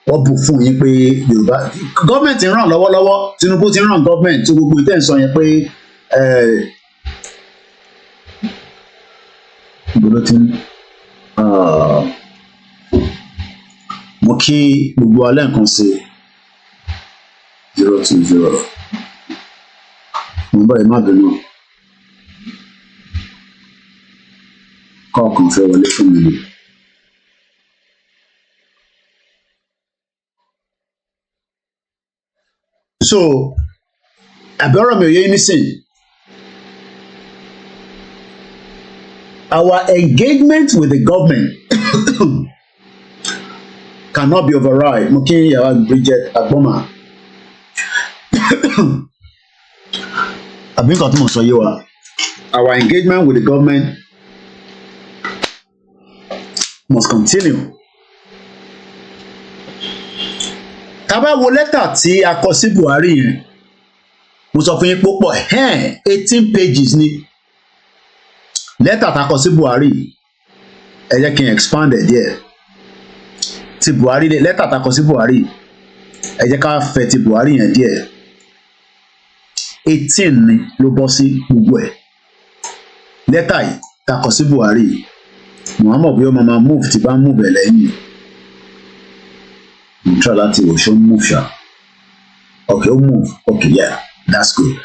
Speaker 7: wọ́n bù fún yín pé Yorùbá. Gọ́ọ̀mẹ̀ntì ń ràn lọ́wọ́lọ́wọ́. Tinubu ti ń ràn gọ́ọ̀mẹ̀ntì tó gbogbo ìtẹ́ ń sọ yẹn pé gbọ́dọ̀ tí mo kí gbogbo alẹ́ nǹkan sí 020 mo bá ẹ má bínú kọ́ọ̀kan fẹ́ wọlé fún mi ni. So àbẹ̀rọ̀ mi ò yé nísìnyí. Our engagement with the government cannot be override. Mo kí ìyàwó Bridget Agboma. Àbí nǹkan tí mo sọ yé wa. Our engagement with the government must continue. Tá bá wo lẹ́tà tí a kọ sí Buhari yẹn, mo sọ fún yín púpọ̀ 18 pages ni. Lẹ́tà tá a kọ sí Buhari, ẹ jẹ́ kí n expand ẹ̀ díẹ̀. Ti Buhari, lẹ́tà tá a kọ sí Buhari, ẹ jẹ́ ká fẹ̀ ti Buhari yẹn díẹ̀. 18 ni ló bọ́ sí gbogbo ẹ̀. Lẹ́tà yìí tá a kọ sí Buhari, Muhammad bí ó máa move ti bá move ẹ̀ lẹ́yìn. Mo try láti wò ṣó move ṣá. Okay, ó move. Okay, yeah, that's good.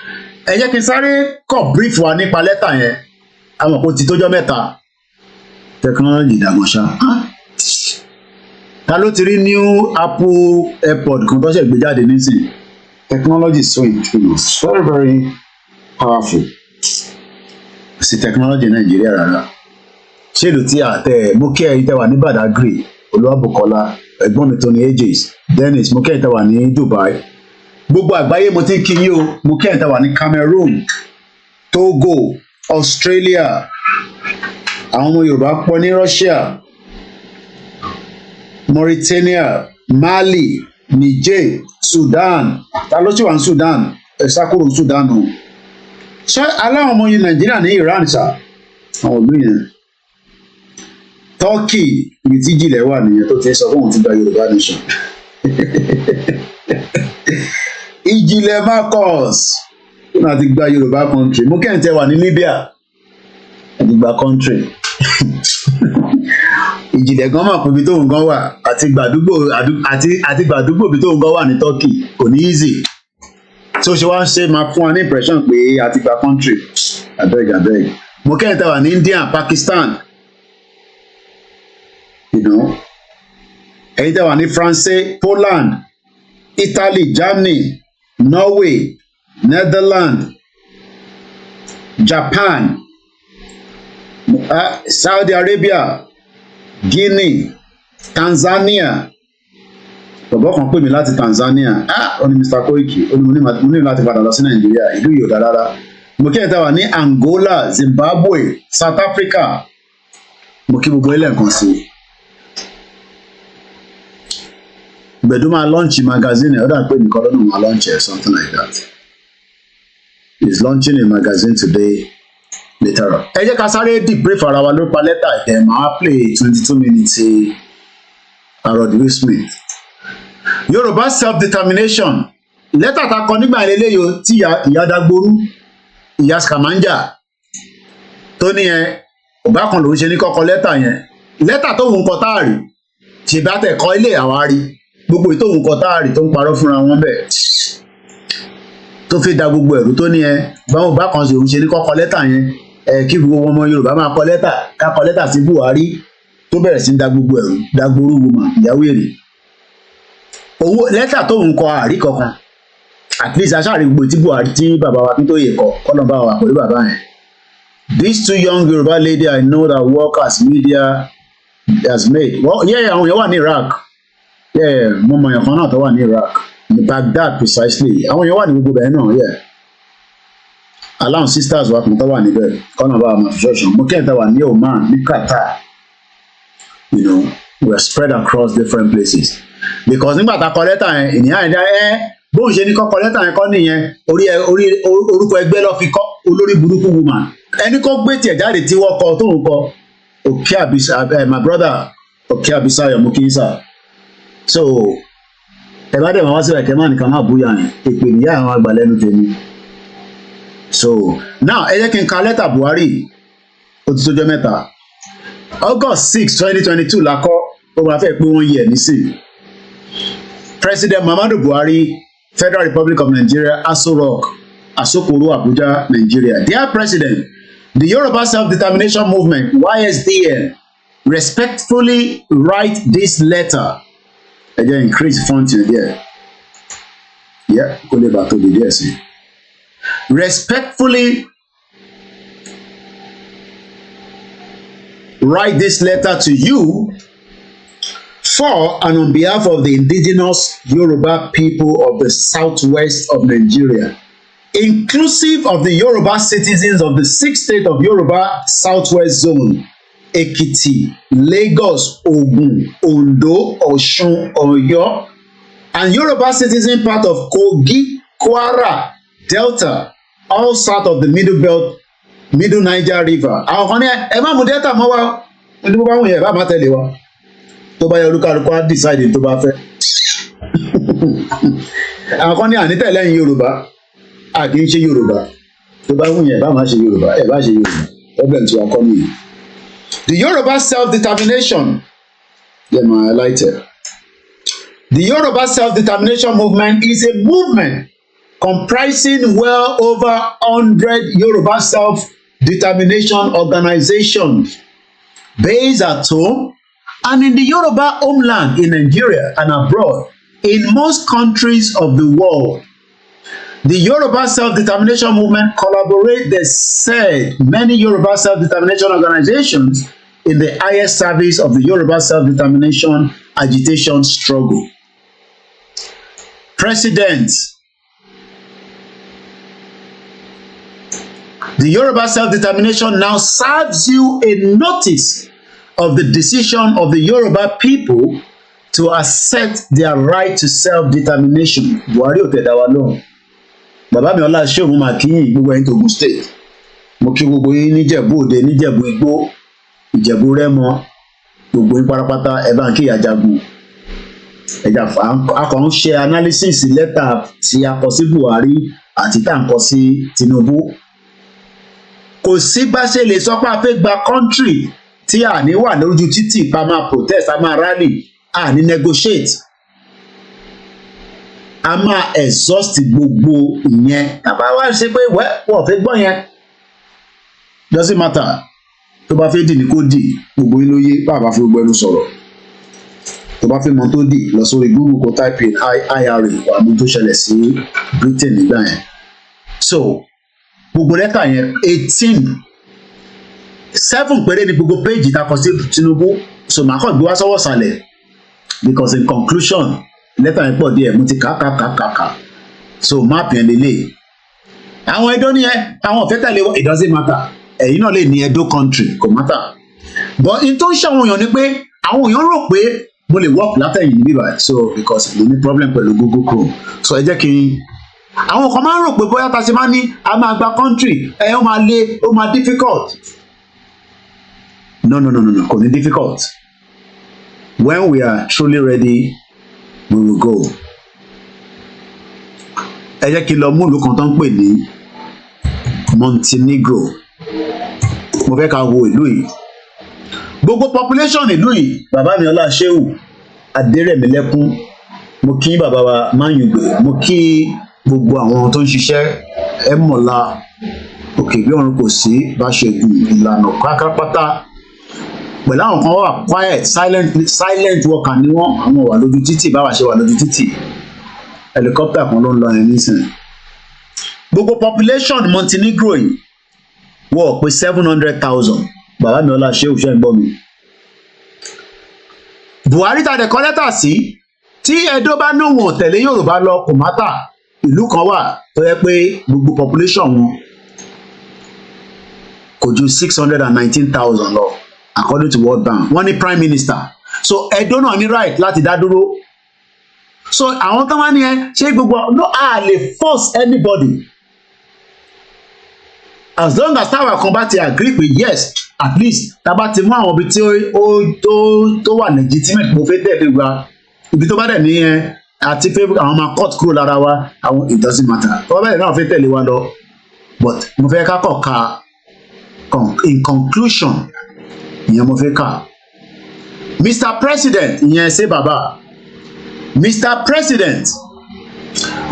Speaker 7: Ẹ jẹ́ kí n sáré kọ brief wa nípa lẹ́tà yẹn. Àwọn kò ti tójọ́ mẹ́ta technology dàgbọ́n ṣá. Ta ló ti rí new Apple AirPod kan tó ṣe gbé jáde nísìnyí? Technology is so intriguing, very very powerful. Kò sí technology Nàìjíríà rárá. Ṣé ìlú tí a tẹ mú kí ẹ̀yin tẹ wà ní Badagry Olúwabùkọ́lá, ẹ̀gbọ́n mi Tony Ages, Dennis, mo kẹ́yìn tá wà ní Dubai. Gbogbo àgbáyé mo ti ń kí yín o, mo kẹ́yìn tá wà ní Cameroon, Togo, Australia, àwọn ọmọ Yorùbá pọ̀ ní Russia, Mauritania, Mali, Niger, Sudan. Ta ló ti wà ní Sudan? Ẹ̀sákúrò Sudan o. Ṣé aláwọn ọmọ yìí Nàìjíríà ní Iran ṣá? Àwọn ìlú yẹn. Turkey, ibi tí ìjìnlẹ̀ wà nìyẹn tó ti sọ fún òun ti gba Yorùbá nation. Ìjìnlẹ̀ Marcus náà ti gba Yorùbá country. Mo kẹ́hìntẹ́ wà ní Libya. Àti gba country. Ìjìnlẹ̀ gan mọ̀ pé ibi tóun gan wà àti gbàdúgbò ibi tóun gan wà ní Turkey kò ní easy. So ṣe wá ń ṣe máa fún wa ní impression pé àti gba country. Abeg. Mo kẹ́hìntẹ́ wà ní India, Pakistan. You know, ẹ̀yin tẹ́ wà ní France, Poland, Italy, Germany, Norway, Netherlands, Japan, Saudi Arabia, Guinea, Tanzania. Bọ̀bọ̀ kan pè mí láti Tanzania. Ó ní Mr. Koiki, ó ní mo ní láti padà lọ sí Nàìjíríà, ìlú yìí ò dáa rárá. Mo kí ẹ̀ tẹ́ wà ní Angola, Zimbabwe, South Africa. Mo kí gbogbo ilé nǹkan sí i. Gbẹ̀dú máa launch magazine ẹ̀, ó dà pé nìkan lọ́nà máa launch ẹ̀, something like that. He's launching a magazine today later on. Ẹ jẹ́ ká sáré debrief ara wa lórí pa lẹ́tà ẹ̀ máa play 22 minutes Harold Will Smith. Yorùbá self-determination. Lẹ́tà ta kọ nígbà eléyìí tí ìyá Dagboru, ìyá Scamanja tó ní ọ̀gá kan lòún ṣe ní kọ́kọ́ lẹ́tà yẹn. Lẹ́tà tó ń kọ táàrí, ṣèbá tẹ̀ kọ́ ilé àwárí. Gbogbo ètò òun kọ táàrí tó ń parọ́ fúnra wọn bẹ́ẹ̀ tó fi da gbogbo ẹ̀rú tó ní báwọn bá kan ṣe òun ṣe ní kọ́kọ́ lẹ́tà yẹn kí gbogbo ọmọ Yorùbá máa kọ lẹ́tà ká kọ lẹ́tà sí Buhari tó bẹ̀rẹ̀ sí da gbogbo ẹ̀rú Dagboru woman ìyàwó èrè owó lẹ́tà tó ń kọ àrí kankan at least aṣáàrí gbogbo tí Buhari tí bàbá wa Akintoye kọ kọ́nà bá wà pẹ̀lú bàbá yẹn. These two young Yoruba lady I know that work as media has made àwọn yẹn wà ní Iraq. Mo mọ èèyàn kan náà tó wà ní Iraq, ní Baghdad precisely. Àwọn èèyàn wà ní gbogbo bẹ́ẹ̀ náà, aláwọn sisters wa kan tó wà níbẹ̀, kọ́nà bá wà fi ṣọ́ọ̀ṣàn. Mo kẹ́hìntà wà ní Oman, ní Qatar. You know, we are spread across different places. Because nígbà tá a kọ lẹ́tà yẹn, ènìyàn yẹn bóun ṣe ní kọ́ kọ lẹ́tà yẹn kọ́ nìyẹn, orúkọ ẹgbẹ́ lọ́ fi kọ́ olórí burúkú woman. Ẹni kó gbé tiẹ̀ jáde tí wọ́n kọ tóun kọ, Òkè Àbísà, my brother, Òkè Àbísà Mokisa. So ẹ bá dẹ̀ máa wá sí ẹ̀kẹ́ máa nìkan máa búyà yẹn èpè níyà àwọn àgbà lẹ́nu tèmi. So now ẹ jẹ́ kí n ka lẹ́tà Buhari ó ti tójọ́ mẹ́ta. August 6, 2022 la kọ́ ó máa fẹ́ pé wọ́n yẹ̀ nísìn. President Muhammadu Buhari, Federal Republic of Nigeria, Aso Rock, Asokoro, Abuja, Nigeria. Dear President, the Yoruba Self-Determination Movement, YSDM, respectfully write this letter. Again, increase font there. Kó lè bá tóbi díẹ̀ sí. Respectfully write this letter to you for and on behalf of the indigenous Yoruba people of the southwest of Nigeria, inclusive of the Yoruba citizens of the 6th state of Yoruba Southwest Zone, Ekiti, Lagos, Ogun, Ondo, Osun, Oyo, and Yoruba citizen part of Kogi, Kwara, Delta, all south of the Middle Belt, Middle Niger River. Àwọn kan ní ẹ má mú Delta mọ́ wa, ní bó bá wù yẹn bá má tẹ̀lé wa. Tó bá yẹ olúkálukú á decide tó bá fẹ́. Àwọn kan ní ànítẹ̀lẹ́yìn Yorùbá, a kì í ṣe Yorùbá. Tó bá wù yẹn bá má ṣe Yorùbá, ẹ bá ṣe Yorùbá. Problem tí wàá kọ́ nìyí. The Yoruba self-determination, the Yoruba self-determination movement is a movement comprising well over 100 Yoruba self-determination organizations based at home and in the Yoruba homeland in Nigeria and abroad in most countries of the world. The Yoruba self-determination movement collaborates, they said, many Yoruba self-determination organizations in the highest service of the Yoruba self-determination agitation struggle. President, the Yoruba self-determination now serves you a notice of the decision of the Yoruba people to assert their right to self-determination. Buhari ò tẹ̀dá wa lóhùn. Bàbá mi ọlá ṣé òun máa kíyìn gbogbo ẹni Ògùn state. Mo kí gbogbo yín níjẹ̀bú òde, níjẹ̀bú igbó, ìjẹ̀bú rẹ́mọ, gbogbo yín pátápátá ẹ bá ń kí Àjàgùn. Ẹ̀jà a kàn ń ṣe analysis lẹ́tà tí a kọ sí Buhari àti tá à ń kọ sí Tinubu. Kò sí bá ṣe lè sọ pé a fẹ́ gba country tí a ní wà lójú títì pa máa protest, a máa rally, a ní negotiate, a máa exhaust gbogbo ìyẹn. Tàbá wá ṣe pé wọ́n fẹ́ gbọ́ yẹn, doesn't matter. Tó bá fẹ́ dì ní kó dì, gbogbo yín ló yé, bàbá fi gbogbo ẹnu sọ̀rọ̀. Tó bá fẹ́ mọ tó dì, lọ sórí Google kó type in IRA wà mú tó ṣẹlẹ̀ sí Britain nígbà yẹn. So gbogbo lẹ́tà yẹn 7 péré ni gbogbo péjì ta kọ sí Tinubu. So màá kàn gbé wá sọ́wọ́ sàlẹ̀ because in conclusion lẹ́tà yẹn pọ̀ díẹ̀, mo ti kà. So map yẹn lélẹ̀. Àwọn Ẹdó ni àwọn ọ̀fẹ́ tẹ̀lé it doesn't matter. Ẹ̀yin náà lè ní Edo country, kò matter. But in tó ń ṣe àwọn èèyàn ni pé àwọn èèyàn rò pé mo lè work látẹ̀yìn níbí báyìí. So because mo ní problem pẹ̀lú Google Chrome. So ẹ jẹ́ kí n àwọn kan máa ń rò pé bóyá ta ṣe máa ní a máa gba country ó máa le, ó máa difficult. No, kò ní difficult. When we are truly ready, we will go. Ẹ jẹ́ kí n lọ mú ìlú kan tó ń pè ní Montenegro. Mo fẹ́ ká wo ìlú yìí. Gbogbo population ìlú yìí, bàbá mi ọlá Ṣéhù Adérẹ̀mílẹ́kún, mo kí bàbá wa Máyùgbé, mo kí gbogbo àwọn tó ń ṣiṣẹ́ Ẹ̀mọ̀lá, òkè bí ọ̀run kò sí, Báṣẹ̀gùn, Ìlànà kákápátá. Pẹ̀lú àwọn kan wà quiet, silent worker ni wọ́n, àwọn wà lójú títì báwa ṣe wà lójú títì. Helicopter kan ló ń lọ ẹ̀mí sìn. Gbogbo population Montenegro yìí wọ́n pé 700,000. Bàbá mi ọlá Ṣéhù ṣe ń gbọ́ mi. Buhari ta dẹ̀ kọ́ lẹ́tà sí tí Edo bá ní wọn tẹ̀lé Yorùbá lọ kò mátà. Ìlú kan wà tó yẹ pé gbogbo population wọn kò ju 619,000 lọ according to World Bank. Wọ́n ní prime minister. So Edo náà ní right láti dá dúró. So àwọn tó wá ní ṣé gbogbo no a lè force anybody. As long as táwa kan bá ti agree pé yes at least tá bá ti mú àwọn ibi tí tó wà legitimate mo fẹ́ tẹ̀lé wa ibi tó bá dẹ̀ ní àti pé àwọn máa cut kúrò lára wa àwọn it doesn't matter. Tó bá dẹ̀ náà fẹ́ tẹ̀lé wa lọ but mo fẹ́ ká kọ̀ ká in conclusion ìyẹn mo fẹ́ kà. Mr. President ìyẹn ṣe bàbá. Mr. President,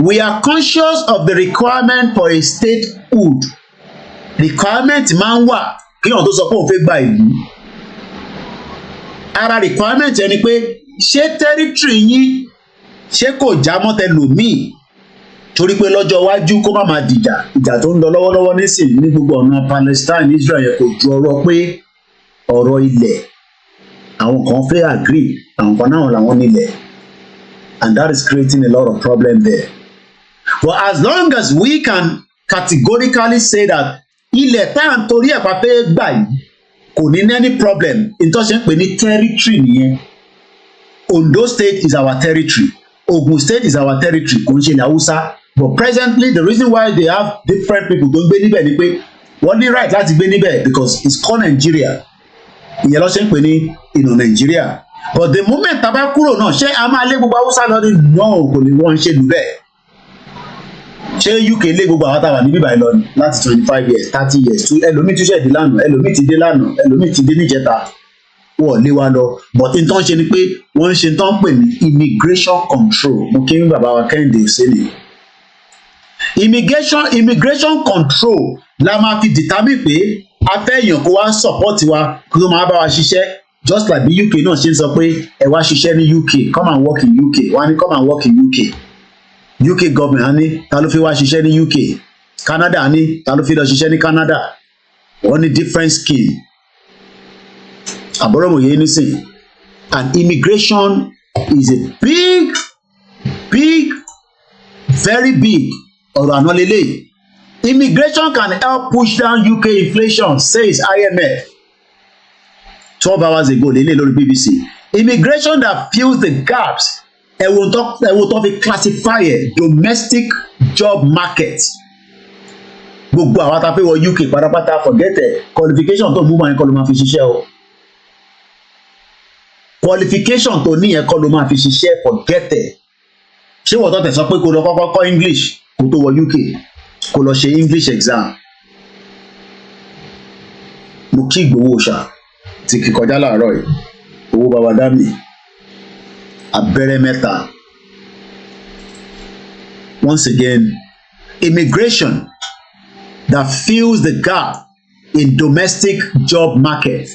Speaker 7: we are conscious of the requirement for a statehood. Requirement máa ń wà kí wọn tó sọ pé òun fẹ́ gba ìlú. Ara requirement ẹni pé ṣé territory yín ṣé kò já mọ́ tẹlòmíì torí pé lọ́jọ́ iwájú kó má máa ìjà tó ń lọ lọ́wọ́lọ́wọ́ nísìnyí ní gbogbo ọ̀nà Palestine Israel yẹn kò ju ọ̀rọ̀ pé ọ̀rọ̀ ilẹ̀ àwọn kan fẹ́ agree àwọn kan náà làwọn nílẹ̀ and that is creating a lot of problem there. But as long as we can categorically say that ilẹ̀ tá à ń torí ẹ̀pà fẹ́ gbà yìí kò ní any problem ìtọ́sẹ̀ ń pè ní territory nìyẹn. Ondo state is our territory. Ogun state is our territory kò ń ṣe ilẹ̀ Haúsá. But presently the reason why they have different people tó ń gbé níbẹ̀ ni pé wọ́n ní right láti gbé níbẹ̀ because it's called Nigeria. Ìyẹn ló ṣe ń pè ní Nigeria. But the moment tá a bá kúrò náà ṣé a máa lé gbogbo Haúsá lọ ní no kò ní wọ́n ṣe lù bẹ́ẹ̀. Ṣé UK lé gbogbo àwọn táwa níbí báyìí lọ láti 25 years 30 years ẹlòmíì tún ṣẹ̀dí lánàá ẹlòmíì ti dé lánàá ẹlòmíì ti dé níjẹta wọ́n lé wa lọ. But n tó ń ṣe ni pé wọ́n ń ṣe tó ń pè ní immigration control. Mo kí n bàbá wa Kẹ́hìndé sẹ́ni. Immigration control la máa fi determine pé a fẹ́ èèyàn kó wá support wa kó tó máa bá wa ṣiṣẹ́ just like bí UK náà ṣe ń sọ pé ẹ wá ṣiṣẹ́ ní UK come and work in UK wọ́n á ní come and work in UK government á ní ta ló fi wá ṣiṣẹ́ ní UK Canada á ní ta ló fi lọ ṣiṣẹ́ ní Canada wọ́n ní different scheme àbọ̀rọ̀mọ̀yé nísìn, and immigration is a big, very big ọ̀rọ̀ àná lélẹ̀. Immigration can help push down UK inflation, says IMF 12 hours ago lélẹ̀ lórí BBC. Immigration that fills the gaps, ẹ̀wọ̀n tó fi classify ẹ̀ domestic job market. Gbogbo àwọn tá a fẹ́ wọ UK pátápátá forget ẹ̀, qualification tó mú wọn yẹn kọ́ ló máa fi ṣiṣẹ́ o. Qualification tó ní yẹn kọ́ ló máa fi ṣiṣẹ́ forget ẹ̀. Ṣé wọ́n tó tẹ̀ sọ pé kó lọ kọ́kọ́ kọ́ English kó tó wọ UK, kó lọ ṣe English exam? Mo kí Ìgbòho ṣá ti kí kọjá láàárọ̀ yìí, owó bàbá dá mi abẹ́rẹ́ mẹ́ta. Once again, immigration that fills the gap in domestic job market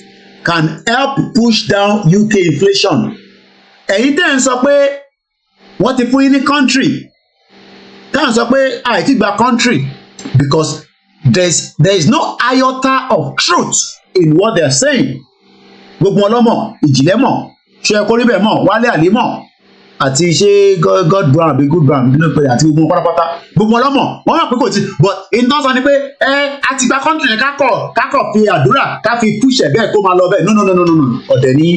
Speaker 7: can help push down UK inflation. Ẹ̀yin tẹ́ ń sọ pé wọ́n ti fún yín ní country, tẹ́ ń sọ pé àìtí gba country, because there is no iota of truth in what they are saying. Gbogbo ọlọ́mọ ìjìnlẹ̀ mọ̀, ṣé ẹ kó rí bẹ́ẹ̀ mọ̀, Wálé Àlí mọ̀, àti ṣé God brown àbí good brown nínú pé àti gbogbo pátápátá gbogbo ọlọ́mọ wọ́n mọ̀ pé kò ti, but ìtàn sọ ni pé àti gba country yẹn kákọ̀ fi àdúrà ká fi push ẹ̀ bẹ́ẹ̀ kó máa lọ bẹ́ẹ̀. No. Ọ̀dẹ̀ ní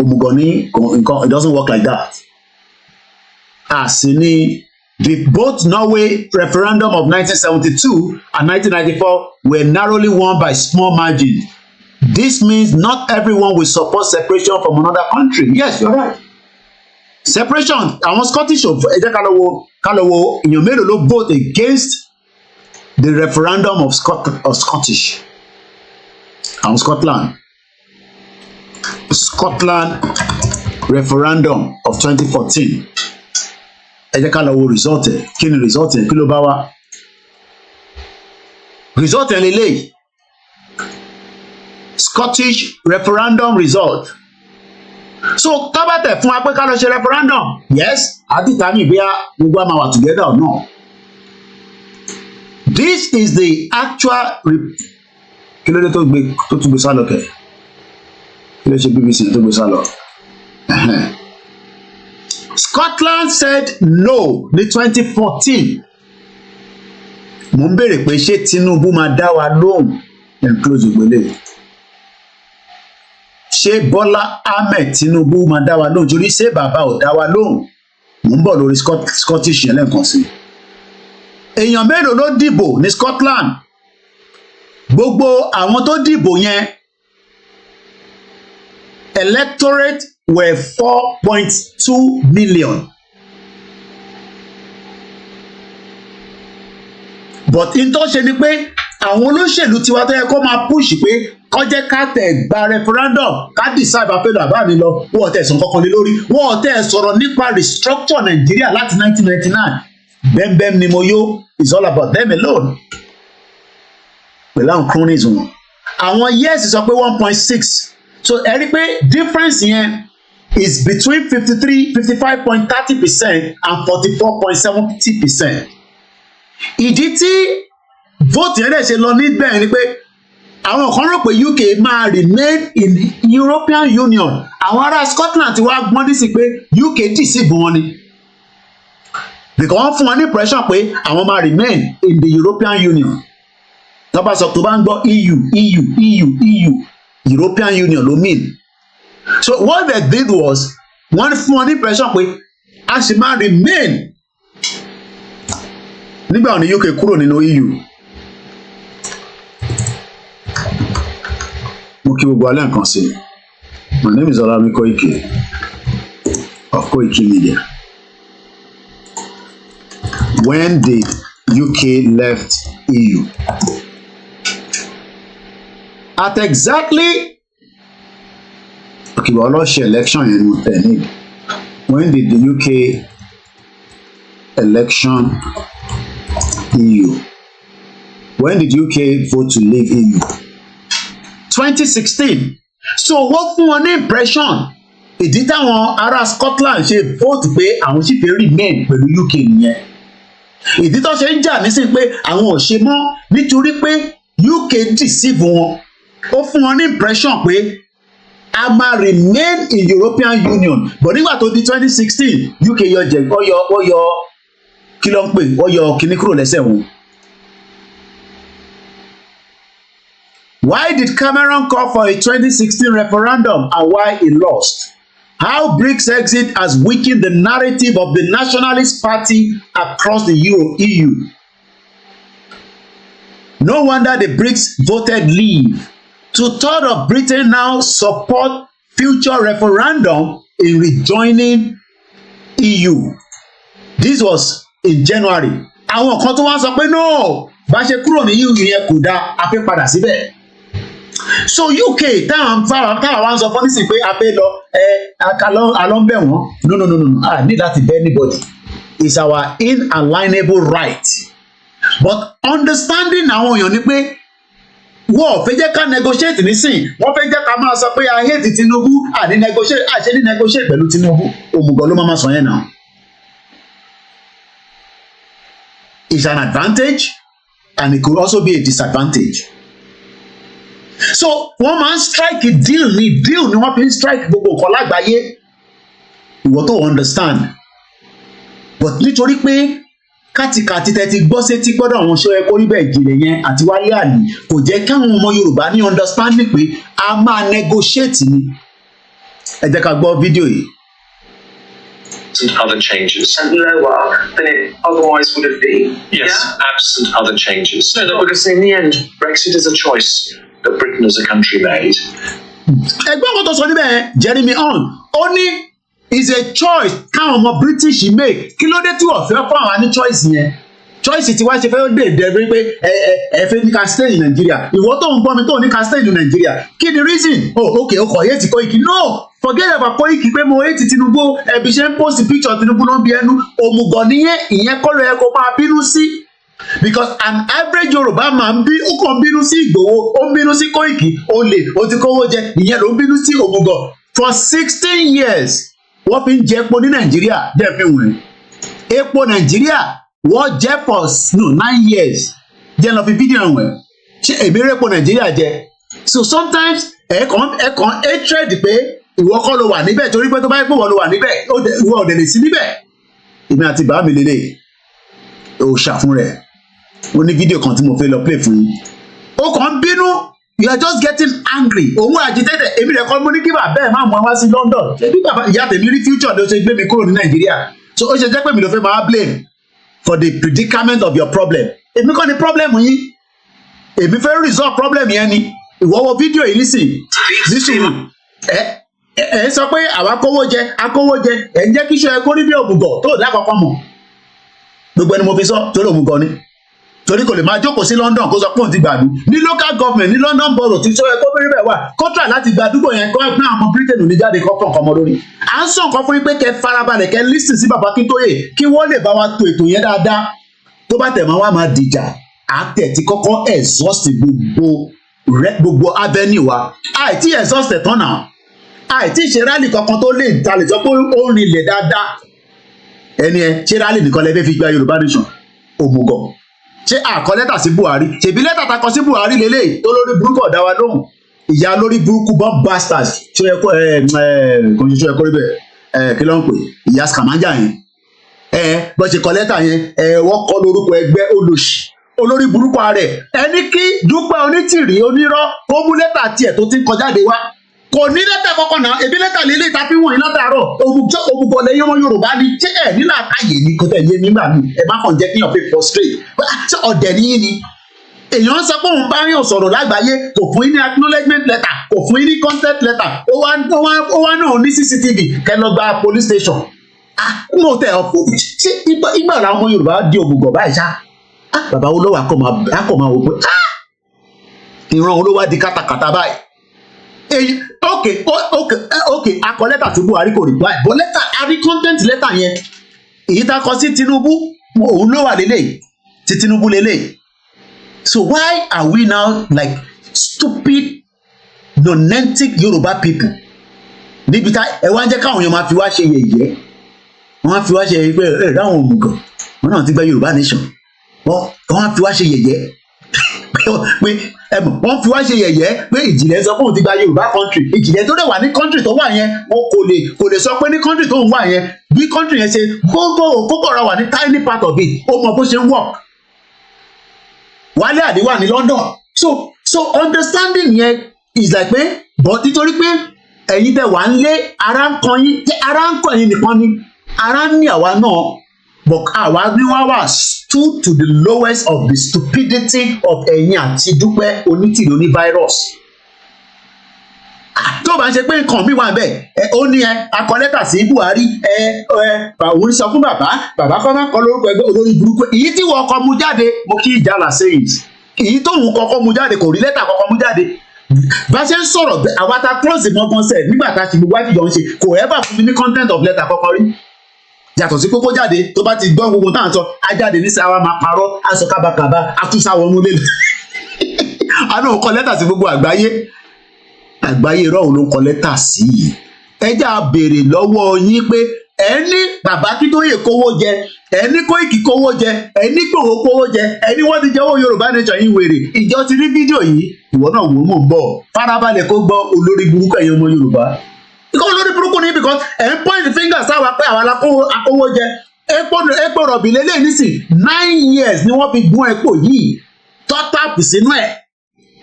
Speaker 7: òmùgọ̀ ní nǹkan, it doesn't work like that. Àsì ni the both Norway referendum of 1972 and 1994 were narrowly won by small margin. This means not everyone will support separation from another country. Yes, you're right. Separation, àwọn Scottish ẹ jẹ́ ká lọ wo èèyàn mélòó ló vote against the referendum of Scottish. Àwọn Scotland referendum of 2014. Ẹ jẹ́ ká lọ wo result ẹ̀. Kí ni result ẹ̀? Kí ló bá wá? Result ẹ̀ lélẹ́yìí. Scottish referendum result. So tábàtẹ̀ fún wa pé ká lọ ṣe referendum, yes, àti tàmí bí gbogbo àmà wà together or not. This is the actual kí ló dé tó tún gbé sálọ kẹ̀? Kí ló ṣe BBC tó gbé sálọ? Scotland said no ní 2014. Mo ń béèrè pé ṣé Tinubu máa dá wa lóhùn and close ìgbélé. Ṣé Bọ́lá Ahmed Tinubu máa dá wa lóhùn? Torí ṣé bàbá ò dá wa lóhùn? Mo ń bọ̀ lórí Scottish yẹn lẹ́ẹ̀kan sí. Èèyàn mélòó ló dìbò ní Scotland? Gbogbo àwọn tó dìbò yẹn electorate were 4.2 million. But in tó ṣe ni pé àwọn olóṣèlú tiwa tó yẹ kó máa push pé kó jẹ́ ká tẹ̀ gba referendum ká decide bá pẹ̀lú àbá mi lọ, wọ́n tẹ̀ sọ kankan lé lórí, wọ́n tẹ̀ sọ̀rọ̀ nípa restructure Nigeria láti 1999. Bẹ́ẹ̀bẹ́ẹ̀ ni mo yó is all about them alone. Pẹ̀lú àwọn cronies wọn. Àwọn yes sọ pé 1.6. So ẹ rí pé difference yẹn is between 55.30% and 44.70%. Ìdí tí vote yẹn lè ṣe lọ níbẹ̀ ni pé àwọn kan rò pé UK máa remain in European Union. Àwọn ará Scotland ti wá gbọ́n dí sí pé UK deceive wọn ni. Because wọ́n fún wọn ní pressure pé àwọn máa remain in the European Union. Tó bá sọ tó bá ń gbọ́ EU European Union ló mean. So what they did was wọ́n fún wọn ní pressure pé a sì máa remain nígbà wọn ní UK kúrò nínú EU. Mo kí gbogbo alẹ́ nǹkan sí. My name is OLAMILEKAN of koikimedia. When did UK left EU? At exactly well, not share election yẹn. When did the UK election EU? When did UK vote to leave EU? 2016. So wọ́n fún wọn ní impression ìdí táwọn ará Scotland ṣe vote pé àwọn sì fẹ́ remain pẹ̀lú UK nìyẹn. Ìdí tó ṣe ń jà nísìnyí pé àwọn ò ṣe mọ́ nítorí pé UK deceive wọn. Ó fún wọn ní impression pé a máa remain in European Union but nígbà tó di 2016 UK yọ jẹ ọyọ kí ló ń pè ọyọ kíní kúrò lẹ́sẹ̀ wọn. Why did Cameron call for a 2016 referendum and why he lost? How BRICS exit has weakened the narrative of the Nationalist Party across the EU. No wonder the BRICS voted leave. Two-thirds of Britain now support future referendum in rejoining EU. This was in January. Àwọn kan tó wá sọ pé no, bá ṣe kúrò ní EU yẹn kò dáa, a fẹ́ padà síbẹ̀. So UK táwọn wá ń sọ fún nísìnyí pé a fẹ́ lọ àlọ́ ń bẹ̀ wọ́n. No. I need that to be anybody. It's our inalienable right. But understanding àwọn èèyàn ni pé wọ́n fẹ́ jẹ́ ká negotiate nísìn wọ́n fẹ́ jẹ́ ká máa sọ pé I hate Tinubu àní negotiate pẹ̀lú Tinubu òmùgọ̀ ló máa sọ yẹn náà. It's an advantage and it could also be a disadvantage. So wọ́n máa ń strike deal ni wọ́n fi ń strike gbogbo nǹkan lágbàáyé ìwọ tó understand but nítorí pé kátìkàtì tẹ́tí gbọ́ sétí gbọ́dọ̀ àwọn ṣọ́ ẹ̀kọ́ níbẹ̀ ìjìnlẹ̀ yẹn àti wálé àlè kò jẹ́ káwọn ọmọ Yorùbá ní understanding pé a máa negotiate ni. Ẹ jẹ́ ká gbọ́ fídíò yìí.
Speaker 19: Absent other changes. And lower than it otherwise would have been. Yes, yeah? Absent other changes. No, because in the end, Brexit is a choice that Britain as a country made.
Speaker 7: Ẹgbẹ́ wọn tó sọ níbẹ̀ Jeremy Hunt ó ní is a choice káwọn ọmọ British make kí ló dé tí wọ́n fẹ́ fún àwọn ní choice yẹn choice tí wọ́n ṣe fẹ́ dé dẹ́gbẹ́ pé ẹ fẹ́ ní ká stay in Nigeria ìwọ tó ń gbọ́ mi tó ní ká stay in Nigeria kí ni reason okay o kò yé ti Koiki no forget about Koiki pé mo hate Tinubu ẹbí ṣe ń post picture Tinubu ló ń bí ẹnu òmùgọ̀ nìyẹn ìyẹn kọ́ ló yẹ kó máa bínú sí because an average Yorùbá máa ń bí ó kàn bínú sí Ìgbòho ó ń bínú sí Koiki ó lè ó ti kówó jẹ ìyẹn ló ń bínú sí òmùgọ̀ for 16 years wọ́n fi ń jẹ epo ní Nàìjíríà dẹ́ fi wọ̀nyí epo Nàìjíríà wọ́n jẹ́ for 9 years jẹ́ lọ fi fídíò wọ̀nyí ṣé èmi rẹ̀ epo Nàìjíríà jẹ so sometimes ẹ̀kan hatred pé ìwọ kọ́ ló wà níbẹ̀ torí pé tó bá yẹ pé wọ́n ló wà níbẹ̀ ìwọ ò dẹ̀ lè sí níbẹ̀ èmi àti bàbá mi lélẹ̀ ò ṣàfún rẹ̀ ó ní fídíò kan tí mo fẹ́ lọ play fún yín ó kàn ń bínú you are just getting angry òun agitated èmi rẹ̀ kọ́ mo ní kí bàbá ẹ̀ máa mú wá sí London ṣebí bàbá ìyá tèmi rí future ló ṣe gbé mi kúrò ní Nàìjíríà so ó ṣe jẹ́ pé mi ló fẹ́ máa blame for the predicament of your problem èmi kọ́ ni problem yín èmi fẹ́ resolve problem yẹn ni ìwọ wo fídíò yìí nísìnyí ẹ sọ pé àwa akówó jẹ ẹ ń jẹ́ kí iṣẹ́ ẹ kó rí bí òmùgọ̀ tó lákọ̀ọ́kọ́ mọ̀ gbogbo ẹni mo fi sọ tó lòmùgọ̀ ni torí kò lè máa jókòó sí London kó sọ pé òun ti gbàdú ní local government ní London borough tí sọ ẹ kó bẹ̀rẹ̀ bẹ̀ wà kọ́ńtà láti gba àdúgbò yẹn kọ́ ẹ̀gbọ́n àwọn Britain ò ní jáde kọ́kọ́ nǹkan ọmọ lórí à ń sọ nǹkan fún yín pé kẹ́ farabalẹ̀ kẹ́ listen sí bàbá Akintoye kí wọ́n lè bá wa to ètò yẹn dáadáa tó bá tẹ̀ máa wá máa dìjà àtẹ̀ tí kọ́kọ́ exhaust gbogbo avenue wa àìtí exhaust ẹ̀ tán náà àìtí ṣe rálì kankan tó lè talè sọ pé ó rinlẹ̀ dáadáa ẹni ẹ ṣe rálì nìkan lẹ́fẹ́ fi gba Yorùbá nation òmùgọ̀ ṣé àkọ lẹ́tà sí Buhari ṣèbí lẹ́tà takọ sí Buhari lélẹ̀ tó lórí burúkú ọ̀dá wa lóhùn ìyá lórí burúkú bomb bastards ṣó yẹ kó kò ṣe ṣó yẹ kó rí bẹ́ẹ̀ kí ló ń pè ìyá scamanja yẹn bó ṣe kọ lẹ́tà yẹn wọ́n kọ lórúkọ ẹgbẹ́ olóṣì olórí burúkú rẹ̀ ẹni kí Dúpẹ́ Onítìrí onírọ́ kó mú lẹ́tà tiẹ̀ tó ti ń kọjáde wá kò ní lẹ́tà kọ́kọ́ náà ebi lẹ́tà lélẹ̀ ta fi wọ̀nyí látàárọ̀ òmùgọ̀ lẹ́yìn ọmọ Yorùbá ni ṣé ẹ̀ nílà káyè ní kò tẹ̀ yé mi gbà mí ẹ̀ má kàn jẹ́ kí yàn fi frustrate ṣé ọ̀dẹ̀ níyìn ni èèyàn sọ pé òun bá yàn sọ̀rọ̀ lágbàáyé kò fún yín ní acknowledgement letter kò fún yín ní consent letter ó wá náà ní CCTV kẹ́ lọ gba police station mo tẹ̀ ọ̀pọ̀ ṣé ìgbà làwọn ọmọ Yorùbá di òmùgọ̀ báyìí ṣá bàbá olówó akọ̀ máa wò pé ìran olówó di kátàkátà báyìí okay akọ lẹ́tà tí Buhari kò reply but lẹ́tà àrí content lẹ́tà yẹn èyí tá a kọ sí Tinubu òun ló wà lélẹ̀ tí Tinubu lélẹ̀ so why are we now like stupid nonentic Yoruba people níbi tá ẹ wá ń jẹ́ káwọn èèyàn máa fi wá ṣe yẹ̀yẹ́ wọ́n á fi wá ṣe yẹ̀yẹ́ pé ẹ̀ ráwọn òmùgọ̀ wọn náà ti gba Yorùbá nation wọ́n á fi wá ṣe yẹ̀yẹ́ pé wọ́n fi wá ṣe yẹ̀yẹ́ pé ìjìnlẹ̀ sọ pé òun ti gba Yorùbá country ìjìnlẹ̀ tó dẹ̀ wà ní country tó wà yẹn wọn kò lè sọ pé ní country tó ń wà yẹn bí country yẹn ṣe kókòrò wà ní tiny part of it ó mọ bó ṣe ń work. Wálé Àdé wà ní London so understanding yẹn is like pé but nítorí pé ẹ̀yin tẹ́ wà ń lé ara ń kan yín nìkan ni ara ń ní àwa náà but àwa ní wá wà stood to the lowest of the stupidity of ẹ̀yin àti Dúpẹ́ Onítìrí oní virus. Tó bá ń ṣe pé nǹkan mi wà bẹ́ẹ̀ ó ní akọ lẹ́tà sí Buhari òun sọ fún bàbá kọ́ máa kọ́ lórúkọ ẹgbẹ́ olórí burúkú èyí tí wọ́n kọ́ mu jáde mo kí Ìjàlá saying èyí tóun kọ́kọ́ mu jáde kò rí lẹ́tà kọ́kọ́ mu jáde bá ṣe ń sọ̀rọ̀ àwa ta close mọ́gbọ́n sẹ̀ nígbà tá a ṣe gbogbo àfihàn ṣe kò ever fún mi ní content of letter kọ́kọ́ rí yàtọ̀ sí kókó jáde tó bá ti gbọ́ gbogbo táwọn sọ á jáde ní sáwá máa parọ́ á sọ kábàkàbà á tún sáwọ́ ọmọ lélẹ̀ àná ò kọ lẹ́tà sí gbogbo àgbáyé irọ́ òun ló ń kọ lẹ́tà sí i ẹjẹ́ a béèrè lọ́wọ́ yín pé ẹni bàbá Akíntóyè kówó jẹ ẹni Kóìkì kówó jẹ ẹni Ìgbòho kówó jẹ ẹni wọ́n ti jẹ́wọ́ Yorùbá nation yín wèrè ìjọ ti rí fídíò yìí ìwọ náà wò ó mọ̀ ń bọ̀ farabalẹ̀ kó gbọ́ olórí burúkú ẹ̀yin ọmọ Yorùbá ikọ̀ olórí burúkú ni because ẹ̀ ń point finger sáwà pé àwọn akówó jẹ epo rọ̀bì lélẹ̀ nísìn 9 years ni wọ́n fi gún epo yìí tọ́tàpù sínú ẹ̀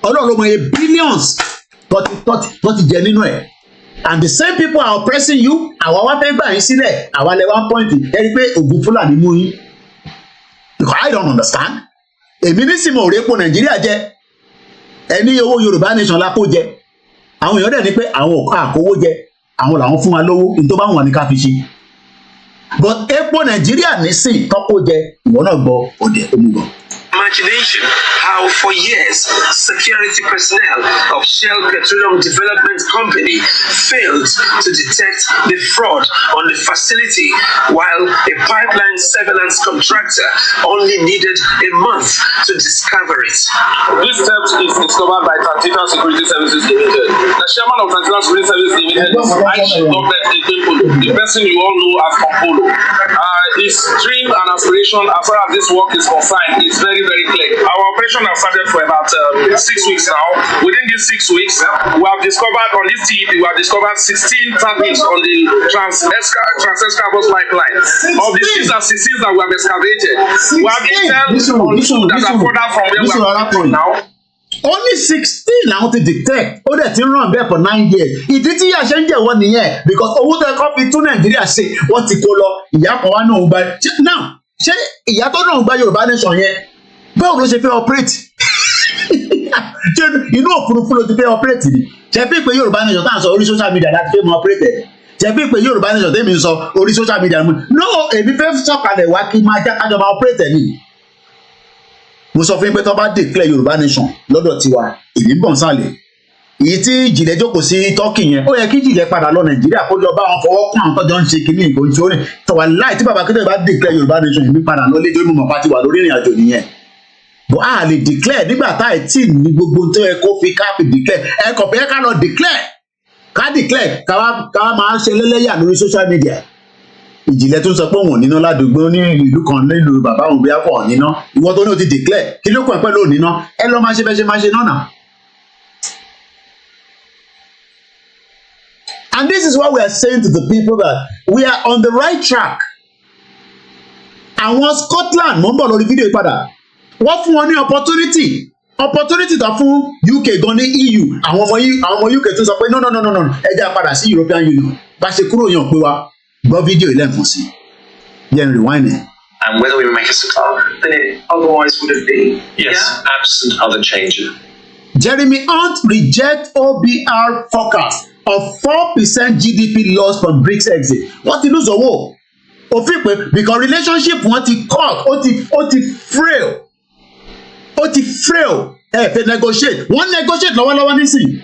Speaker 7: Ọlọ́run ló mọ iye billions tó ti jẹ nínú ẹ̀ and the same people are oppressing you àwa wá fẹ́ gbà yín sílẹ̀ àwa lẹ 1 point ẹni pé ògùn Fúlàní mú yín because I don't understand èmi nísìnyí mo rí epo Nàìjíríà jẹ ẹni owó Yorùbá nation la kó jẹ àwọn èèyàn dẹ̀ ní pé àwọn àkówó jẹ àwọn làwọn fún wa lówó ní tó bá wọn ní ká fi ṣe but epo Nàìjíríà nísìn tọ́kó jẹ ìwọ náà gbọ́ òde omugọ.
Speaker 19: Imagination how for years security personnel of Shell Petroleum Development Company failed to detect the fraud on the facility while a pipeline surveillance contractor only needed a month to discover it.
Speaker 20: This step is discovered by Transition Security Services Limited. The chairman of Transition Security Services Limited is IGBOHO, the person you all know as Kompolo. His dream and aspiration as far as this work is concerned is very, very clear. Our operation has started for about 6 weeks now. Within these 6 weeks, we have discovered on this TEP, we have discovered 16 tappings on the Trans-Escavos pipeline. Of the 6 and 16 that we have excavated, we have intel on 2 that are further from where we are now.
Speaker 7: Only 16 làwọn ti detect ó dẹ̀ ti ràn bẹ́ẹ̀ for 9 years ìdí tí ìyá ṣe ń jẹ̀wọ́ nìyẹn because owó tó ẹ̀kọ́ fi tún Nàìjíríà ṣe wọ́n ti kó lọ ìyá kan wá náà ń gba now ṣé ìyá tó náà ń gba Yorùbá nation yẹn báwo ló ṣe fẹ́ operate ṣé inú òfurufú ló ti fẹ́ operate ni ṣe fi pé Yorùbá nation tá à ń sọ orí social media láti fẹ́ mọ operate ẹ̀ ṣe fi pé Yorùbá nation tẹ́mi ń sọ orí social media mu no èmi fẹ́ sọ̀kalẹ̀ wá kí máa já kájọba operate ẹ̀ ni. Mo sọ fún yín pé tó bá declare Yorùbá nation lọ́dọ̀ tiwa èmi ń bọ̀ nsàlẹ̀ èyí tí Ìjìnlẹ̀ jókòó sí Turkey yẹn ó yẹ kí Ìjìnlẹ̀ padà lọ Nàìjíríà kó lọ bá wọn fọwọ́ kún àwọn tọ́jọ́ ń ṣe kínní ìgò ìṣòro tọ̀wà láì tí bàbá Akíntóyè bá declare Yorùbá nation èmi padà lọ lédè mímọ̀ pàtí wà lórí ìrìn àjò nìyẹn bó a lè declare nígbà tá ẹ̀ tí ní gbogbo tó yẹ kó fi ká fi declare ẹ kọ̀ pé ká lọ declare ká máa ṣe lẹ́lẹ́yà lórí social media. Ìjìnlẹ̀ tó ń sọ pé òun ò níná ládùúgbò ní ìlú kan nílùú bàbá òun bí á pọ̀ níná ìwọ tó ní o ti declare kí ló kàn pẹ́ lóò níná ẹ lọ́ máa ṣe bẹ́ẹ̀ ṣe máa ṣe náà nà. And this is what we are saying to the people that we are on the right track. Àwọn Scotland mò ń bọ̀ lórí fídíò ìpadà wọ́n fún wọn ní opportunity tó fún UK gan ní EU àwọn ọmọ UK tó sọ pé no ẹ jẹ́ padà sí European Union bá ṣe kúrò yàn pé wa. Gbọ́ fídíò ilé-ẹ̀kan sí yẹn rewind it.
Speaker 19: And whether we make a start, then it otherwise would have been absent other changes.
Speaker 7: Jeremy Hunt reject OBR forecast of 4% GDP loss from BRICS exit. Wọ́n ti lose owó òfin pé because relationship wọn ti cut ó ti frail ẹ fẹ́ negotiate wọ́n negotiate lọ́wọ́lọ́wọ́ nísìnyí.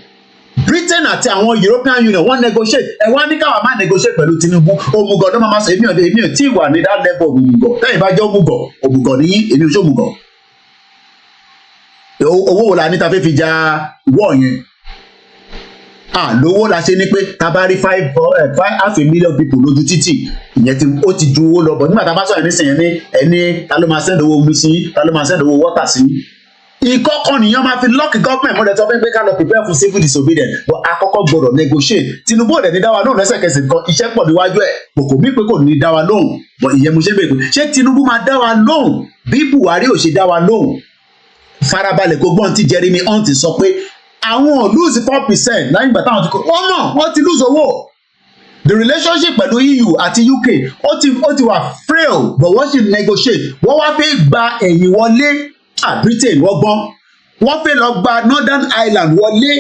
Speaker 7: Britain àti àwọn European Union wọ́n negotiate ẹ wá ní káwa máa negotiate pẹ̀lú Tinubu òmùgọ̀ ló máa sọ èmi ò tí ì wà ní that level òmùgọ̀ tẹ́yìn bá jẹ́ òmùgọ̀ níyí èmi ò ṣe òmùgọ̀ owó wo la ní ta fẹ́ fi ja wọ́ yẹn lówó la ṣe ní pé ta bá rí 500,000 people lójú títì ìyẹn tí ó ti ju owó lọ bọ̀ nígbà tá a bá sọ̀rọ̀ nísìnyẹn ní ẹni ta ló máa send owó omi sí ta ló máa send owó water sí ìkọ́kọ́ nìyẹn máa fi lock government mọ́lẹ̀ tó fẹ́ pé ká lọ prepare for civil disobedience but àkọ́kọ́ gbọ́dọ̀ negotiate Tinubu ò dẹ̀ ní dá wa lóhùn lẹ́sẹ̀kẹsẹ̀ nǹkan iṣẹ́ pọ̀ níwájú ẹ̀ kò mí pé kò ní dá wa lóhùn but ìyẹn mo ṣe bẹ́ẹ̀ pé ṣé Tinubu máa dá wa lóhùn bí Buhari ò ṣe dá wa lóhùn farabalẹ̀ kó gbọ́n tí Jeremy Hunt sọ pé àwọn lose 4% láyìn ìgbà táwọn ti kó wọ́n ti lose owó the relationship pẹ̀lú EU àti UK ó ti wà frail but wọ́n sì negotiate wọ́n wá fẹ́ gba ẹ̀yìn wọlé Britain wọ́n fẹ́ lọ gba Northern Ireland wọlé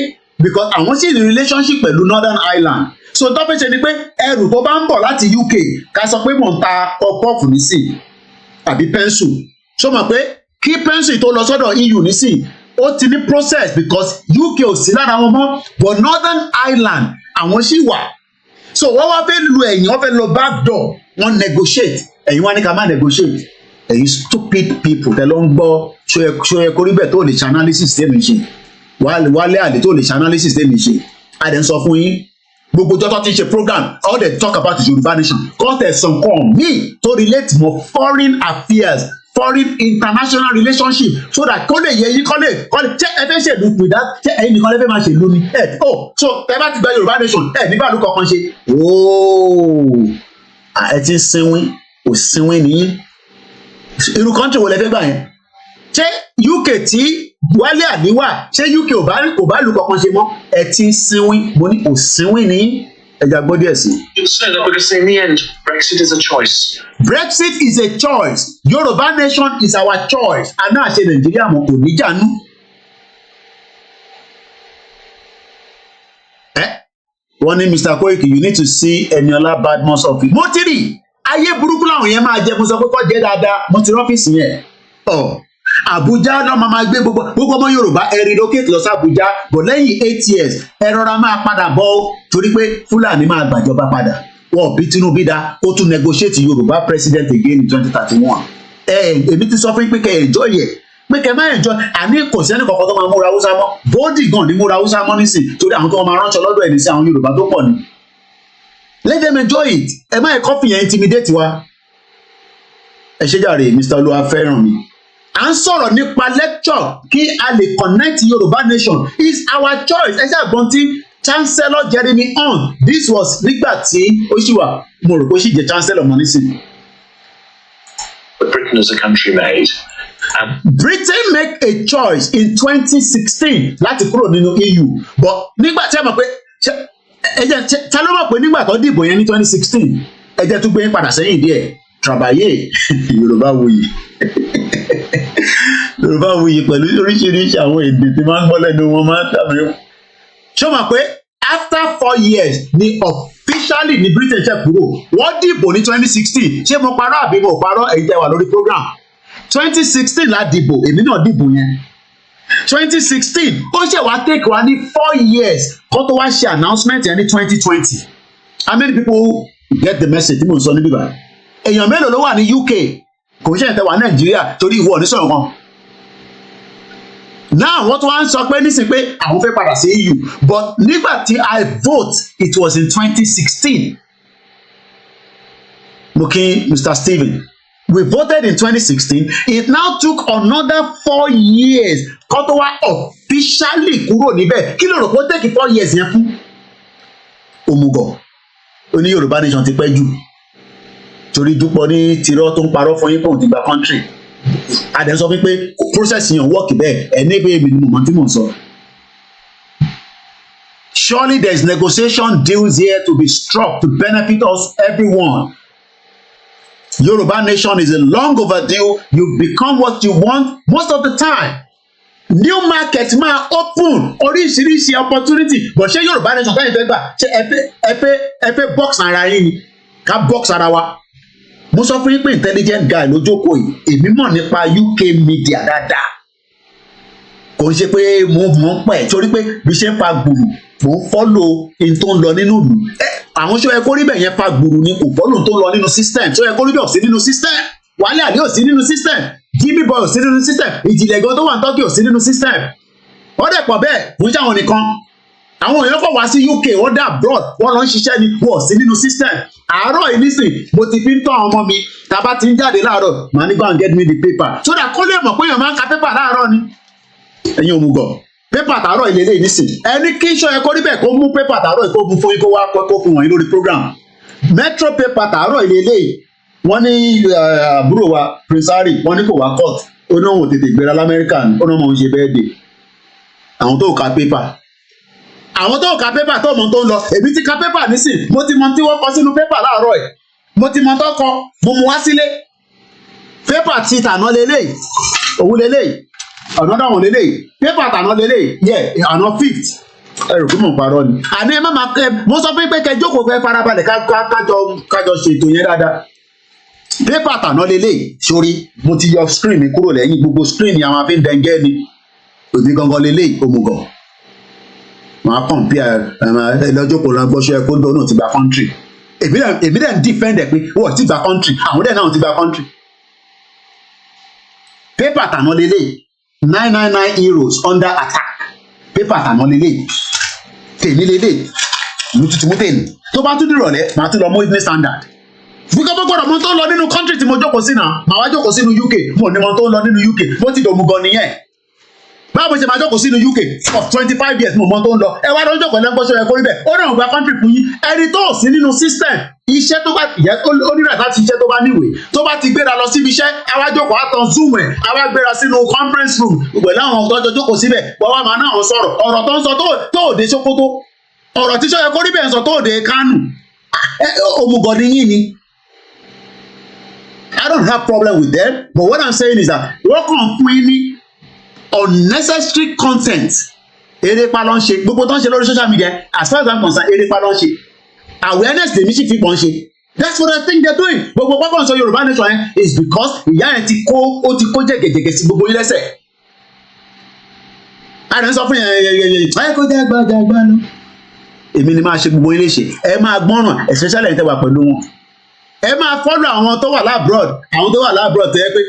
Speaker 7: because àwọn sì ní relationship pẹ̀lú Northern Ireland so tó fẹ́ ṣe ni pé ẹrù tó bá ń bọ̀ láti UK ká sọ pé mò ń ta pọ́pọ́ọ̀fù nísìn àbí pẹ́ńsù ṣó mọ̀ pé kí pẹ́ńsù tó lọ sọ́dọ̀ EU nísìn ó ti ní process because UK ò sí lára wọn mọ́ but Northern Ireland àwọn sì wà so wọ́n wá fẹ́ lu ẹ̀yìn wọ́n fẹ́ lọ back door wọ́n negotiate ẹ̀yin wá ní ká má negotiate ẹ̀yin stupid people tẹ́ ló ń gbọ́ ṣóyẹ kórí bẹ́ẹ̀ tó lè ṣe analysis tẹ́mi ṣe wálé àlè tó lè ṣe analysis tẹ́mi ṣe àdẹ̀ ń sọ fún yín gbogbo jọ́tọ́ ti ṣe program all they talk about is Yorùbá nation cause there's some come me to relate more foreign affairs foreign international relationship so that kó lè yẹ yín kó lè ṣé ẹ fẹ́ ṣèlú pè dá ṣé ẹ̀yin nìkan lè fẹ́ máa ṣèlú ni so ẹ bá ti gba Yorùbá nation nígbà ló kọ̀ọ̀kan ṣe ẹ ti ń sinwin ò sinwin nìyí irú country wo lẹ fẹ́ gbà yẹn ṣé UK tí Wálé Àdíwà ṣé UK ò bá lù kọ̀ọ̀kan ṣe mọ́ ẹ ti ń sinwin mo ní ò sinwin nìyí.
Speaker 19: So that because in the end, Brexit is a choice.
Speaker 7: Brexit is a choice. Yoruba nation is our choice. Àná àṣẹ Nàìjíríà mọ̀ kò ní jànú. Wọ́n ní Mr. Koiki, you need to see Eniola Badmus office. Mo ti rí ayé burúkú làwọn yẹn máa jẹ mo sọ pé kọ́ jẹ́ dáadáa mo ti rí ọ́fíìsì yẹn. Abuja náà máa gbé gbogbo ọmọ Yorùbá ẹ relocate lọ sí Abuja but lẹ́yìn 8 years ẹ rọra máa padà bọ̀ torí pé Fúlàní máa gbàjọba padà wọ́n bí Tinubu dá ó tún negotiate Yorùbá president again in 2031 èmi ti sọ fún pé kẹ́ enjoy yẹ pé kẹ́ máa enjoy àní kò sẹ́ni kankan tó máa múra Hausa mọ́ bóódì gan ni múra Hausa mọ́ nísìn torí àwọn tó máa ránṣọ lọ́dọ̀ ẹ̀ ní sí àwọn Yorùbá tó pọ̀ ni let them enjoy it ẹ má yẹ kọ́fì yẹn intimidate wa ẹ ṣe jàre Mr. Olúwafẹ́rànmi à ń sọ̀rọ̀ nípa lecture kí a lè connect Yorùbá nation is our choice ẹ ṣe àgbọn tí Chancellor Jeremy Hunt this was nígbà tí ó ṣì wà mo rò pé ó ṣì jẹ́ Chancellor mọ́ nísìnyí.
Speaker 19: But Britain as a country made.
Speaker 7: Britain make a choice in 2016 láti kúrò nínú EU but nígbà tí a mọ̀ pé ta ló mọ̀ pé nígbà tó dìbò yẹn ní 2016 ẹ jẹ́ tún gbé yín padà sẹ́yìn díẹ̀ Trabayé Yorùbáwùyí Yorùbáwùyí pẹ̀lú oríṣiríṣi àwọn èdè tí máa ń gbọ́ lẹ́nu wọn máa ń tàbí. Ṣé o mọ̀ pé after 4 years ni officially ní Britain ṣe kúrò wọ́n dìbò ní 2016 ṣé mo parọ́ àbí mo parọ́ èyí tẹ́ wà lórí program 2016 la dìbò èmi náà dìbò yẹn 2016 ó ṣe wá take wá ní 4 years kó tó wá ṣe announcement yẹn ní 2020 how many people get the message tí mo ń sọ níbí báyìí èèyàn mélòó ló wà ní UK kò ń ṣe ìtẹ̀wà Nàìjíríà torí ìwọ onísọ̀rọ̀ kan now wọ́n tún wá ń sọ pé nísìnyí pé àwọn fẹ́ padà sí EU but nígbà tí I vote it was in 2016 mo kí Mr. Stephen we voted in 2016 it now took another 4 years kó tó wá officially kúrò níbẹ̀ kí ló rò pé ó tẹ̀kì 4 years yẹn fún òmùgọ̀ oní Yorùbá nation ti pẹ́ jù torí dúpọ̀ ní tirọ́ tó ń parọ́ fún yín pé òun ti gba country adẹ sọ pé process yẹn work bẹ́ẹ̀ ẹ̀ ní pé èmi ni mo mọ̀ tí mò ń sọ. Surely there is negotiation deals here to be struck to benefit us everyone. Yoruba nation is a long overdue. You become what you want most of the time. New market máa open oríṣiríṣi opportunity but ṣé Yoruba nation táyì fẹ́ gbà ṣé ẹ fẹ́ box ara yín ni ká box ara wa. Mo sọ fún yín pé intelligent guy ló jókòó yìí èmi mọ̀ nípa UK media dáadáa kò ń ṣe pé mo mọ̀ ń pẹ̀ torí pé bí ṣe ń fa gbùrù mo ń follow in tó ń lọ nínú ìlú àwọn ṣó yẹ kó rí bẹ̀ yẹn fa gbùrù ni kò follow tó ń lọ nínú system ṣó yẹ kó rí bẹ̀ ò sí nínú system Wálé Àdé ò sí nínú system IGBOHO ò sí nínú system ìjìnlẹ̀ gan tó wà ní Turkey ò sí nínú system wọ́n dẹ̀ pọ̀ bẹ́ẹ̀ mo ń ṣàwọn nìkan àwọn èèyàn kọ̀ wá sí UK wọ́n dà abroad wọ́n lọ ń ṣiṣẹ́ ni wọ́n sí nínú system àárọ̀ yìí nísìn mo ti fi ń tọ́ àwọn ọmọ mi tá a bá ti ń jáde láàárọ̀ màá ní go and get me the paper so that kó lè mọ̀ pé èèyàn máa ń ka paper láàárọ̀ ni ẹ̀yin òmùgọ̀ pépà tààrọ̀ ilé ilé nísìn ẹni kí iṣọ́ ẹ̀kọ́ níbẹ̀ kó mú pépà tààrọ̀ ìkó bu fún yín kó wá kó fún wọ̀nyí lórí program metro paper tààrọ̀ ilé ilé wọ́n ní àbúrò wa Prince Harry wọ́n ní kò wá court ó náà wọ́n tètè gbéra lamẹ́ríkà ó náà mọ̀ ń ṣe bẹ́ẹ̀ dé àwọn tó ka pépà tó mọ̀ tó ń lọ èmi ti ka pépà nísìn mo ti mọ̀ tí wọ́n kọ sínú pépà láàárọ̀ ẹ̀ mo ti mọ̀ tó kọ mo mú wá sílé pépà ti tàná lélẹ̀ òun lélẹ̀ ọ̀nà dáwọn lélẹ̀ pépà tàná lélẹ̀ yẹ àná 5th ẹrù kí mò ń parọ́ ni àní ẹ má máa mo sọ pé kẹ jókòó fẹ́ farabalẹ̀ kájọ ṣètò yẹn dáadáa pépà tàná lélẹ̀ sórí mo ti yọ screen mi kúrò lẹ́yìn gbogbo screen ni àwọn afẹ́ ń dẹ́ngẹ́ ni òbí gangan lélẹ̀ òmùgọ̀ máa kàn bí ẹ lọ́jọ́ kò lọ́n gbọ́sọ ẹ kó dọ́ náà ti gba country èmi dẹ̀ ń defend ẹ̀ pé wọ́n ti gba country àwọn dẹ̀ náà ti gba country pépà tàná lélẹ̀ 999 euros under attack pépà tàná lélẹ̀ tèmi lélẹ̀ mo tuntun mú tèmi tó bá tún dìrọ̀lẹ́ màá tún lọ mú Evening Standard fúkọ́ bó gbọ́dọ̀ mo tó ń lọ nínú country tí mo jókòó sí náà màá wá jókòó sínú UK mo ní mo tó ń lọ nínú UK mo ti dòmù gan nìyẹn báwo ṣe máa jókòó sínú UK for 25 years mo mọ tó ń lọ ẹ wá lọ jókòó lẹ́gbọ́sọ ẹ kó rí bẹ́ẹ̀ ó náà gba country fún yín ẹni tó sí nínú system iṣẹ́ tó bá yẹ ó ní right láti iṣẹ́ tó bá níwèé tó bá ti gbéra lọ síbi iṣẹ́ àwa jókòó àtàn zoom ẹ̀ àwa gbéra sínú conference room pẹ̀lú àwọn ọ̀tọ́jọ́ jókòó síbẹ̀ wọ́n wá máa náà sọ̀rọ̀ ọ̀rọ̀ tó ń sọ tó òde Sókótó ọ̀rọ̀ tíṣọ́ yẹ kó rí bẹ́ẹ̀ sọ tó òde Kánò òmùgọ̀ ni yín ni I don't have problem with them but what I'm saying is that wọ́n kàn fún yín ní unnecessary content erépa ló ń ṣe gbogbo tó ń ṣe lórí social media as far as I'm concerned erépa ló ń ṣe awareness lèmi sì fi pọ̀ ń ṣe that's what I think they're doing gbogbo pápá ń sọ Yorùbá nation yẹn is because ìyá yẹn ti kó jẹ̀gẹ̀jẹ̀gẹ̀ sí gbogbo yín lẹ́sẹ̀ àdán sọ fún yẹn ẹ kó jẹ́ gbàgbà lọ èmi ni máa ṣe gbogbo yín léṣe ẹ máa gbọ́ràn especially ẹ̀yin tẹ́ wà pẹ̀lú wọn ẹ máa follow àwọn tó wà lábroad tó yẹ pé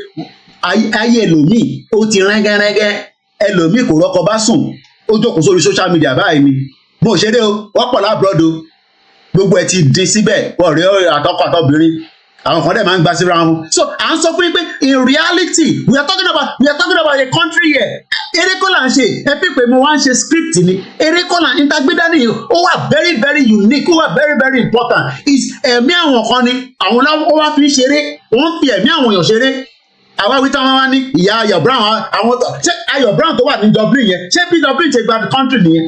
Speaker 7: ayé ẹlòmíì ó ti rẹ́gẹ́rẹ́gẹ́ ẹlòmíì kò rọ́kọ bá sùn ó jókòó sórí social media báyìí ni mo ṣeré o wọ́n pọ̀ lábroad o gbogbo ẹ ti dín síbẹ̀ wọ́n rí àtọkọ àtọbìnrin àwọn kan dẹ̀ máa ń gba síra wọn so à ń sọ fún yín pé in reality we are talking about a country here eré kọ́ là ń ṣe ẹ fi pé mo wá ń ṣe script ni eré kọ́ là ń tagbédá nìyí ó wà very very unique ó wà very very important is ẹ̀mí àwọn kan ni àwọn ó wá fi ń ṣeré wọ́n fi ẹ̀mí àwọn èèyàn ṣeré àwa wí táwọn wá ní ìyá Ayọ̀ Brown àwọn ṣé Ayọ̀ Brown tó wà ní Dublin yẹn ṣé bí Dublin ṣe gba country nìyẹn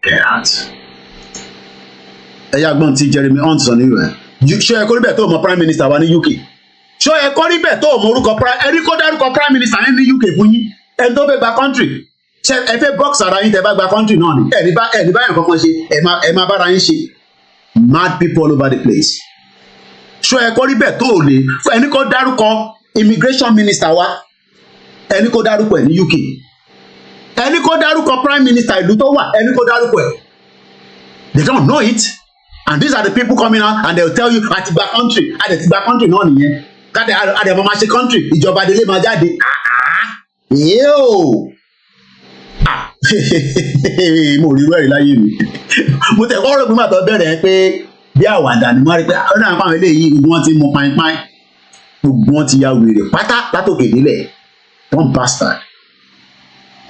Speaker 7: get out ẹ̀yà gbọ́n ti Jeremy Hunt sọ ní ìwẹ̀ ṣé ẹ kọ́ níbẹ̀ tó mọ prime minister wa ní UK ṣé ẹ kọ́ níbẹ̀ tó mọ orúkọ ẹni kó dárúkọ prime minister yẹn ní UK fún yín ẹni tó fẹ́ gba country ṣé ẹ fẹ́ box ara yín tẹ́ bá gba country náà ni ẹni báyọ̀ kankan ṣe ẹ máa bára yín ṣe mad people all over the place ṣé ẹ kọ́ níbẹ̀ tó lè ẹni kó dárúkọ immigration minister wa ẹni kó dárúkọ ẹ̀ ní UK ẹni kó dárúkọ prime minister ìlú tó wà ẹni kó dárúkọ ẹ̀ they don't know it. And these are the people coming out and they will tell you àti gba country náà nìyẹn káde àdèmọ máa ṣe country ìjọba délé máa jáde yóò mo rí rẹ́rìí láyé mi mo tẹ̀ kọ́ rògbòmọ̀ àtọ́ bẹ̀rẹ̀ pé bí àwàdà ni wọ́n rí pé ọ̀nà àpáwọn eléyìí gbogbo wọn ti mú pàìpàì gbogbo wọn ti ya wèrè pátá látòkè délẹ̀ one bastard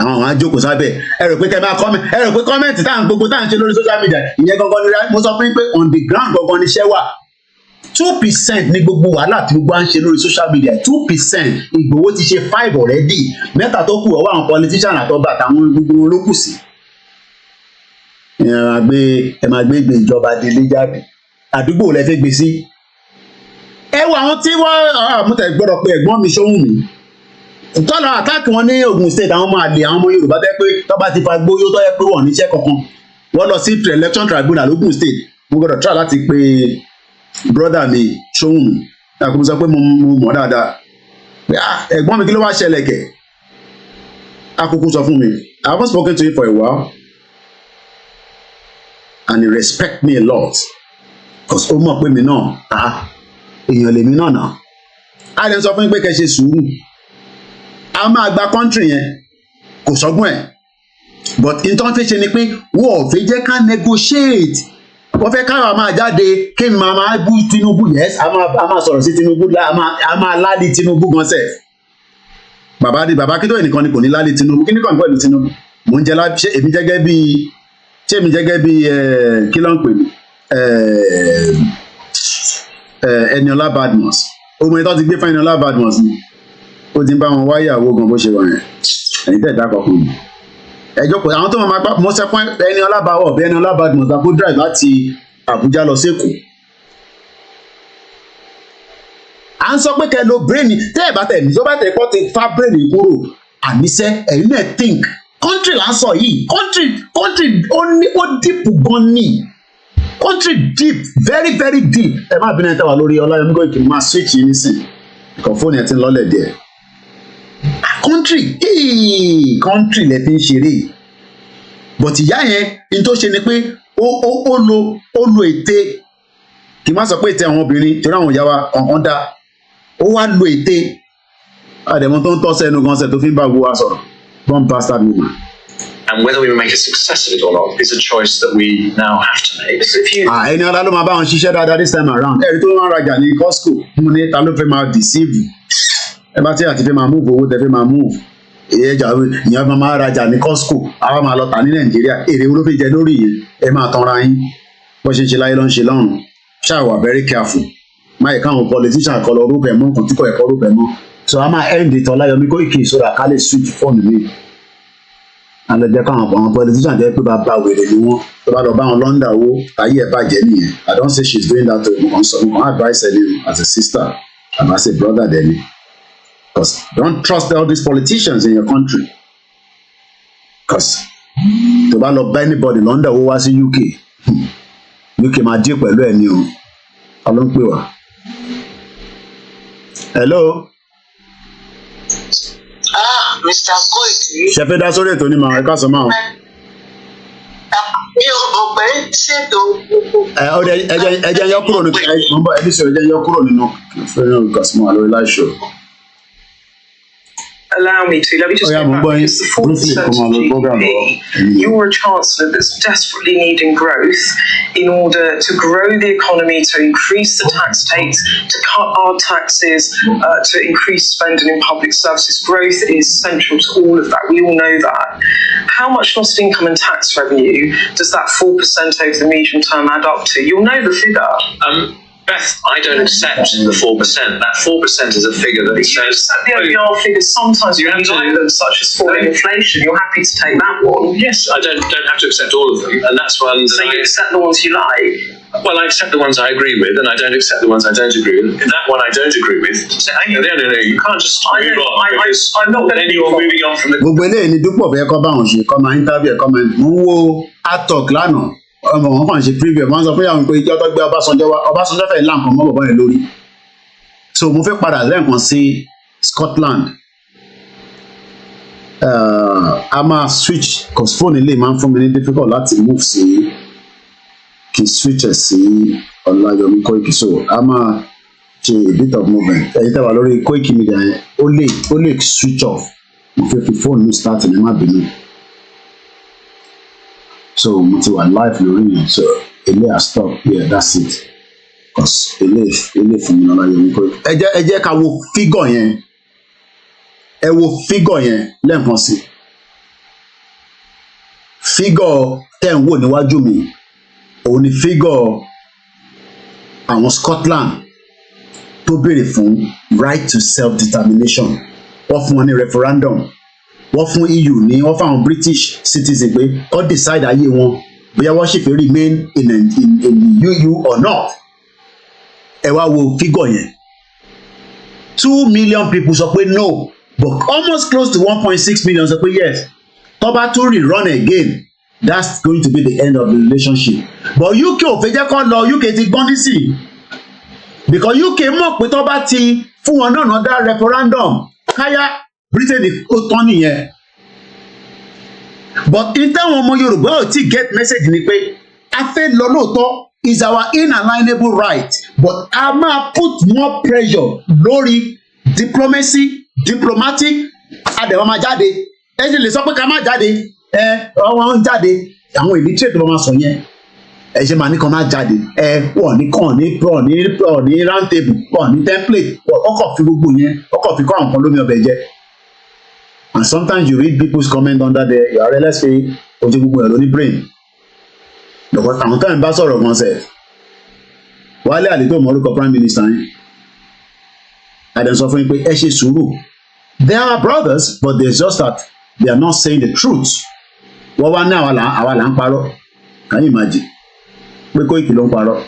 Speaker 7: àwọn àjókòó sábẹ́ ẹ rò pé kẹ́ máa comment ẹ rò pé comment táwọn gbogbo táwọn ṣe lórí social media ìyẹn gangan ni mo sọ fún yín pé on the ground gangan ni iṣẹ́ wà 2% ní gbogbo wàhálà tí gbogbo à ń ṣe lórí social media 2% Ìgbòho ti ṣe 5 already mẹ́ta tó kù ọwọ́ àwọn politician àtọ́ba àtàwọn gbogbo wọn ló kù sí. ẹ máa gbé ìjọba délé jáde àdúgbò lẹ fẹ́ gbé sí. ẹ wo àwọn tí wọ́n mú tẹ̀ gbọ́dọ̀ pé ẹ̀gbọ́n mi ṣóhùn mi tọ́lọ̀ àtàkì wọn ní Ogun State àwọn ọmọ àlè àwọn ọmọ Yorùbá tẹ́ pé tọ́ba ti fa gbóyó tọ́ yẹ pé wọ́n níṣẹ́ kankan wọ́n lọ sí election tribunal Ogun State mo gbọ́dọ̀ try láti pe brother mi ṣóhùn àkókò sọ pé mo mọ̀ dáadáa ẹ̀gbọ́n mi kí ló wá ṣẹlẹ̀ kẹ̀ àkókò sọ fún mi I haven't spoken to him for a while and he respect me a lot because ó mọ̀ pé mi náà èèyàn lèmi náà a lè sọ fún mi pé kẹ́ ṣe sùúrù a máa gba country yẹn kò sọ́gbọ́n ẹ̀ but nǹkan fẹ́ ṣe ni pé wọ́n ò fẹ́ jẹ́ ká negotiate wọ́n fẹ́ káwọn máa jáde kí n máa bú Tinubu yes a máa sọ̀rọ̀ sí Tinubu a máa ládi Tinubu gan sẹ̀ bàbá Akintoye nìkan ni kò ní lálẹ́ Tinubu kí ni kàn pẹ̀lú Tinubu mò ń jẹ láti ṣé èmi jẹ́gẹ́ bí kí ló ń pè mí Eniola Badmus ọmọ ìtọ́ ti gbé fún Eniola Badmus ni ó ti ń bá wọn wáyàwó gan bó ṣe wà yẹn ẹ̀yin tẹ̀ dákọ̀ fún mi ẹjọ́ pé àwọn tó máa gbá mo sọ pé Eniola Badmus ọ̀bẹ Eniola Badmus àpò drive láti Àbújá lọ sẹ́kọ̀ọ́ à ń sọ pé kẹ́ lo brain tẹ́ ẹ̀ bá tẹ̀ ní tó bá tẹ̀ kọ́ ti fa brain kúrò àníṣe ẹ̀yin náà think country là ń sọ yìí country ó deep gan ni country deep very very deep ẹ má bínú ẹ tẹ́ wà lórí Ọláyọmí Kóìkì máa switch yìí nísìn ìkọ̀ fóònù ẹ ti ń lọ́lẹ̀ díẹ̀ country lẹ fi ń ṣeré but ìyá yẹn ní tó ṣe ni pé ó lo ète kì í má sọ pé ète àwọn obìnrin torí àwọn ìyá wa kọ̀ọ̀kan dá ó wá lo ète àdèmọ tó ń tọ́ sẹ́nu gan ṣe tó fi ń bá gbogbo wa sọ̀rọ̀ one bastard woman.
Speaker 19: And whether we will make a success of it or not is a choice that we now have to make.
Speaker 7: Ẹni ọlá ló máa bá wọn ṣiṣẹ́ dáadáa this time around ẹ̀rí tó máa ń rajà ní Costco mo ní ta ló fẹ́ máa deceive ẹ bá tí àti fẹ́ máa move owó tẹ fẹ́ máa move ìyẹn máa rajà ní Costco àwa máa lọ tà ní Nàìjíríà èrè wo ló fi jẹ lórí yẹn ẹ máa tanra yín bó ṣe ń ṣe láyé ló ń ṣe lọ́run ṣáà wà very careful máa káwọn politician kọ lọ rúbẹ mọ nǹkan tí kò ẹ̀kọ́ rúbẹ mọ so a máa end it Ọláyọmí Kóìkì sódà ká lè switch fóònù mi alẹ́jẹ́ káwọn àwọn politician jẹ́ pé bàbá wèrè ni wọ́n tó bá lọ bá wọn London owó ayé ẹ̀ bàjẹ́ nìyẹn I don't say she's doing that to me on advice any as a sister and as a brother then because don't trust all these politicians in your country because tó bá lọ bá anybody London owó wá sí UK máa dín pẹ̀lú ẹ̀ ní o ọlọ́n pè wá. Hello.
Speaker 11: Mr. Koiki.
Speaker 7: Ṣé fẹ́ dá sórí ètò ní màá ẹ̀ka sọ máa.
Speaker 11: Mi ò mọ̀ pé ṣètò.
Speaker 7: Ẹjẹ yọ kúrò nínú ẹbí sọ ẹjẹ yọ kúrò nínú fẹ́ràn ìkàsímọ́ àlọ́ iláṣọ.
Speaker 19: Allow me to. Let me just go back because the 4% GDP, you're a chancellor that's desperately needing growth in order to grow the economy, to increase the tax takes, to cut our taxes, to increase spending in public services. Growth is central to all of that. We all know that. How much lost income and tax revenue does that 4% over the medium term add up to? You'll know the figure.
Speaker 21: Beth, I don't accept the 4%. That 4% is a figure that says...
Speaker 19: You accept the OBR figures sometimes you do them, such as falling inflation. You're happy to take that one.
Speaker 21: Yes, I don't have to accept all of them, and that's one...
Speaker 19: So you accept the ones you like?
Speaker 21: Well, I accept the ones I agree with, and I don't accept the ones I don't agree with. And that one I don't agree with, say, no, you can't just move on, because
Speaker 19: I'm not
Speaker 21: then you're moving on from the...
Speaker 7: Gbogbo eléyìí ni Dúpọ̀ bẹ́ẹ̀ kọ́ bá wọn ṣe kọ́ máa interview kọ́ máa ń wo atọ́k lánàá. Ọmọ wọn kàn ṣe preview wọn sọ pé àwọn pé ìjọ tó gbé Ọbásanjọ́ fẹ́ lá nǹkan mọ́ bọ̀bọ́ yẹn lórí so mo fẹ́ padà lẹ́ẹ̀kan sí Scotland a máa switch cause phone ilé máa ń fún mi ní difficult láti move sí kí switch ẹ̀ sí Ọláyọmí Kóìkì so a máa ṣe a bit of movement ẹ̀yin tẹ́ wà lórí Koiki Media yẹn ó lè switch off mo fẹ́ fi phone mi start ní má bínú. So mo ti wà live lórí yẹn so ilé stop yeah that's it cause ilé fún mi Ọláyọmí Kóìkì. ẹ jẹ́ ká wo figure yẹn ẹ wo figure yẹn lẹ́ẹ̀kan sí figure tẹ́ ń wò níwájú mi òun ni figure àwọn Scotland tó béèrè fún right to self-determination wọ́n fún wọn ní referendum wọ́n fún EU ní wọ́n fún àwọn British citizen pé wọ́n decide ayé wọn bóyá wọ́n ṣì fẹ́ remain in the EU or not. Ẹ wá wo figure yẹn 2 million people sọ pé no but almost close to 1.6 million sọ pé yes tó bá tún rerun again that's going to be the end of the relationship but UK ò fẹ́ jẹ́ kó lọ UK ti gbọ́n nísì because UK mọ̀ pé tó bá ti fún wọn náà náà dá referendum káyà Britain ó tán nìyẹn but in táwọn ọmọ Yorùbá ò tí get message ni pé a fẹ́ lọ lóòótọ́ is our inalienable right but a máa put more pressure lórí diplomatic àdẹ̀wọ̀n máa jáde ẹ sì lè sọ pé ká má jáde ọwọ́n ń jáde àwọn illiterate ló máa sọ yẹn ẹ ṣe máa ní kan máa jáde wọ́n ní kàn ní round table wọ́n ní template ọkọ̀ fi gbogbo yẹn ọkọ̀ fi kọ́ àwọn kan lómi ọbẹ̀ jẹ And sometimes you read people's comment under there, you realize pé ojú gbogbo ẹ̀ ló ní brain. Because àwọn táwọn bá sọ̀rọ̀ gan sẹ̀, Wálé Àdìtò mọ̀rúkọ prime minister yín. Adé sọ fún yín pé ẹ ṣe sùúrù. They are brothers, but there's just that they are not saying the truth. Wọ́n wá ní àwa là ń parọ́. Can you imagine? Pé Kóìkì ló ń parọ́.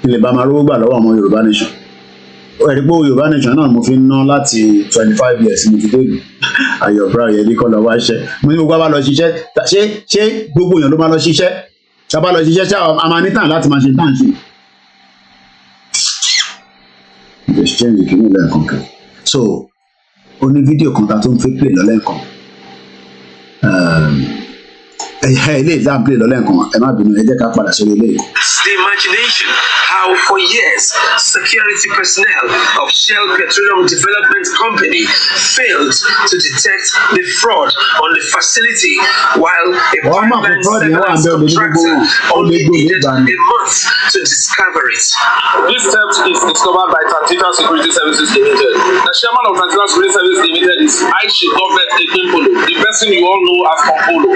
Speaker 7: Ilẹ̀ bá máa rówó gbà lọ́wọ́ ọmọ Yorùbá nation. Ẹ̀rí pé Yorùbá nation náà mo fi ń ná láti 25 years mo ti dé Ayọ̀bá yẹn ní kọ́ lọ wá iṣẹ́. Mo ní gbogbo wa lọ ṣiṣẹ́. Ṣé gbogbo èèyàn ló máa lọ ṣiṣẹ́? Ṣé a bá lọ ṣiṣẹ́ ṣé a máa ní tàn láti máa ṣe tàn ṣe? Exchange kìíní lẹ́ẹ̀kan kan. So, ó ní fídíò kan ta tó ń fi play lọ́lẹ́ẹ̀kan. Ilé ìlà play lọ́lẹ́ẹ̀kan, ẹ má bínú, ẹ jẹ́ ká padà sórí ilé.
Speaker 5: The imagination how for years security personnel of Shell Petroleum Development Company failed to detect the fraud on the facility while a pipeline surveillance contractor only needed a month to discover it.
Speaker 20: This theft is discovered by Transition Security Services Limited. The chairman of Transition Security Services Limited is IGBOHO. The person you all know as KOKORO.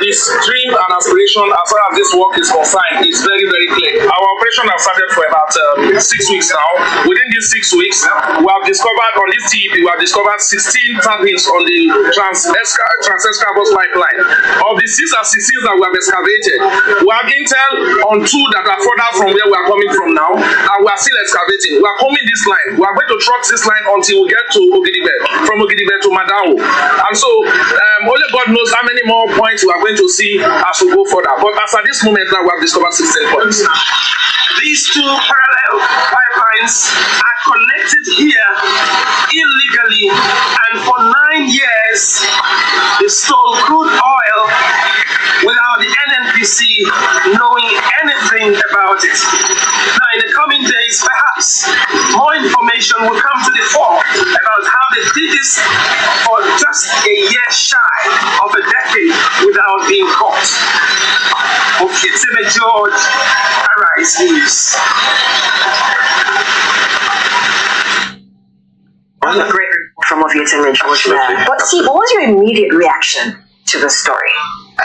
Speaker 20: His dream and aspiration as far as this work is concerned is very, very clear. Our operation has started for about 6 weeks now. Within these 6 weeks, we have discovered on this TEP, we have discovered 16 tappings on the Trans-Escavos pipeline. Of the 6 and 16 that we have excavated, we have intel on 2 that are further from where we are coming from now, and we are still excavating. We are coming this line. We are going to truck this line until we get to Ogidibet, from Ogidibet to Madawo. And so, only God knows how many more points we are going to see as we go further. But as at this moment now, we have discovered 16 points.
Speaker 5: These 2 parallel pipelines are connected here illegally, and for 9 years they stole crude oil without the NNPC knowing anything about it. Now in the coming days, perhaps more information will come to the fore about how they did this for just a year shy of a decade without being caught. Okay, George, Arise News.
Speaker 22: What a great report from George there. But Steve, what was your immediate reaction to the story?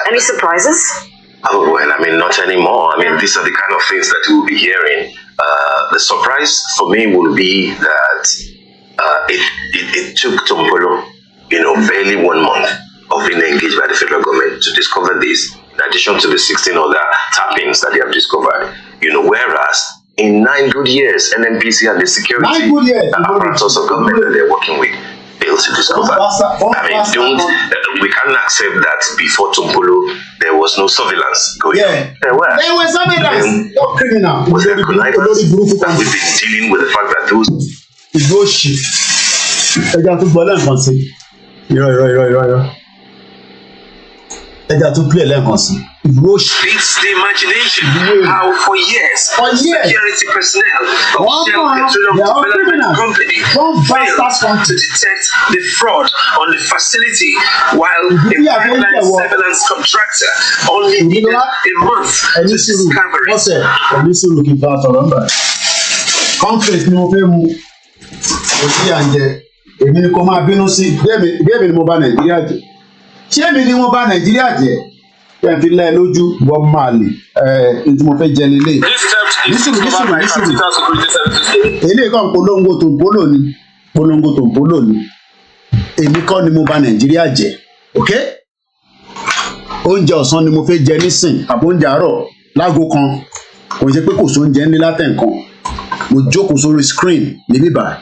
Speaker 22: Any surprises?
Speaker 23: Oh, well, I mean, not anymore. I mean, these are the kind of things that we'll be hearing. The surprise for me will be that it took Tombolo, barely 1 month of being engaged by the federal government to discover this, in addition to the 16 other tappings that they have discovered. Whereas in 9 good years, NNPC and the security apparatus of government that they're working with failed to discover. I mean, we can't accept that before Tombolo there was no surveillance going on. There was surveillance. Criminal. Was there connivance? And we've been dealing with the fact that those.
Speaker 5: Beats the imagination how for years security personnel of Shell Petroleum Development Company failed to detect the fraud on the facility while a pipeline surveillance contractor only needed a month to discover it.
Speaker 7: Conflict ni mo fẹ́ mu òsì àǹjẹ èmi ni kò máa bínú sí bí èmi ni mo bà Nàìjíríà jẹ́ ṣé èmi ni mo bà Nàìjíríà jẹ́ kí n fi lẹ́ lójú wọ́n máa lè tí mo fẹ́ jẹ nílé nísìnyí èlé kan polongo tó ń polo ni èmi kọ́ ni mo bà Nàìjíríà jẹ́ ok oúnjẹ ọ̀sán ni mo fẹ́ jẹ nísìn àbí oúnjẹ àárọ̀ láago kan kò ṣe pé kò sóúnjẹ ńlẹ̀ látẹ̀ǹkan mo jókòó sórí screen níbí báyìí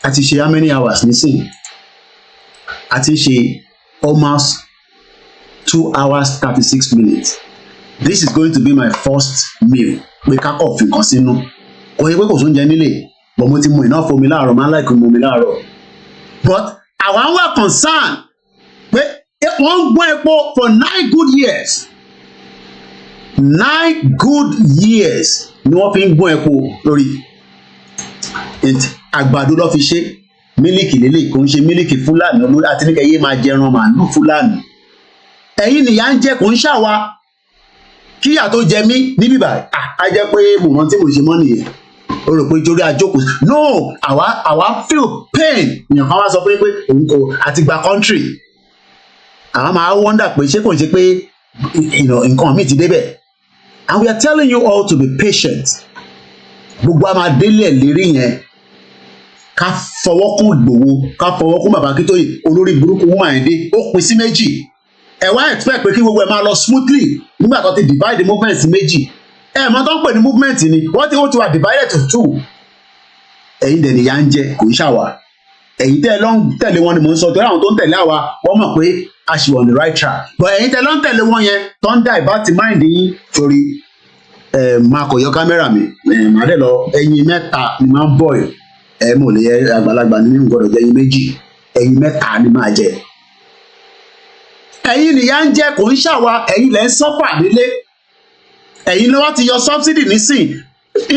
Speaker 7: a ti ṣe how many hours nísìn a ti ṣe almost 2 hours 36 minutes. This is going to be my first meal pé ká kọ̀ fi kan sínú kò ṣe pé kò sóúnjẹ nílé but mo ti mu iná fomi láàárọ̀ máa ń láìkí mu omi láàárọ̀ but àwọn wà concern pé wọ́n ń gbọ́ epo for 9 good years 9 good years ni wọ́n fi ń gbọ́n epo lórí àgbàdo ló fi ṣe mílìkì lélẹ̀ kò ń ṣe mílìkì fúlàní olórí àti níkẹ́ yé máa jẹran màálù fúlàní ẹ̀yin nìyà ń jẹ kò ń ṣàwa kíyà tó jẹ mí níbí báyìí á jẹ́ pé mo rántí mo ṣe mọ́ nìyẹn ó rò pé torí àjókòó no àwa feel pain èèyàn kan wá sọ pé òun kò àti gba country àwọn máa wonder pé ṣé kò ń ṣe pé nǹkan míì ti débẹ̀ and we are telling you all to be patient gbogbo àmà délé lérí yẹn ká fọwọ́ kún Ìgbòho ká fọwọ́ kún bàbá Akíntóyè olórí burúkú wọn àyíndé ó pín sí méjì ẹ wá expect pé kí gbogbo ẹ máa lọ smoothly nígbà tó ti divide the movement sí méjì ẹ mọ tó ń pè ní movement ni wọ́n ti wà divided to two ẹ̀yin dẹ̀ nìyà ń jẹ kò ń ṣàwà ẹ̀yin tẹ́ lọ ń tẹ̀lé wọn ni mò ń sọ torí àwọn tó ń tẹ̀lé àwa wọ́n mọ̀ pé a ṣì wà on the right track but ẹ̀yin tẹ́ lọ ń tẹ̀lé wọn yẹn tó ń divert mind yín torí máa kọ̀ yọ kámẹ́rà mi màá dẹ̀ lọ ẹyin mẹ́ta ni máa ń bọ̀ mo lè àgbàlagbà ní mímú gbọdọ̀ jẹ ẹyin méjì ẹyin mẹ́ta ni máa jẹ ẹ̀yin nìyà ń jẹ kò ń ṣàwà ẹ̀yin lẹ́ ń sọ́fà nílé ẹ̀yin ni wọ́n ti yọ subsidy nísìn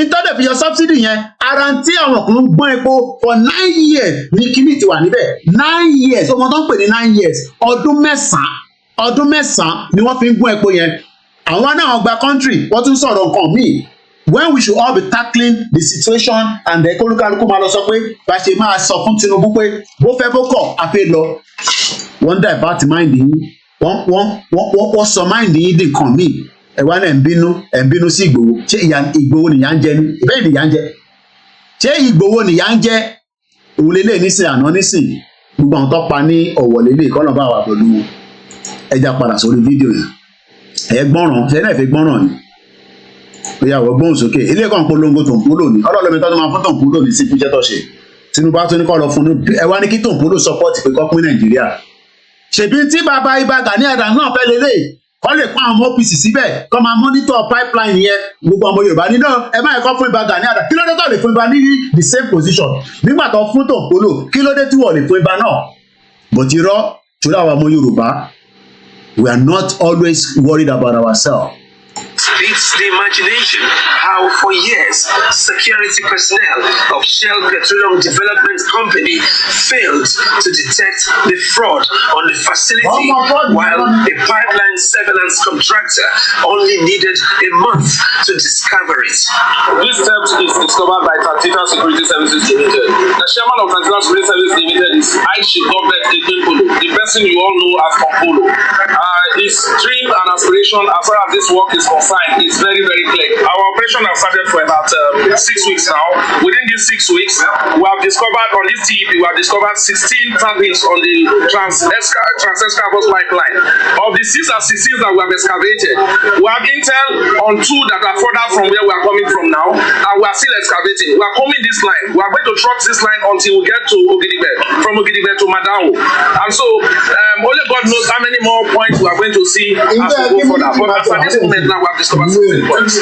Speaker 7: ìtọ́dẹ̀ fi yọ subsidy yẹn ara tí àwọn kan ń gbọ́n epo for 9 years ní kíní ti wà níbẹ̀ 9 years ọmọ tó ń pè ní 9 years ọdún mẹ́sàn-án ni wọ́n fi ń gbọ́n epo yẹn àwọn náà gba country wọ́n tún sọ̀rọ̀ nǹkan míì when we should all be tackling the situation and the kólúkálukú máa lọ sọ pé bá ṣe máa sọ fún Tinubu pé bó fẹ́ bó kọ̀ a fẹ́ lọ wọ́n divert mind yín wọ́n sọ mind yín di nǹkan míì ẹ wá náà ń bínú sí Ìgbòho ṣé Ìgbòho nìyà ń jẹ ní ìbẹ́ẹ̀ nìyà ń jẹ ṣé Ìgbòho nìyà ń jẹ òun lélẹ̀ nísìn àná nísìn gbogbo àwọn tó pa ní Ọ̀wọ̀ lélẹ̀ kọ́nà bá wà pẹ̀lú ẹja padà sórí fídíò yẹn ẹ gbọ́ràn ṣe náà fi gbọ́ràn ni ìyàwó gbóhùn sókè ilé ẹ̀kọ́ polongo Tòǹpólò ní ọlọ́lọ́mi tó máa fún Tòǹpólò ní sí fíjẹ́ tó ṣe Tinubu tó ní kọ́ lọ fún ẹ wá ní kí Tòǹpólò sọpọ́ọ̀tì pé kọ́ pín Nàìjíríà ṣèbí tí bàbá Ìbà Gani Adams náà fẹ́ lélẹ̀ kọ́ lè pọ́n àwọn OPC síbẹ̀ kọ́ máa monitor pipeline yẹn gbogbo ọmọ Yorùbá nínú ẹ má yẹ kọ́ fún Ìbà Gani Adams kí ló dé tó lè fún Ìbà ní the same position nígbà tó fún Tòǹpólò kí ló dé tí wọ́n lè fún Ìbà náà bọ̀tí rọ́ torí àwọn ọmọ Yorùbá we are not always worried about ourselves.
Speaker 5: Beats the imagination how for years security personnel of Shell Petroleum Development Company failed to detect the fraud on the facility while a pipeline surveillance contractor only needed a month to discover it.
Speaker 20: This theft is discovered by Transitional Security Services Limited. The chairman of Transitional Security Services Limited is IGBOHO. The person you all know as Konkolo. His dream and aspiration as far as this work is concerned is very, very clear. Our operation has started for about 6 weeks now. Within these 6 weeks, we have discovered on this TEP, we have discovered 16 tappings on the Trans-Escavos pipeline. Of the 6 and 16 that we have excavated, we have intel on 2 that are further from where we are coming from now, and we are still excavating. We are coming this line. We are going to truck this line until we get to Ogidibet, from Ogidibet to Madawo. And so, only God knows how many more points we are going to see as we go further. But as at this moment now, we have discovered 16 points.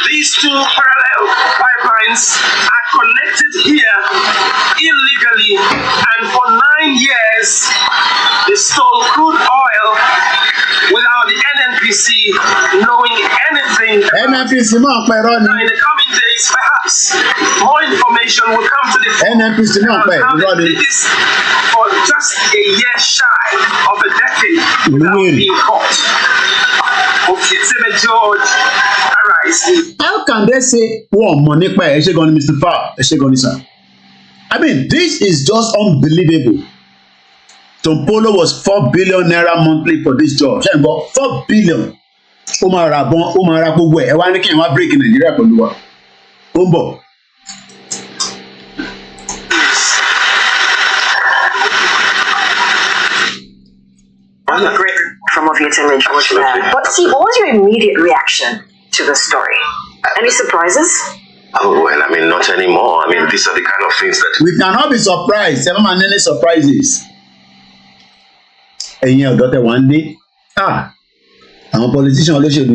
Speaker 5: These 2 parallel pipelines are connected here illegally, and for 9 years they stole crude oil without the NNPC knowing anything.
Speaker 7: NNPC náà pẹ̀rọ ni.
Speaker 5: In the coming days, perhaps more information will come to the fore.
Speaker 7: NNPC náà pẹ̀rọ ni.
Speaker 5: For just a year shy of a decade without being caught. George,
Speaker 7: how can they say one money by Eshegoni, Mr. Farr, Eshegoni, sir? I mean, this is just unbelievable. Tòǹpólò was 4 billion naira monthly for this job. Ṣé n gbọ́ 4 billion? Ó máa ra bọ́n, ó máa ra gbogbo ẹ̀. Ẹ wá ní kí n wá break Nàìjíríà pẹ̀lú wa. Ó ń bọ̀.
Speaker 22: I'm a great from of your image was there. But see, what was your immediate reaction to the story? Any surprises?
Speaker 23: Oh, well, I mean, not anymore. I mean, these are the kind of things that...
Speaker 7: We cannot be surprised. There are many surprises. Ẹ̀yin ọ̀dọ́ tẹ wá ń dé. Àwọn politician olóṣèlú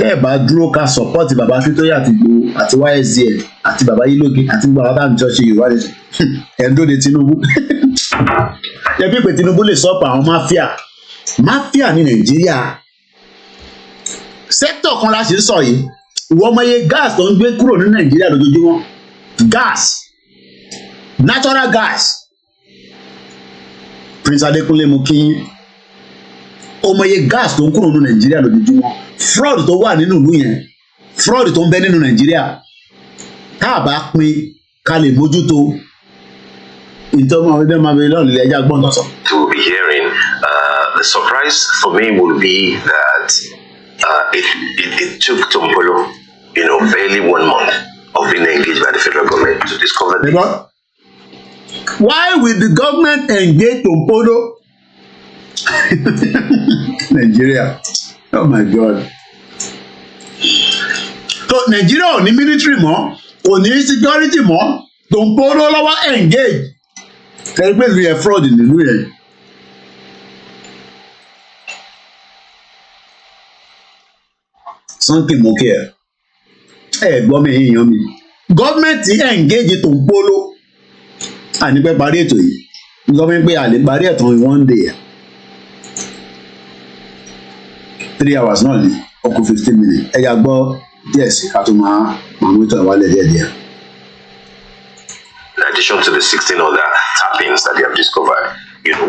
Speaker 7: ẹ bá dúró ká support bàbá Akíntóyè àti Ìgbòho àti YSDL àti bàbá Yílóge àti gbogbo àwọn táwọn ìjọṣe Yorùbá lè ẹ̀ńdó de Tinubu. Ẹbí pé Tinubu lè sọ́pọ̀ àwọn máfíà ní Nàìjíríà. Sector kan la ṣe ń sọ yìí. Ìwọ ọmọ iye gas tó ń gbé kúrò ní Nàìjíríà lójoojúmọ́. Gas. Natural gas. Prince Adekunle mo kí yín. Ọmọ iye gas tó ń kúrò ní Nàìjíríà lójoojúmọ́. Fraud tó wà nínú ìlú yẹn. fraud tó ń bẹ nínú Nàìjíríà tá a bá pín ká lè mójútó ìtọ́mọ ọdẹ máa bẹ lọ́ọ̀lù ilé ẹja gbọ́n lọ́sọ̀.
Speaker 23: To be hearing, the surprise for me will be that it took Tompolo, barely 1 month of being engaged by the federal government to discover this.
Speaker 7: Why will the government engage Tompolo? Nigeria, oh my God. So Nigeria ò ní military mọ́, kò ní security mọ́, Tompolo lọ́wọ́ engage. Ẹgbẹ́ ìlú yẹn fraud nínú yẹn. Something mo kí ẹ gbọ́ mi èèyàn mi. Gọ́ọ̀mẹ̀ntì engage Tompolo. Àní pẹ́ parí ètò yìí. Gọ́ọ̀mẹ̀ntì pé àlè parí ẹ̀tàn in 1 day. 3 hours náà ni ọkọ̀ 15 minutes. Ẹ yà gbọ́ díẹ̀ sí ká tó máa mú ìtàn ìwálẹ̀ díẹ̀díẹ̀.
Speaker 23: In addition to the 16 other tappings that they have discovered,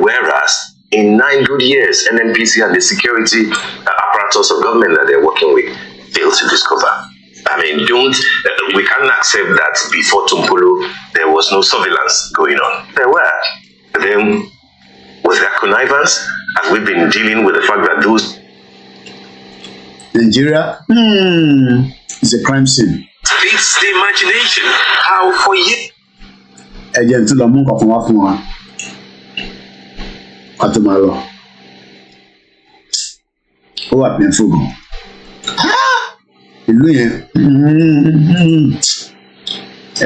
Speaker 23: whereas in 9 good years, NNPC and the security apparatus of government that they're working with failed to discover. I mean, we can't accept that before Tompolo there was no surveillance going on. There were. But then, was there connivance? Have we been dealing with the fact that those
Speaker 7: Nigeria is a crime scene.
Speaker 23: Feeds the imagination. How for years?
Speaker 7: Ẹ̀jẹ̀ tí lọ mú kankan wá fún wa ká tó máa lọ ó wà painful gan ìlú yẹn ẹ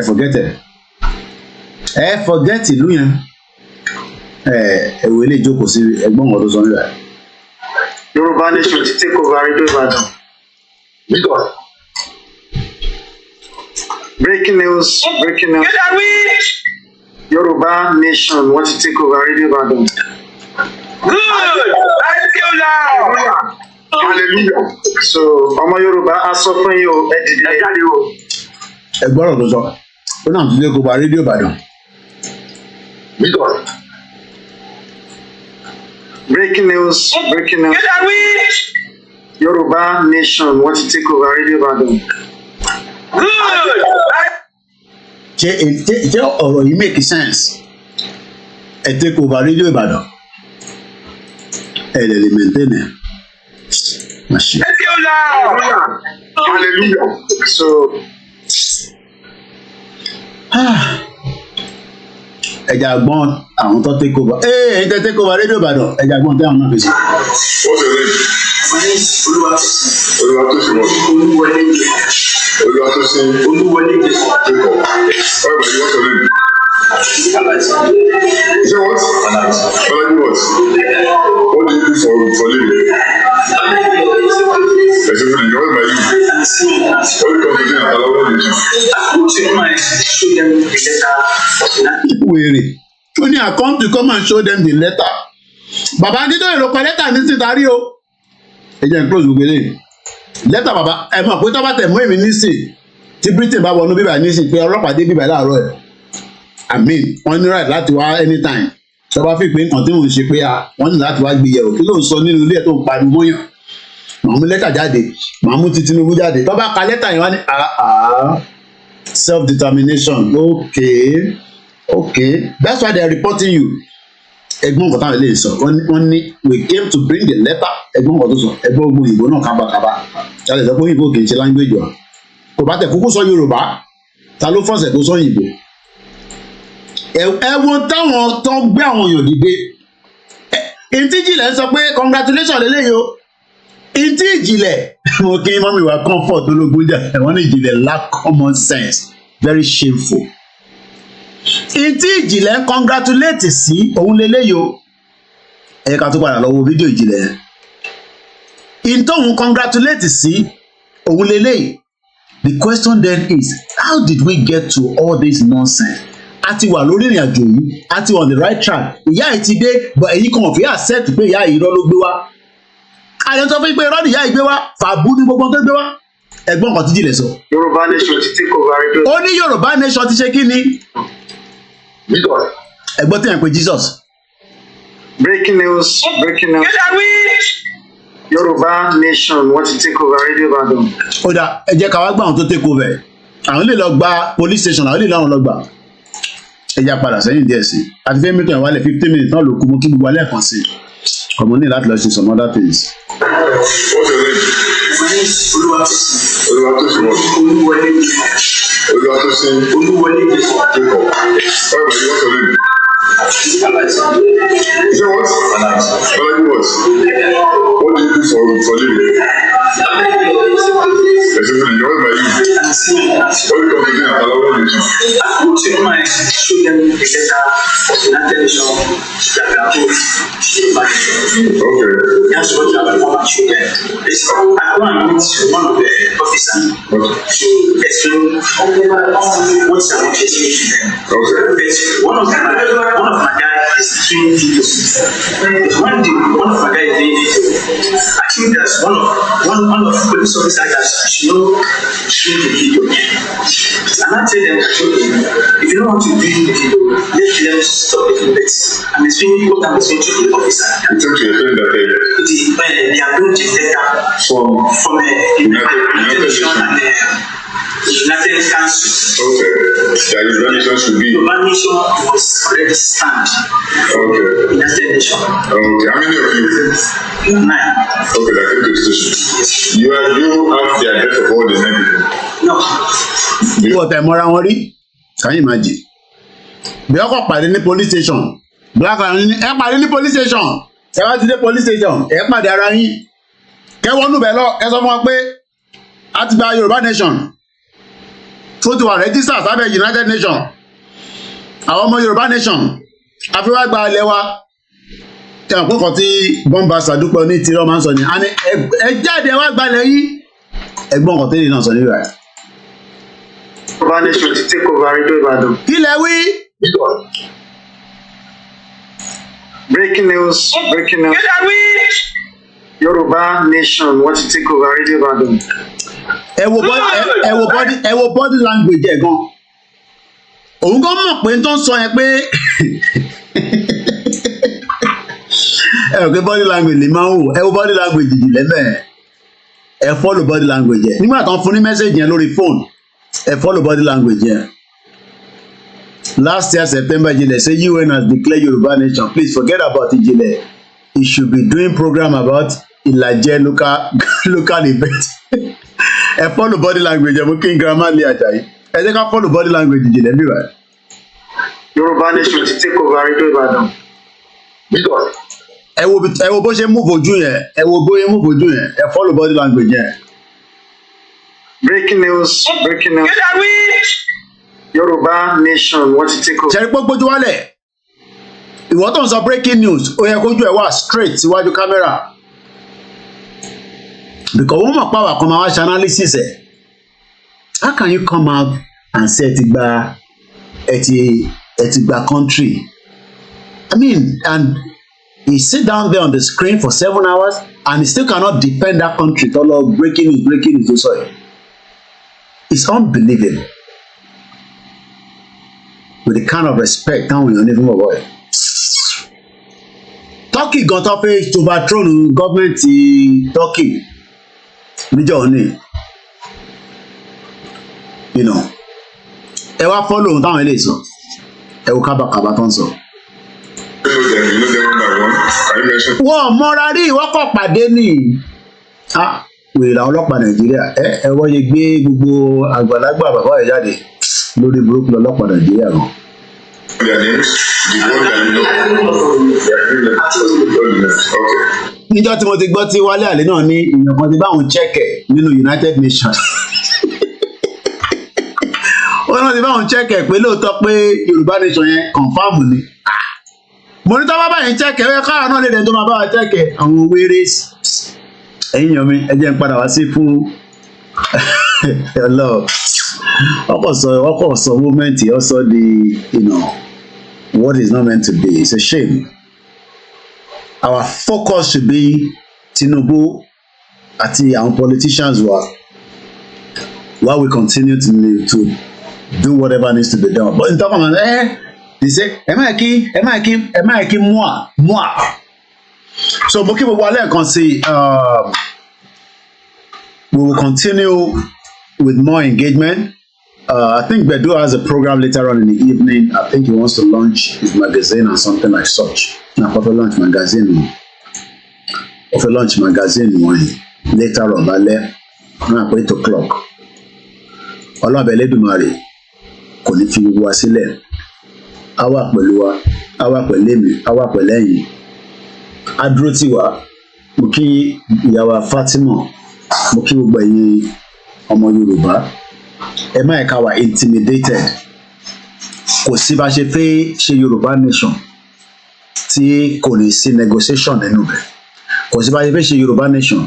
Speaker 7: forget ìlú yẹn ẹwọ ilé ìjókòó sí ẹ̀gbọ́n ọdún sọ nígbà.
Speaker 6: Yorùbá nation ti take over rédíò Ìbàdàn. Breaking news. Yoruba nation want to take over Radio Badon.
Speaker 20: Good! Thank you now!
Speaker 6: Hallelujah. So, ọmọ Yorùbá á sọ fún yín o, ẹ dìde ẹ jáde o.
Speaker 7: Ẹ gbọ́dọ̀ tó sọ, ó náà ti take over Radio Badon.
Speaker 6: Breaking news. Yoruba nation want to take over Radio Badon.
Speaker 20: Good!
Speaker 7: Ṣé ọ̀rọ̀ yìí make sense? Ẹ take over Radio Ìbàdàn. Ẹ lè maintain ẹ̀.
Speaker 20: Thank you now!
Speaker 6: Hallelujah. So,
Speaker 7: ẹja gbọ́n àwọn tó take over. Ẹ tẹ́ take over Radio Ìbàdàn. Ẹja gbọ́n tẹ́ àwọn náà fi sí.
Speaker 8: Say what? What? What do you do for living? I said, what is my living? What do you come to do?
Speaker 7: Wèrè. Ó ní I come to come and show them the letter. Bàbá Akintoye ló kọ lẹ́tà ní sítarí o. Ẹ jẹ́ n close gbogbo eléyìí. Lẹ́tà bàbá ẹ mọ̀ pé tó bá tẹ̀ mọ́ èmi nísìn tí Britain bá wọnú bíbá nísìn pé ọlọ́pàá dé bíbá láàárọ̀ ẹ̀. Wọ́n ní right láti wá anytime. Tó bá fi pé nǹkan tí mò ń ṣe pé wọ́n ní láti wá gbé yẹ̀wò kí ló ń sọ nínú ilé ẹ̀ tó ń pariwo mọ́yàn. Màá mú lẹ́tà jáde, màá mú ti Tinubu jáde. Tó bá ka lẹ́tà yẹn wá ní self-determination. Okay, that's why they are reporting you. Ẹ̀gbọ́n nǹkan táwọn eléyìí sọ wọ́n ní we came to bring the letter. Ẹ̀gbọ́n nǹkan tó sọ ẹ̀gbọ́n ogun òyìnbó náà kábàkábà ṣáà lè sọ pé òyìnbó kì í ṣe language wa kò bá tẹ̀ kúkú sọ Yorùbá ta ló fọ́sẹ̀ tó sọ òyìnbó. Ẹ wo táwọn tó ń gbé àwọn èèyàn dìde ntí ìjìnlẹ̀ ń sọ pé congratulations lélẹ́yìí o ntí ìjìnlẹ̀ mo kí mọ́mí wa comfort ológun jà wọ́n ní ìjìnlẹ̀ lack common sense very shameful. Ntí ìjìnlẹ̀ ń congratulate sí òun lélẹ́yìí o ẹ ká tó padà lọ wo fídíò ìjìnlẹ̀ yẹn ntòun congratulate sí òun lélẹ́yìí. The question then is how did we get to all this nonsense? A ti wà lórí ìrìn àjò yìí a ti on the right track ìyá yìí ti dé but èyí kan fi accept pé ìyá yìí irọ́ ló gbé wá àyàn sọ fún pé irọ́ ni ìyá yìí gbé wá fàbú ní gbogbo tó gbé wá ẹ̀gbọ́n kan tí jìnlẹ̀ sọ.
Speaker 6: Yorùbá nation ti take over rédíò.
Speaker 7: Ó ní Yorùbá nation ti ṣe kí ni. Ẹ̀gbọ́n tí yẹn pe Jesus.
Speaker 6: Breaking news. Yoruba nation want to take over Radio Ibadan.
Speaker 7: Ó dà ẹ jẹ́ ká wá gbà àwọn tó take over. Àwọn lè lọ gba police station, àwọn lè láwọn lọ gbà. Ẹ jẹ́ padà sẹ́yìn díẹ̀ sí. Àti fẹ́ mẹ́tọ̀ ìwálẹ̀ 15 minutes náà ló kú mú kí gbogbo alẹ́ kan sí. Ọmọ ní láti lọ ṣe some other things.
Speaker 8: What's your name?
Speaker 22: My name is Oluwatosin.
Speaker 8: Oluwatosin what?
Speaker 22: Oluwole.
Speaker 8: Oluwatosin.
Speaker 22: Oluwole.
Speaker 8: Jacob. What's your name? Is that what? Olaji what? What do you do for living? Especially you're by you. What do you come to do at Alawa Nation?
Speaker 22: I go to my children the letter of the United Nations that we are both.
Speaker 8: Okay.
Speaker 22: That's what I want my children. I go and meet one of the officers to explain what's the motivation to them.
Speaker 8: Okay.
Speaker 22: But one of my guys is doing videos. One of my guys is doing videos. I think that's one of the police officers that should know doing the video. And I tell them, if you don't want to do the video, let them stop the video. I'm explaining what I'm explaining to the officer.
Speaker 8: You told your friend that
Speaker 22: they are going to take that from the United Nations and the United Council.
Speaker 8: Okay. That Yoruba nation should be.
Speaker 22: Yoruba nation was already stand.
Speaker 8: Okay.
Speaker 22: United Nation.
Speaker 8: Okay. How many of you?
Speaker 22: 9.
Speaker 8: Okay, that came to the station. You have the address of all the 9 people?
Speaker 22: No.
Speaker 7: Ìwọ tẹ̀ mọ́ra wọn rí? Can you imagine? Bí ọkọ̀ pàdé ní police station. Black and ẹ pàdé ní police station. Ẹ wá ti dé police station. Ẹ pàdé ara yín. Kẹ́ wọnú bẹ̀ lọ. Ẹ sọ fún wọn pé a ti gba Yorùbá nation. Tó ti wà register sábẹ́ United Nations. Àwọn ọmọ Yorùbá nation. Àfi wá gba ilẹ̀ wa. Ẹ mọ̀ pé kan tí bọ́m̀bà Sàdúpọ̀ ní tirọ́ máa ń sọ ni. A ní ẹ jáde wá gbalẹ̀ yìí. Ẹgbọ́n kan tẹ́lẹ̀ náà sọ nígbà yẹn.
Speaker 6: Yoruba nation to take over Radio Ibadan.
Speaker 7: Ilẹ̀ wí.
Speaker 6: Breaking news. Yoruba nation want to take over Radio Ibadan.
Speaker 7: Ẹ wo body language ẹ̀ gan. Òun gan mọ̀ pé tó ń sọ yẹn pé ẹ rò pé body language lè máa ń wò. Ẹ wo body language jìjì lẹ́mẹ̀. Ẹ follow body language yẹn. Nígbà tó ń fún ní message yẹn lórí phone. Ẹ follow body language yẹn. Last year September Ijile say UN has declared Yoruba nation. Please forget about Ijile. He should be doing program about Ilaje local event. Ẹ follow body language ẹ mú kí n grandma lé Ajayi. Ẹ jẹ́ ká follow body language Ijile bí wà.
Speaker 6: Yoruba nation to take over Radio Ibadan.
Speaker 7: Ẹ wo bó ṣe move ojú yẹn. Ẹ wo bó ṣe move ojú yẹn. Ẹ follow body language yẹn.
Speaker 6: Breaking news. Yoruba nation want to take over.
Speaker 7: Ṣẹ̀rí gbójú wálẹ̀. Ìwọ tó ń sọ breaking news, ó yẹ kójú ẹ̀ wá straight síwájú kámẹ́rà. Because wọ́n mọ̀ pàwọ̀ kan máa wá ṣe analysis ẹ̀. How can you come out and say ẹ ti gba country? I mean, and he sit down there on the screen for 7 hours and he still cannot defend that country. Tọ́lọ́ breaking news tó sọ yìí. It's unbelievable. With the kind of respect táwọn èèyàn ní fún bọ̀bọ̀ ẹ̀. Turkey gan tó fẹ́ overthrow gọ́ọ̀mẹ̀ntì Turkey níjọ́ òní. Ẹ wá follow ohun táwọn eléyìí sọ. Ẹ wo kábàkàbà tó ń sọ. Wọ́n mọ́ra rí ìwọ́kọ̀ pàdé ní. Wèrè àwọn ọlọ́pàá Nàìjíríà ẹ wọ́n yẹ gbé gbogbo àgbàlagbà bàbá ẹ̀ jáde lórí burúkú ọlọ́pàá Nàìjíríà gan. Níjọ́ tí mo ti gbọ́ tí Wálé Àlè náà ní ìyàn kan ti bá òun chẹ́kẹ̀ nínú United Nations. Wọ́n náà ti bá òun chẹ́kẹ̀ pé lóòótọ́ pé Yorùbá nation yẹn confam ni. Mo ní tọ́ bá báyìí chẹ́kẹ̀ ẹ káà náà lè dẹ̀ tó máa bá wa chẹ́kẹ̀ àwọn wéré. Ẹ̀yin yàn mí ẹ jẹ́ n padà wá sí fún hello. Ọkọ̀ sọ movement also the what is not meant to be. It's a shame. Our focus should be Tinubu àti àwọn politicians while we continue to do whatever needs to be done. But in talking about they say ẹ máa kí moi. So mo kí gbogbo alẹ́ kan sí we will continue with more engagement. I think Bedu has a program later on in the evening. I think he wants to launch his magazine or something like such. Now, for launch magazine, for launch magazine one later on, now 8 o'clock. Ọlọ́run Elédùmarè kò ní fi gbogbo wa sílẹ̀. A wà pẹ̀lú wa, a wà pẹ̀lú èmi, a wà pẹ̀lú ẹ̀yin. A dúró tì wá. Mo kí ìyá wa Fatima, mo kí gbogbo ẹ̀yin ọmọ Yorùbá. Ẹ má ẹ̀ka wà intimidated. Kò sí bá ṣe fẹ́ ṣe Yorùbá nation tí kò ní sí negotiation nínú bẹ̀. Kò sí bá ṣe fẹ́ ṣe Yorùbá nation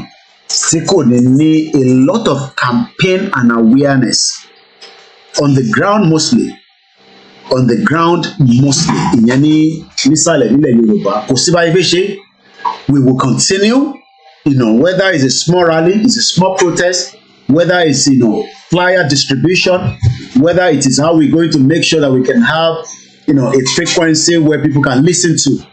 Speaker 7: tí kò ní ní a lot of campaign and awareness on the ground mostly. On the ground mostly. Ìyẹn ní nísàlẹ̀ nílẹ̀ Yorùbá. Kò sí bá ṣe fẹ́ ṣe. We will continue, whether it's a small rally, it's a small protest, whether it's, flyer distribution, whether it is how we're going to make sure that we can have, a frequency where people can listen to.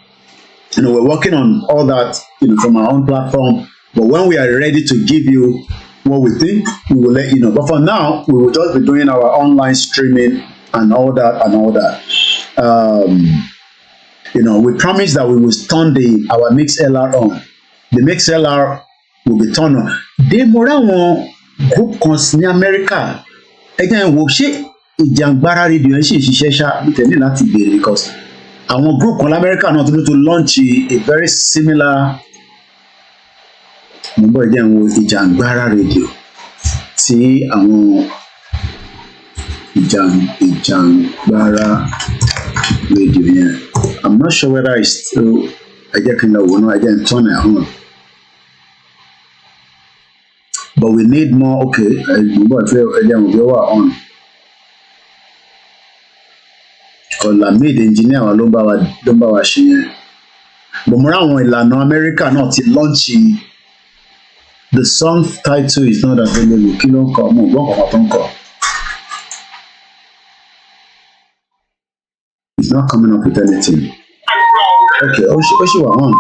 Speaker 7: We're working on all that, from our own platform. But when we are ready to give you what we think, we will let you know. But for now, we will just be doing our online streaming and all that and all that. We promise that we will turn our MixLR on. The MixLR will be turned on. Demora wọn group kan ní America. Ẹgbẹ́ wo ṣé ìjàngbara rédíò ẹ̀ ṣì ń ṣiṣẹ́ ṣá nítorí láti béèrè because àwọn group kan l'America náà tó launch a very similar mo bọ̀ ẹgbẹ́ wo ìjàngbara rédíò tí àwọn ìjàngbara rédíò yẹn. I'm not sure whether it's still I just kind of know I just turn it on. But we need more. Okay, but again we are on. Olamide engineer wa ló ń bá wa ṣe yẹn. But mo ráwọn ìlànà America náà ti launch the song title is not available. Kí ló ń kọ? Mo gbọ́ nǹkan tó ń kọ. It's not coming up with anything. Okay, ó ṣì wà on.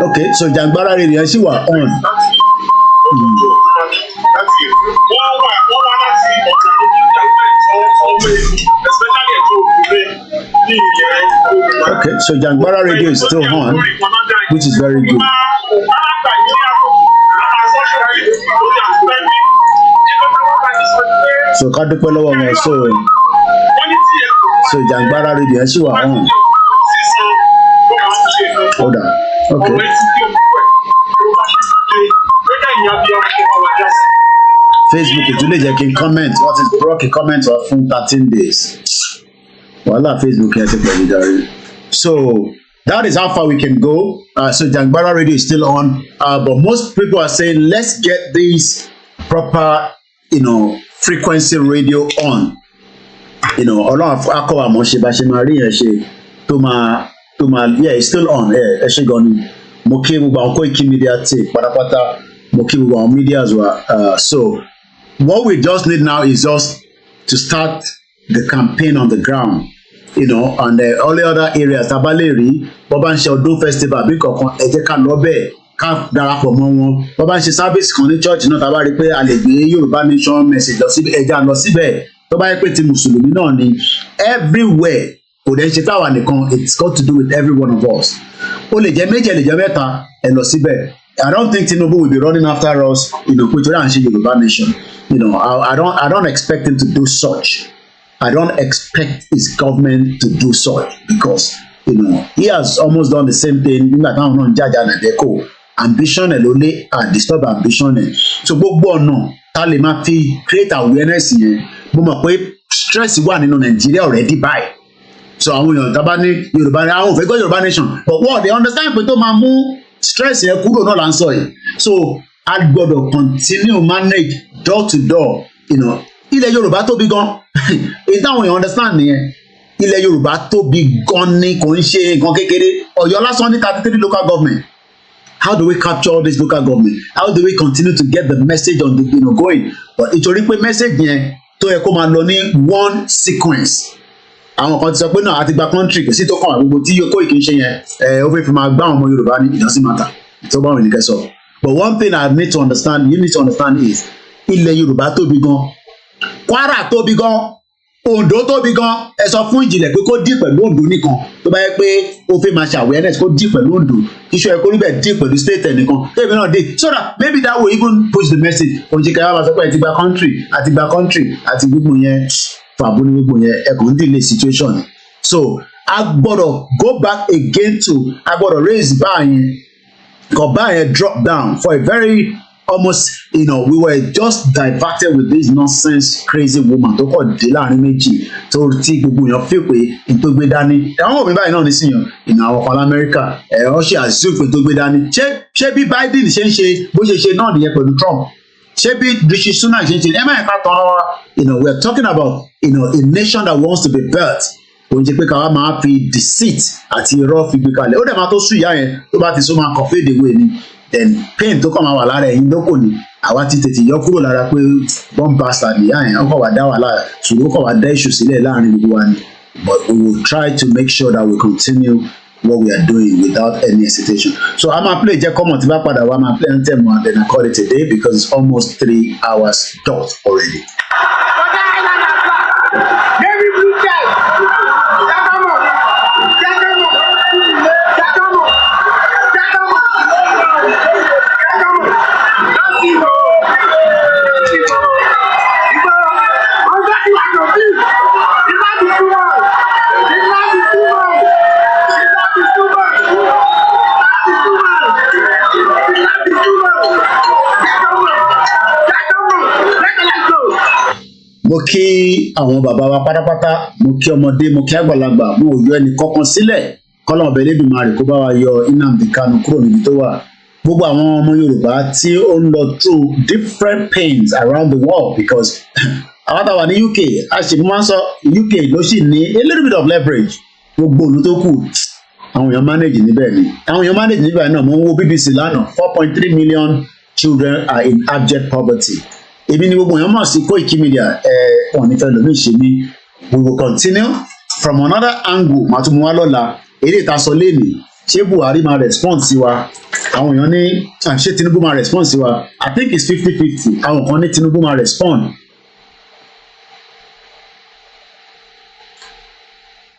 Speaker 7: Okay, so Jangbara Radio ṣì wà on. Okay, so Jangbara Radio is still on, which is very good. So ká dúpẹ́ lọ́wọ́ wọn so Jangbara Radio ṣì wà on. Hold on. Okay. Facebook tún lè jẹ́ kí n comment what is broke a comment fún 13 days. Wàhálà Facebook yẹn ti pẹ̀lú darí. So that is how far we can go. So Jangbara Radio is still on, but most people are saying let's get this proper, frequency radio on. Ọlọ́run akọ àmọ́ ṣe bá ṣe máa rí yẹn ṣe tó máa yeah, it's still on. Ẹ ṣe gan ni. Mo kí gbogbo àwọn koikimedia tape pátápátá. Mo kí gbogbo àwọn media as well. So what we just need now is just to start the campaign on the ground. And all the other areas tabaleri bọ́bá ń ṣe ọdún festival bí kankan ẹ jẹ́ ká lọ bẹ́ẹ̀ ká darapọ̀ mọ́ wọn bọ́bá ń ṣe service kan ní church náà tàbá rí pé a lè gbé Yorùbá nation message lọ síbẹ̀ ẹja lọ síbẹ̀ tó bá yẹ pé ti mùsùlùmí náà ni everywhere kò dẹ̀ ń ṣe táwa nìkan it's got to do with every one of us ó lè jẹ́ méjì ẹ lè jẹ́ mẹ́ta ẹ lọ síbẹ̀. I don't think Tinubu will be running after us pé torí à ń ṣe Yorùbá nation I don't expect him to do such. I don't expect his government to do such because he has almost done the same thing nígbà táwọn náà ń jàjà nàdẹ́kò ambition ẹ̀ ló lé disturb ambition ẹ̀ so gbogbo ọ̀nà tá lè máa fi create awareness yẹn mo mọ̀ pé stress wà nínú Nàìjíríà already báyìí so àwọn èèyàn tá bá ní Yorùbá àwọn ò fẹ́ gbọ́ Yorùbá nation but what they understand pé tó máa mú stress yẹn kúrò náà là ń sọ yìí so a gbọ́dọ̀ continue manage door to door ilẹ̀ Yorùbá tóbi gan èyí táwọn èèyàn understand nìyẹn ilẹ̀ Yorùbá tóbi gan ni kò ń ṣe nǹkan kékeré Ọ̀yọ́ lásán ní 33 local government How do we capture all this local government? How do we continue to get the message on the going? But nítorí pé message yẹn tó yẹ kó máa lọ ní one sequence. Àwọn kan ti sọ pé náà àti gba country kò sí tó kàn wá gbogbo tí Koiki ń ṣe yẹn ó fẹ́ fi máa gbá àwọn ọmọ Yorùbá ní it doesn't matter. Ìtọ́ bá wọn nìkan sọ. But one thing you need to understand is ilẹ̀ Yorùbá tóbi gan, Kwara tóbi gan, Ondo tóbi gan. Ẹ sọ fún Ìjìnlẹ̀ pé kó dì pẹ̀lú Ondo nìkan tó bá yẹ pé ó fẹ́ máa ṣe awareness kó dì pẹ̀lú Ondo iṣu ẹ̀ kó níbẹ̀ dì pẹ̀lú state ẹnìkan tẹ́ẹ̀mí náà dé so that maybe that will even push the message òǹjẹ́ kẹ́yà máa sọ pé àti gba country àti gbogbo yẹn fàbú ní gbogbo yẹn ẹ̀kọ́ ń delay situation. So a gbọ́dọ̀ go back again to a gbọ́dọ̀ raise báyẹn kò báyẹn drop down for a very almost we were just diverted with this nonsense crazy woman tó kọ̀ dé láàrin méjì tó tí gbogbo èèyàn fi pé n tó gbé dání àwọn òbí báyìí náà nísìnyàn àwọn kan lamẹ́ríkà ọ ṣe assume pé tó gbé dání ṣé bí Biden ṣe ń ṣe bó ṣe ṣe náà nìyẹn pẹ̀lú Trump ṣé bí Rishi Sunak ṣe ń ṣe ẹ má yẹn ká tán ọ́ we are talking about a nation that wants to be built kò ń jẹ́ pé káwa máa fi deceit àti irọ́ fi gbé kalẹ̀ ó dẹ̀ máa tó sùn ìyá yẹn tó bá ti sún máa kàn fade away ni then pain tó kàn máa wà lára ẹ̀yin lóko ni àwa ti tètè yọ kúrò lára pé bomb bastard ìyá yẹn ọkọ̀ wà dá wàhálà ṣùgbọ́n ọkọ̀ wà dá iṣu sílẹ̀ láàrin gbogbo wa ni but we will try to make sure that we continue what we are doing without any hesitation. So I'm gonna play jẹ́ kọ́mọ̀ tí bá padà wá máa play anthem and then I call it a day because it's almost 3 hours dot already. Mo kí àwọn bàbá wa pátápátá mo kí ọmọdé mo kí àgbàlagbà mo ò yọ ẹnì kankan sílẹ̀ kọ́lọ́n ọbẹ̀ Elédùmarè kó bá wa yọ Nnamdi Kanu kúrò níbi tó wà gbogbo àwọn ọmọ Yorùbá tí ó ń lọ through different pains around the world because àwọn táwa ní UK àṣìbí sọ UK ló sì ní a little bit of leverage gbogbo òlu tó kù àwọn èèyàn manage níbẹ̀ ni àwọn èèyàn manage níbẹ̀ náà mo ń wo BBC lánàá 4.3 million children are in abject poverty. Èmi ni gbogbo èèyàn mọ̀ sí koikimedia wọn nífẹ̀ẹ́ lómi ṣe mí we will continue from another angle màá tún mú wá lọ́la eré ìtasọ lẹ́nìí ṣé Buhari máa respond sí wa àwọn èèyàn ní ṣé Tinubu máa respond sí wa I think it's 50-50 àwọn kan ní Tinubu máa respond.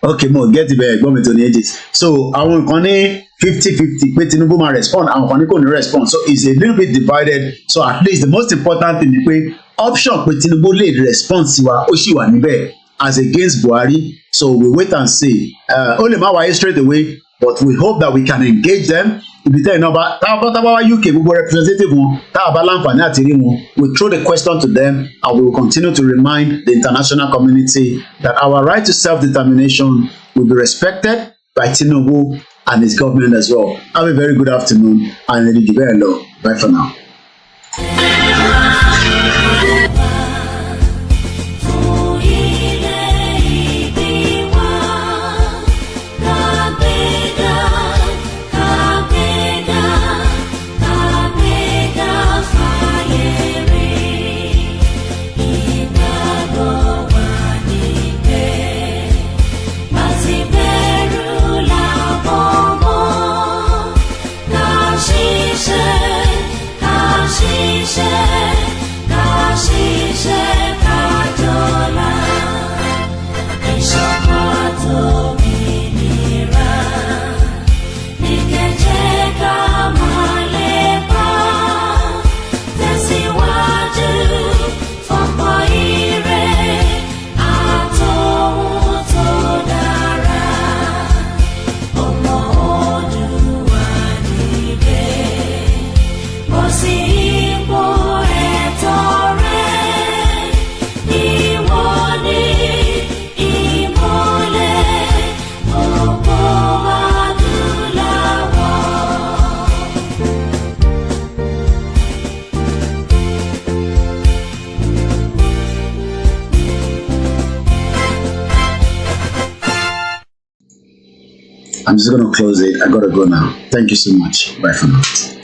Speaker 7: Okay mo get it bẹ́ẹ̀ gbọ́ mi tó ní edges so àwọn kan ní 50-50 pé Tinubu máa respond àwọn kan ní kò ní respond so it's a little bit divided so at least the most important thing ni pé option pé Tinubu lè respond sí wa ó sì wà níbẹ̀ as against Buhari so we wait and see ó lè má wáyé straight away but we hope that we can engage them ibi tẹ́ iná bá tábà wá UK gbogbo representative wọn tábà bá láǹfààní àti rí wọn we throw the question to them and we will continue to remind the international community that our right to self-determination will be respected by Tinubu and his government as well. Have a very good afternoon and Lady Gibelo. Bye for now. I'm just going to close it. I got to go now. Thank you so much. Bye for now.